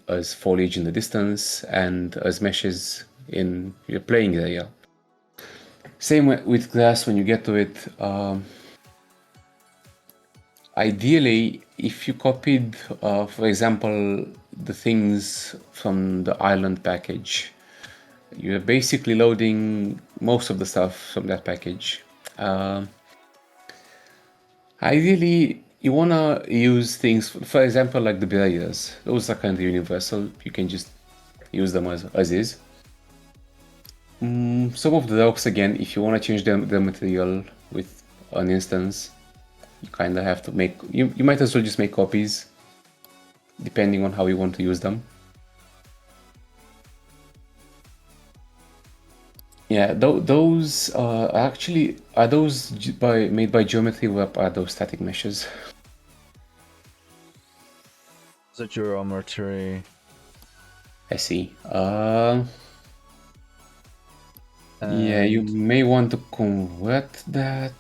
as foliage in the distance and as meshes in your playing area. Same with grass when you get to it. Ideally, if you copied, for example, the things from the island package, you're basically loading most of the stuff from that package. Ideally, you wanna use things, for example, like the barriers. Those are kind of universal. You can just use them as is. Some of the rocks, again, if you want to change the material with an instance, you kind of have to make, you might as well just make copies, depending on how you want to use them. Yeah, those actually, are those made by Geometry Web, are those static meshes? Is it geometry? I see. Yeah, you may want to convert that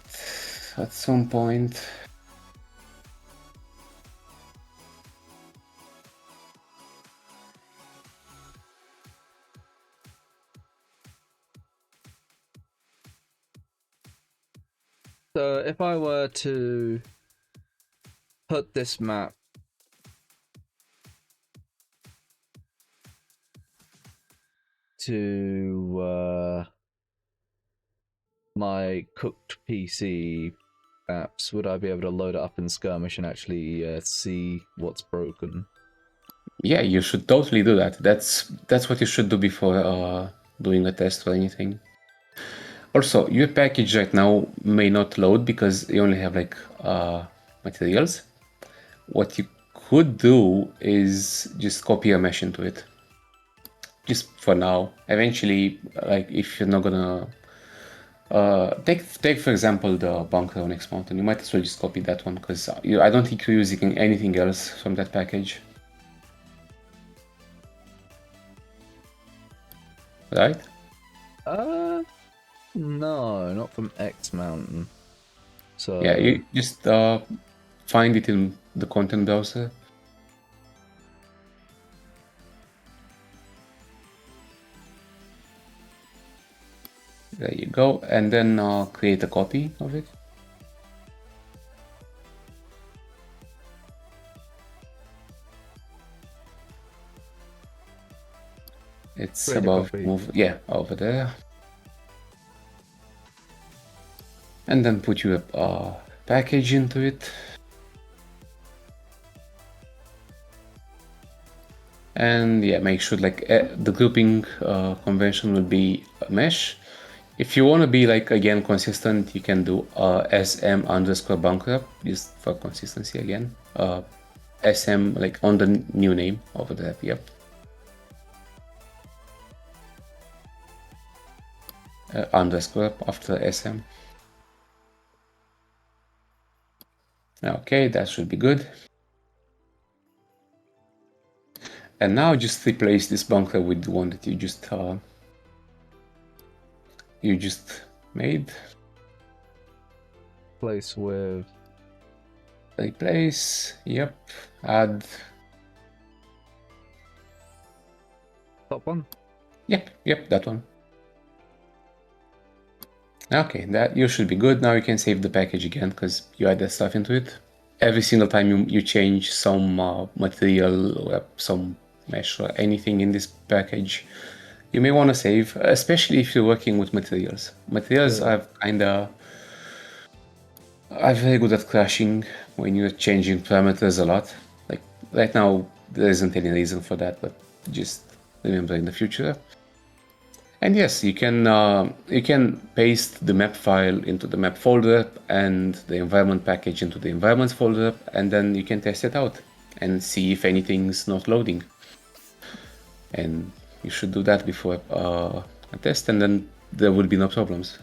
at some point. So if I were to put this map to my cooked PC apps, would I be able to load it up in Skirmish and actually see what's broken? Yeah, you should totally do that. That's what you should do before doing a test or anything. Also, your package right now may not load because you only have like materials. What you could do is just copy a mesh into it. Just for now. Eventually, like if you're not gonna take for example the bunker on X Mountain, you might as well just copy that one because I don't think you're using anything else from that package. Right? No, not from X Mountain. So Yeah, you just find it in the content browser. There you go, and then create a copy of it. It's create a above, copy. move, yeah, over there. And then put your package into it. And yeah, make sure like the grouping convention will be a mesh. If you want to be like again consistent, you can do sm underscore bunker just for consistency again. Sm like on the new name over there. Yep. Underscore after sm. Okay, that should be good. And now just replace this bunker with the one that you just made. Place with Replace. Yep. Add. top one. Yep, that one. Okay, that you should be good. Now you can save the package again because you add that stuff into it. Every single time you change some material or some mesh or anything in this package, you may want to save, especially if you're working with materials. Materials are very good at crashing when you're changing parameters a lot. Like right now, there isn't any reason for that, but just remember in the future. And yes, you can paste the map file into the map folder and the environment package into the environments folder, and then you can test it out and see if anything's not loading. And you should do that before a test, and then there will be no problems.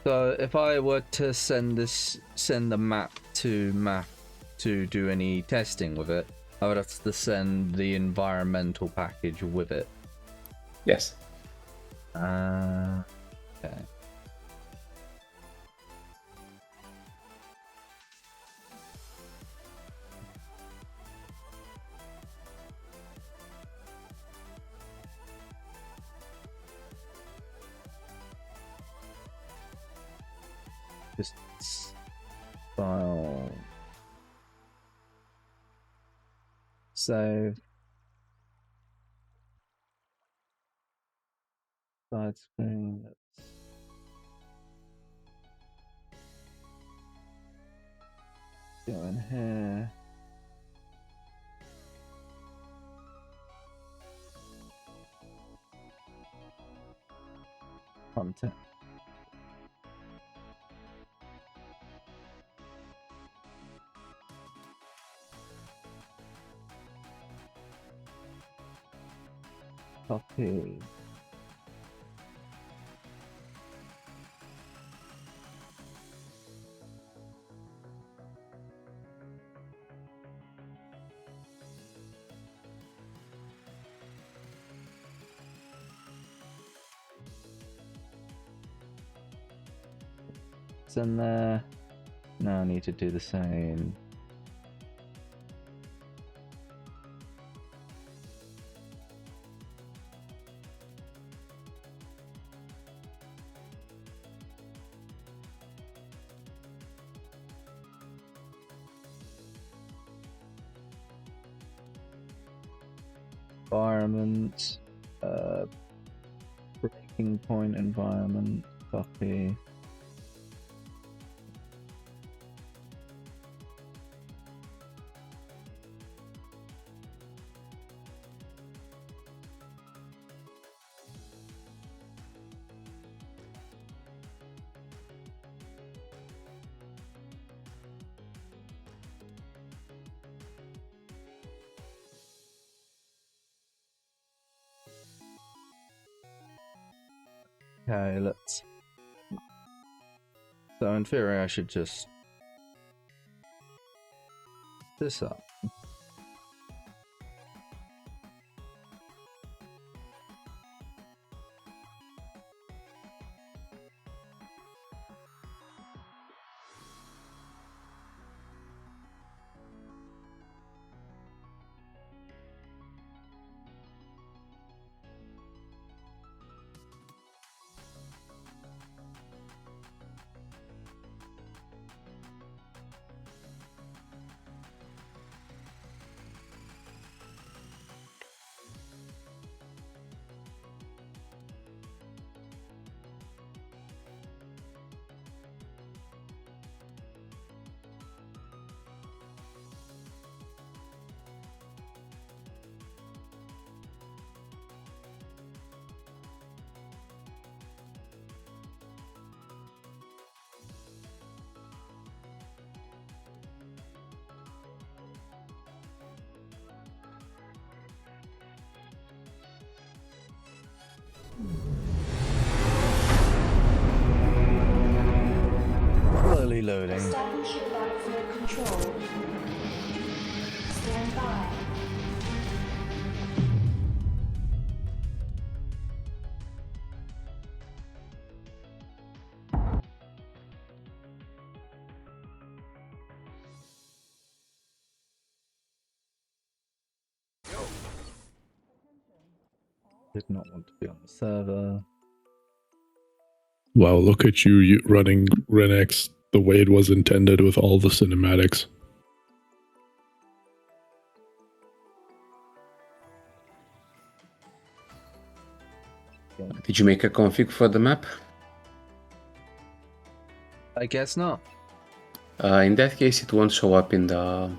So if I were to send the map to do any testing with it, I would have to send the environmental package with it. Yes. Okay. Just file. Save. Side screen. Let's go in here. Content. Copy. It's in there. Now I need to do the same. Environment, breaking point environment, copy. Okay, let's. So in theory, I should just this up. Slowly loading. Establish your battlefield control. Stand by. Did not want to be on the server. Wow, look at you running Renex the way it was intended with all the cinematics. Did you make a config for the map? I guess not. In that case, it won't show up in the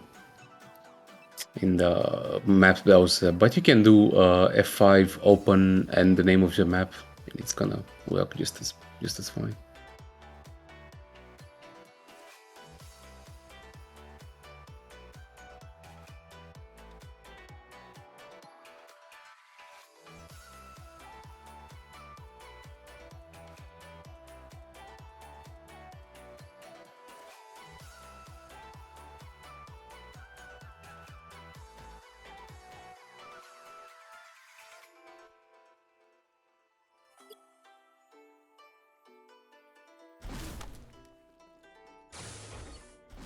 maps browser, but you can do F5 open and the name of your map, and it's gonna work just as fine.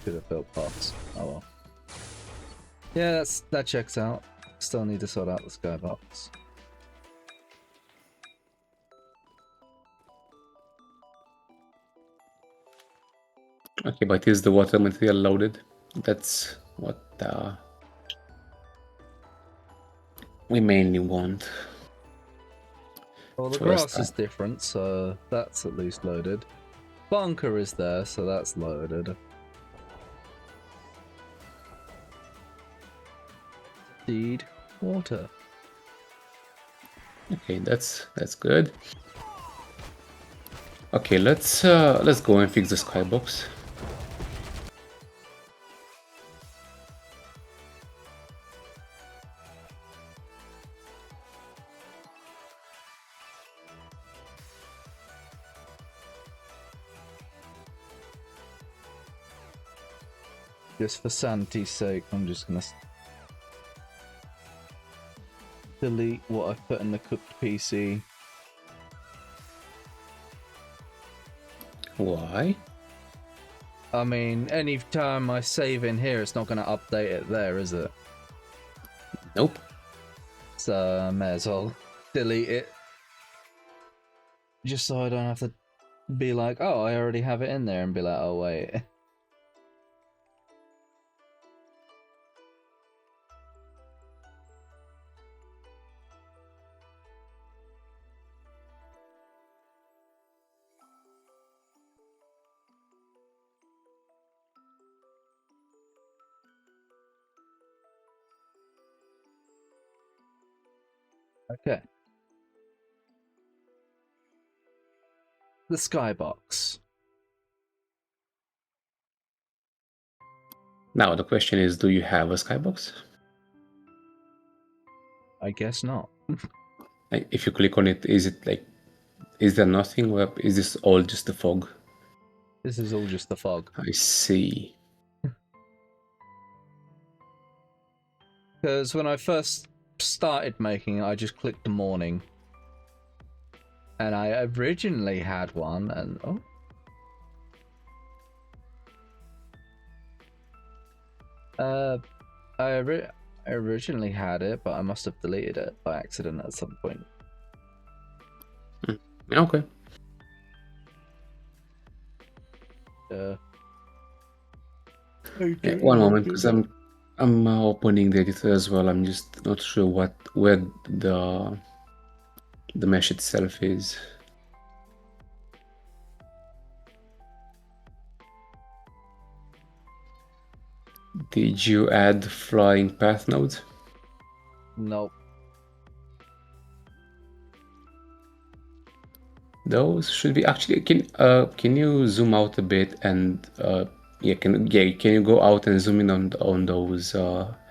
Could have built pots. Oh well. Yeah, that checks out. Still need to sort out the skybox. Okay, but is the water material loaded? That's what we mainly want. Well, the for the grass is start. different, so that's at least loaded. Bunker is there, so that's loaded. Seed, water. Okay, that's good. Okay, let's go and fix the skybox. Just for sanity's sake, I'm just gonna delete what I've put in the cooked PC. Why? I mean, any time I save in here, it's not gonna update it there, is it? Nope. So I may as well delete it. Just so I don't have to be like, oh, I already have it in there, and be like, oh, wait. Okay. The skybox. Now the question is, do you have a skybox? I guess not. Like, if you click on it, is it like, is there nothing, or is this all just the fog? This is all just the fog. I see. Because when I first started making it, I just clicked the morning. And I originally had one, and oh. I originally had it, but I must have deleted it by accident at some point. Okay. Yeah, one moment, because I'm opening the editor as well. I'm just not sure where the mesh itself is. Did you add flying path nodes? Nope. Those should be actually. Can you zoom out a bit and can you go out and zoom in on those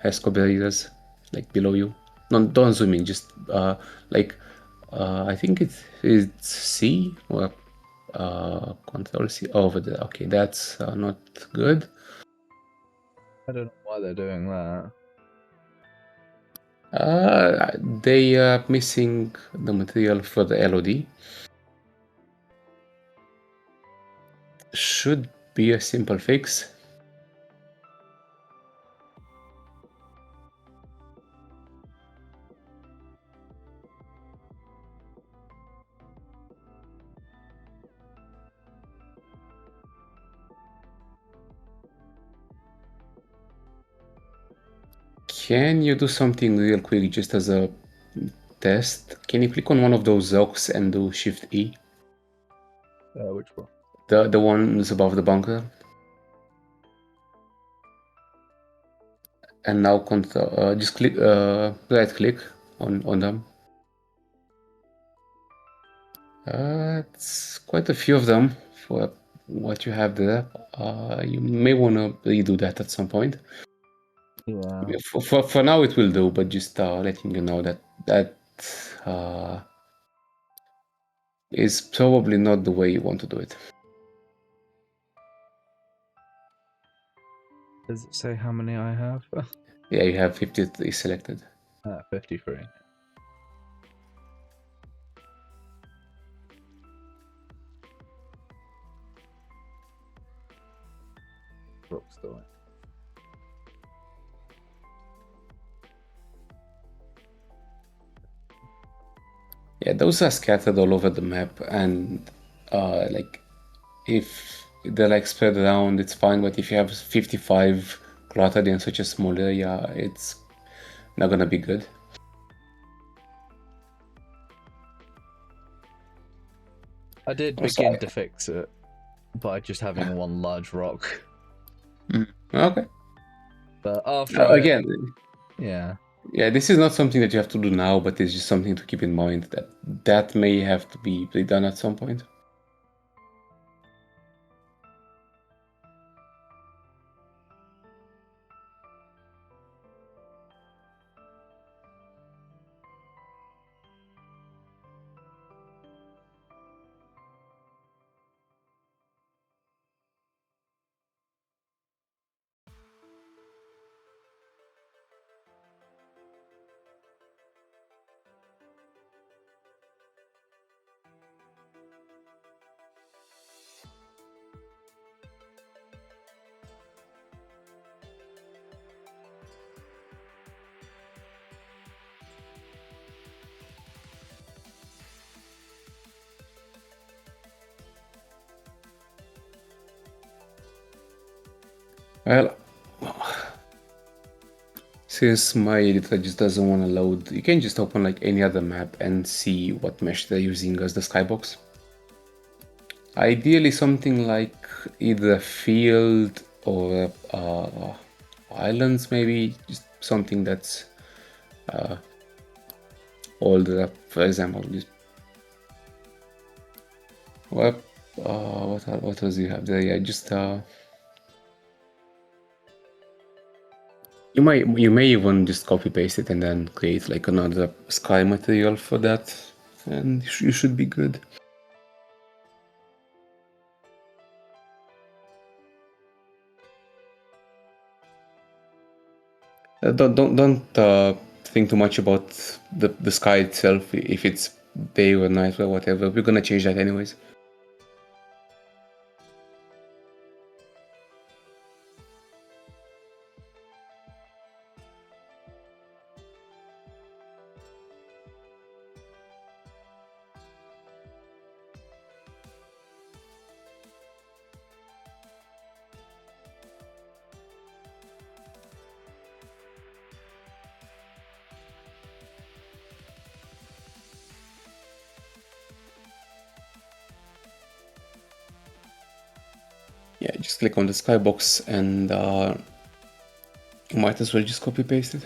escobillas like below you? No, don't zoom in. Just I think it's C or Control C over there. Okay, that's not good. I don't know why they're doing that. They are missing the material for the LOD. Should be a simple fix. Can you do something real quick just as a test? Can you click on one of those oaks and do Shift E? Which one? The ones above the bunker. And now just click right click on them. It's quite a few of them for what you have there. You may want to redo that at some point. Yeah. For now it will do, but just letting you know that is probably not the way you want to do it. Does it say how many I have? Yeah, you have 53 selected. 53. Rockstone. Yeah, those are scattered all over the map, and like if they're like spread around, it's fine. But if you have 55 cluttered in such a small area, it's not gonna be good. I did Also, begin to fix it by just having one large rock. okay. But after Again, yeah. yeah, this is not something that you have to do now, but it's just something to keep in mind that may have to be redone at some point. Well, since my editor just doesn't want to load, you can just open like any other map and see what mesh they're using as the skybox. Ideally something like either a field or islands, maybe just something that's older. For example, just what else do you have there? Yeah, just you may even just copy paste it and then create like another sky material for that, and you should be good. Don't think too much about the sky itself. If it's day or night or whatever, we're gonna change that anyways. Yeah, just click on the skybox and you might as well just copy paste it.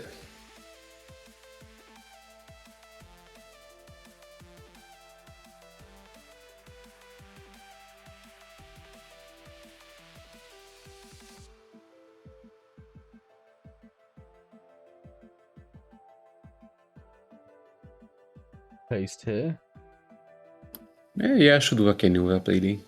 Paste here. Yeah, should work anywhere, really.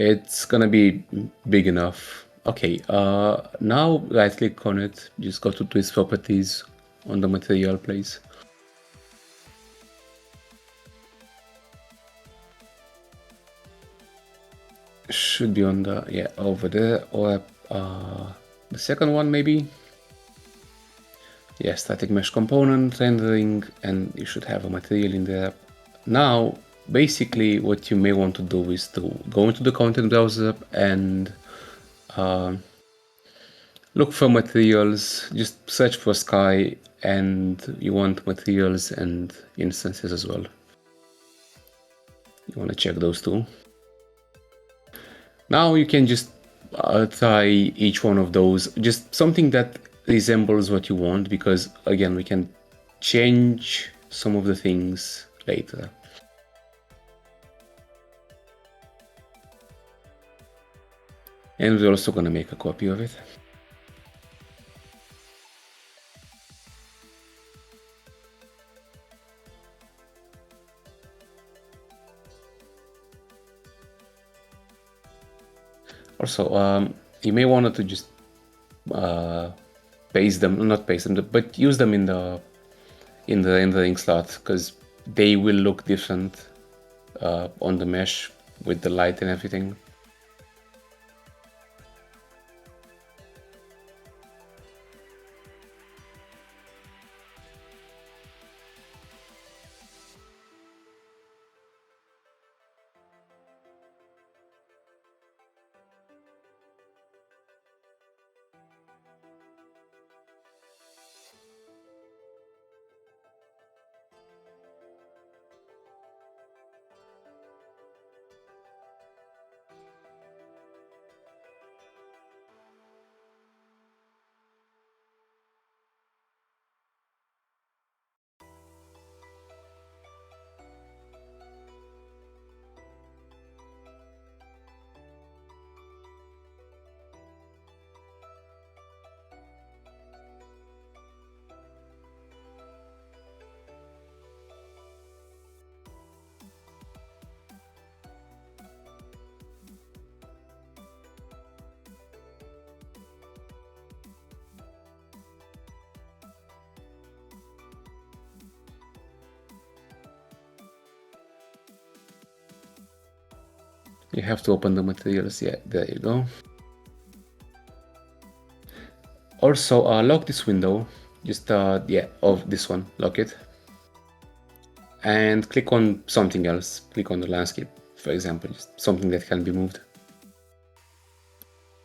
It's gonna be big enough. Okay, now right click on it, just go to twist properties on the material place. Should be on the, yeah, over there, or the second one maybe. Yeah, static mesh component rendering, and you should have a material in there. Now, basically what you may want to do is to go into the content browser and look for materials, just search for sky, and you want materials and instances as well. You want to check those two. Now you can just try each one of those, just something that resembles what you want, because again, we can change some of the things later. And we're also going to make a copy of it. Also, you may want to just paste them, not paste them, but use them in the rendering slot, because they will look different on the mesh with the light and everything. You have to open the materials. Yeah, there you go. Also, lock this window. Just yeah, of this one, lock it. And click on something else. Click on the landscape, for example, just something that can be moved.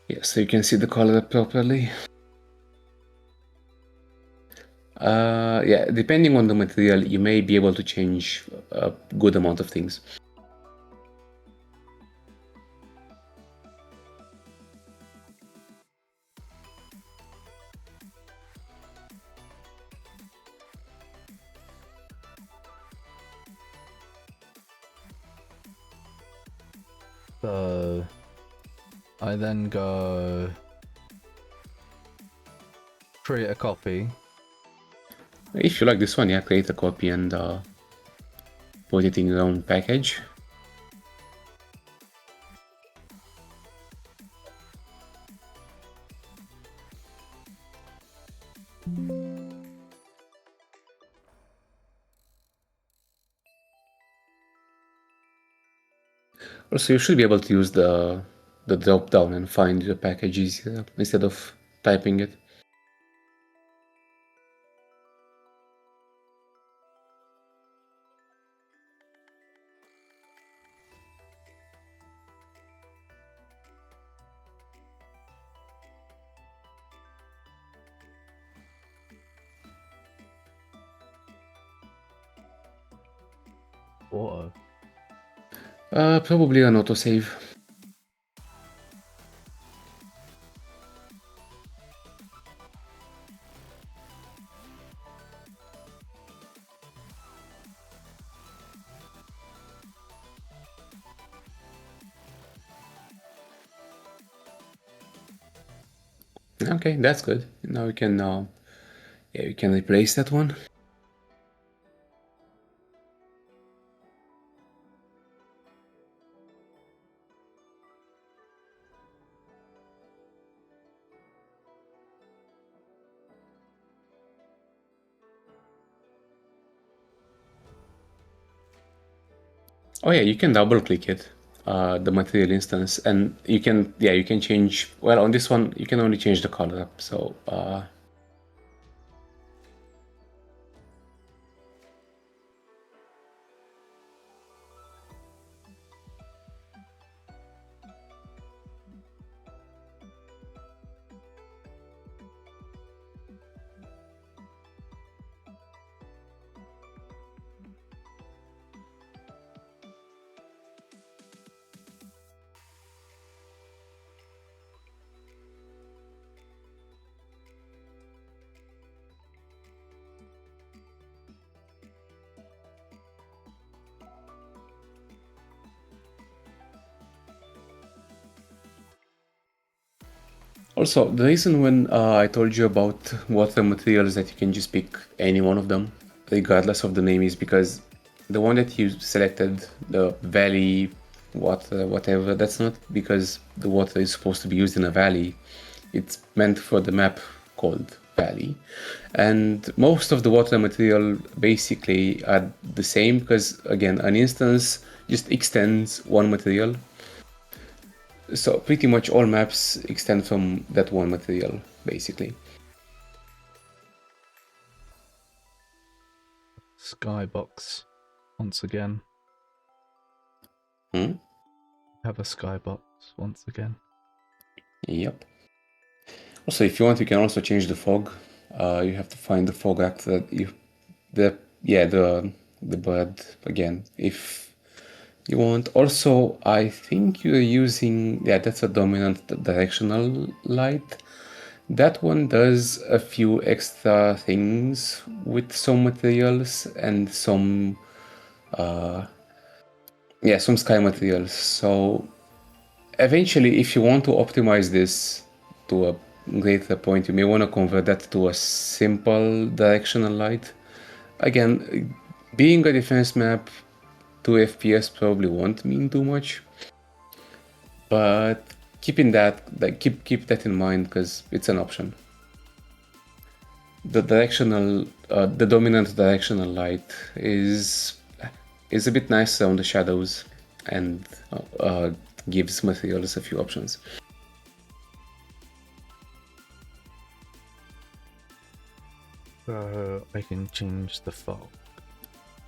Yeah, so you can see the color properly. Yeah, depending on the material, you may be able to change a good amount of things. So I then go create a copy. If you like this one, yeah, create a copy and put it in your own package. Also, you should be able to use the drop down and find the package easier instead of typing it. Auto. Probably an autosave. Okay, that's good. Now we can yeah, we can replace that one. Oh yeah, you can double click it, the material instance, and you can, yeah, you can change, well, on this one, you can only change the color, so, also, the reason when I told you about water materials that you can just pick any one of them, regardless of the name, is because the one that you selected, the valley water, whatever, that's not because the water is supposed to be used in a valley. It's meant for the map called valley. And most of the water material basically are the same because, again, an instance just extends one material. So pretty much all maps extend from that one material, basically. Skybox once again. Hmm? Have a skybox once again. Yep. Also, if you want, you can also change the fog. You have to find the fog actor. The bird again. If you want. Also, I think you're using, yeah, that's a dominant directional light. That one does a few extra things with some materials and some some sky materials. So eventually, if you want to optimize this to a greater point, you may want to convert that to a simple directional light. Again, being a defense map, 2 FPS probably won't mean too much, but keeping that, keep that in mind because it's an option. The dominant directional light is a bit nicer on the shadows and gives materials a few options. I can change the fog.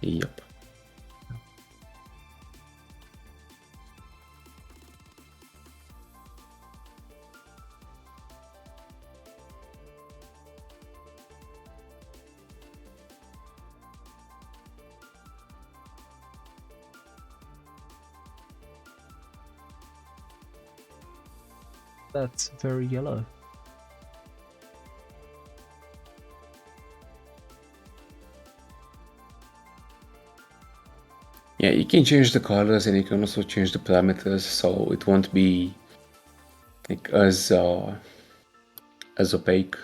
Yep. That's very yellow. Yeah, you can change the colors and you can also change the parameters so it won't be like as opaque,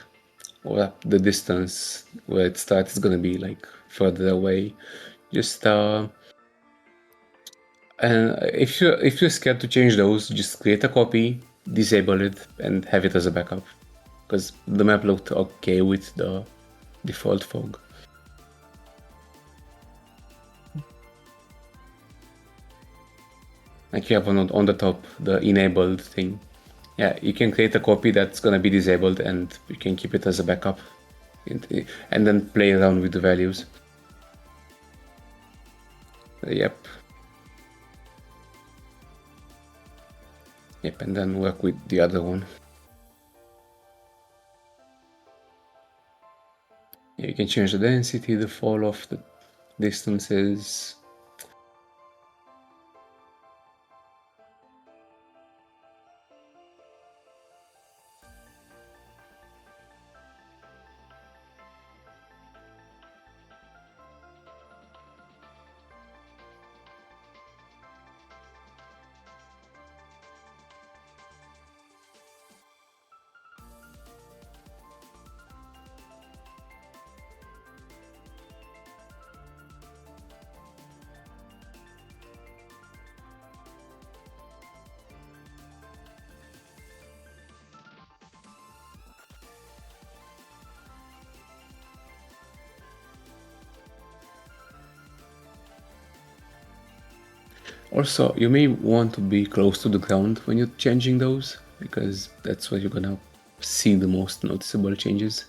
or the distance where it starts is gonna be like further away. Just and if you're scared to change those, just create a copy, disable it, and have it as a backup, because the map looked okay with the default fog. Like you have on the top the enabled thing. Yeah, you can create a copy that's gonna be disabled, and you can keep it as a backup, and then play around with the values. Yep. Yep, and then work with the other one. Yeah, you can change the density, the fall off, the distances. Also, you may want to be close to the ground when you're changing those, because that's where you're gonna see the most noticeable changes.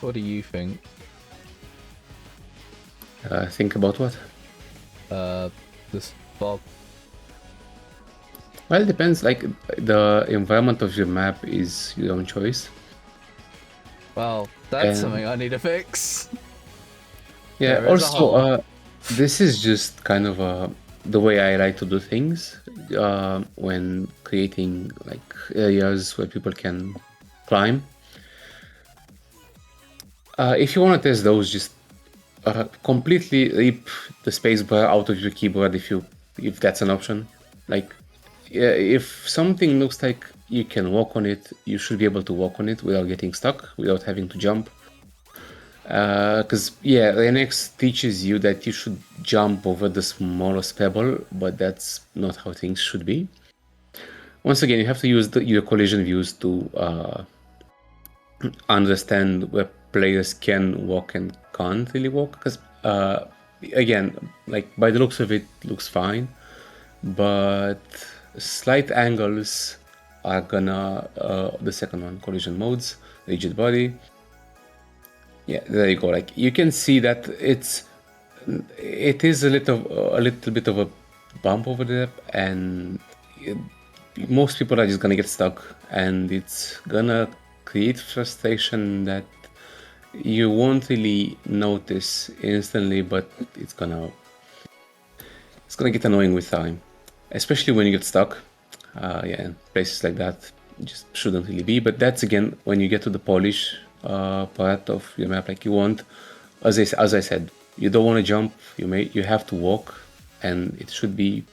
What do you think? Think about what? This fog. Well, it depends. Like, the environment of your map is your own choice. Well, that's And- something I need to fix. Yeah. There is a hole. Also, this is just kind of the way I like to do things when creating like areas where people can climb. If you want to test those, just completely rip the spacebar out of your keyboard if that's an option. Like, if something looks like you can walk on it, you should be able to walk on it without getting stuck, without having to jump. Because Renex teaches you that you should jump over the smallest pebble, but that's not how things should be. once again, you have to use your collision views to understand where players can walk and can't really walk. Because again, like by the looks of it, looks fine, but slight angles are gonna the second one, collision modes, rigid body. Yeah, there you go. Like you can see that it is a little bit of a bump over there, and most people are just gonna get stuck, and it's gonna create frustration that you won't really notice instantly, but it's gonna get annoying with time, especially when you get stuck. Yeah, places like that just shouldn't really be. But that's again when you get to the polish part of your map, like you want, as I said, you don't want to jump. You have to walk, and it should be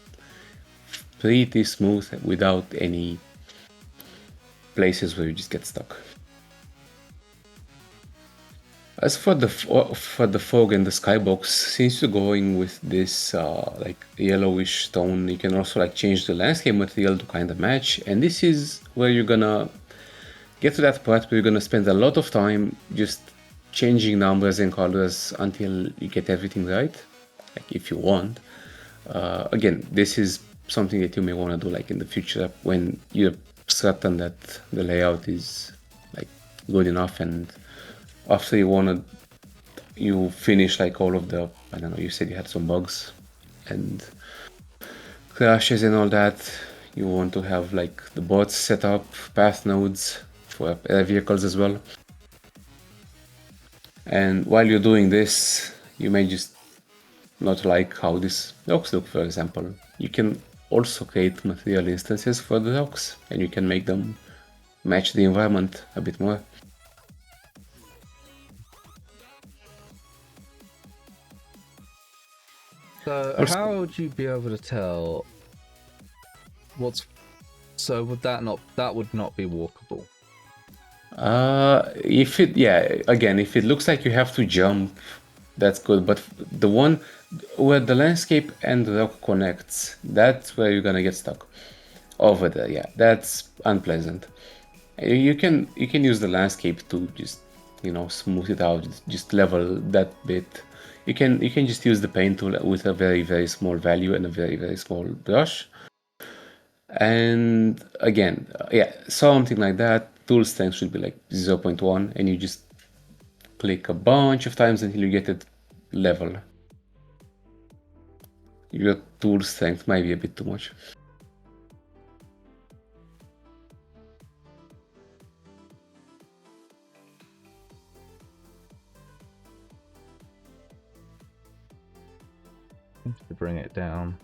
pretty smooth without any places where you just get stuck. As for the fog and the skybox, since you're going with this like yellowish tone, you can also like change the landscape material to kind of match. And this is where you're gonna get to that part where you're gonna spend a lot of time just changing numbers and colors until you get everything right, like if you want. Again, this is something that you may want to do like in the future when you're certain that the layout is like good enough, and after you finish like all of the, I don't know, you said you had some bugs and crashes and all that, you want to have like the bots set up, path nodes for air vehicles as well. And while you're doing this, you may just not like how these docks look, for example. You can also create material instances for the docks, and you can make them match the environment a bit more. So how would you be able to tell what's... So would that would not be walkable? If it looks like you have to jump, that's good. But the one where the landscape and the rock connects, that's where you're gonna get stuck. Over there, yeah, that's unpleasant. You can use the landscape to just smooth it out, just level that bit. You can just use the paint tool with a very, very small value and a very, very small brush. And again, yeah, something like that. Tool strength should be like 0.1, and you just click a bunch of times until you get it level. Your tool strength might be a bit too much. To bring it down.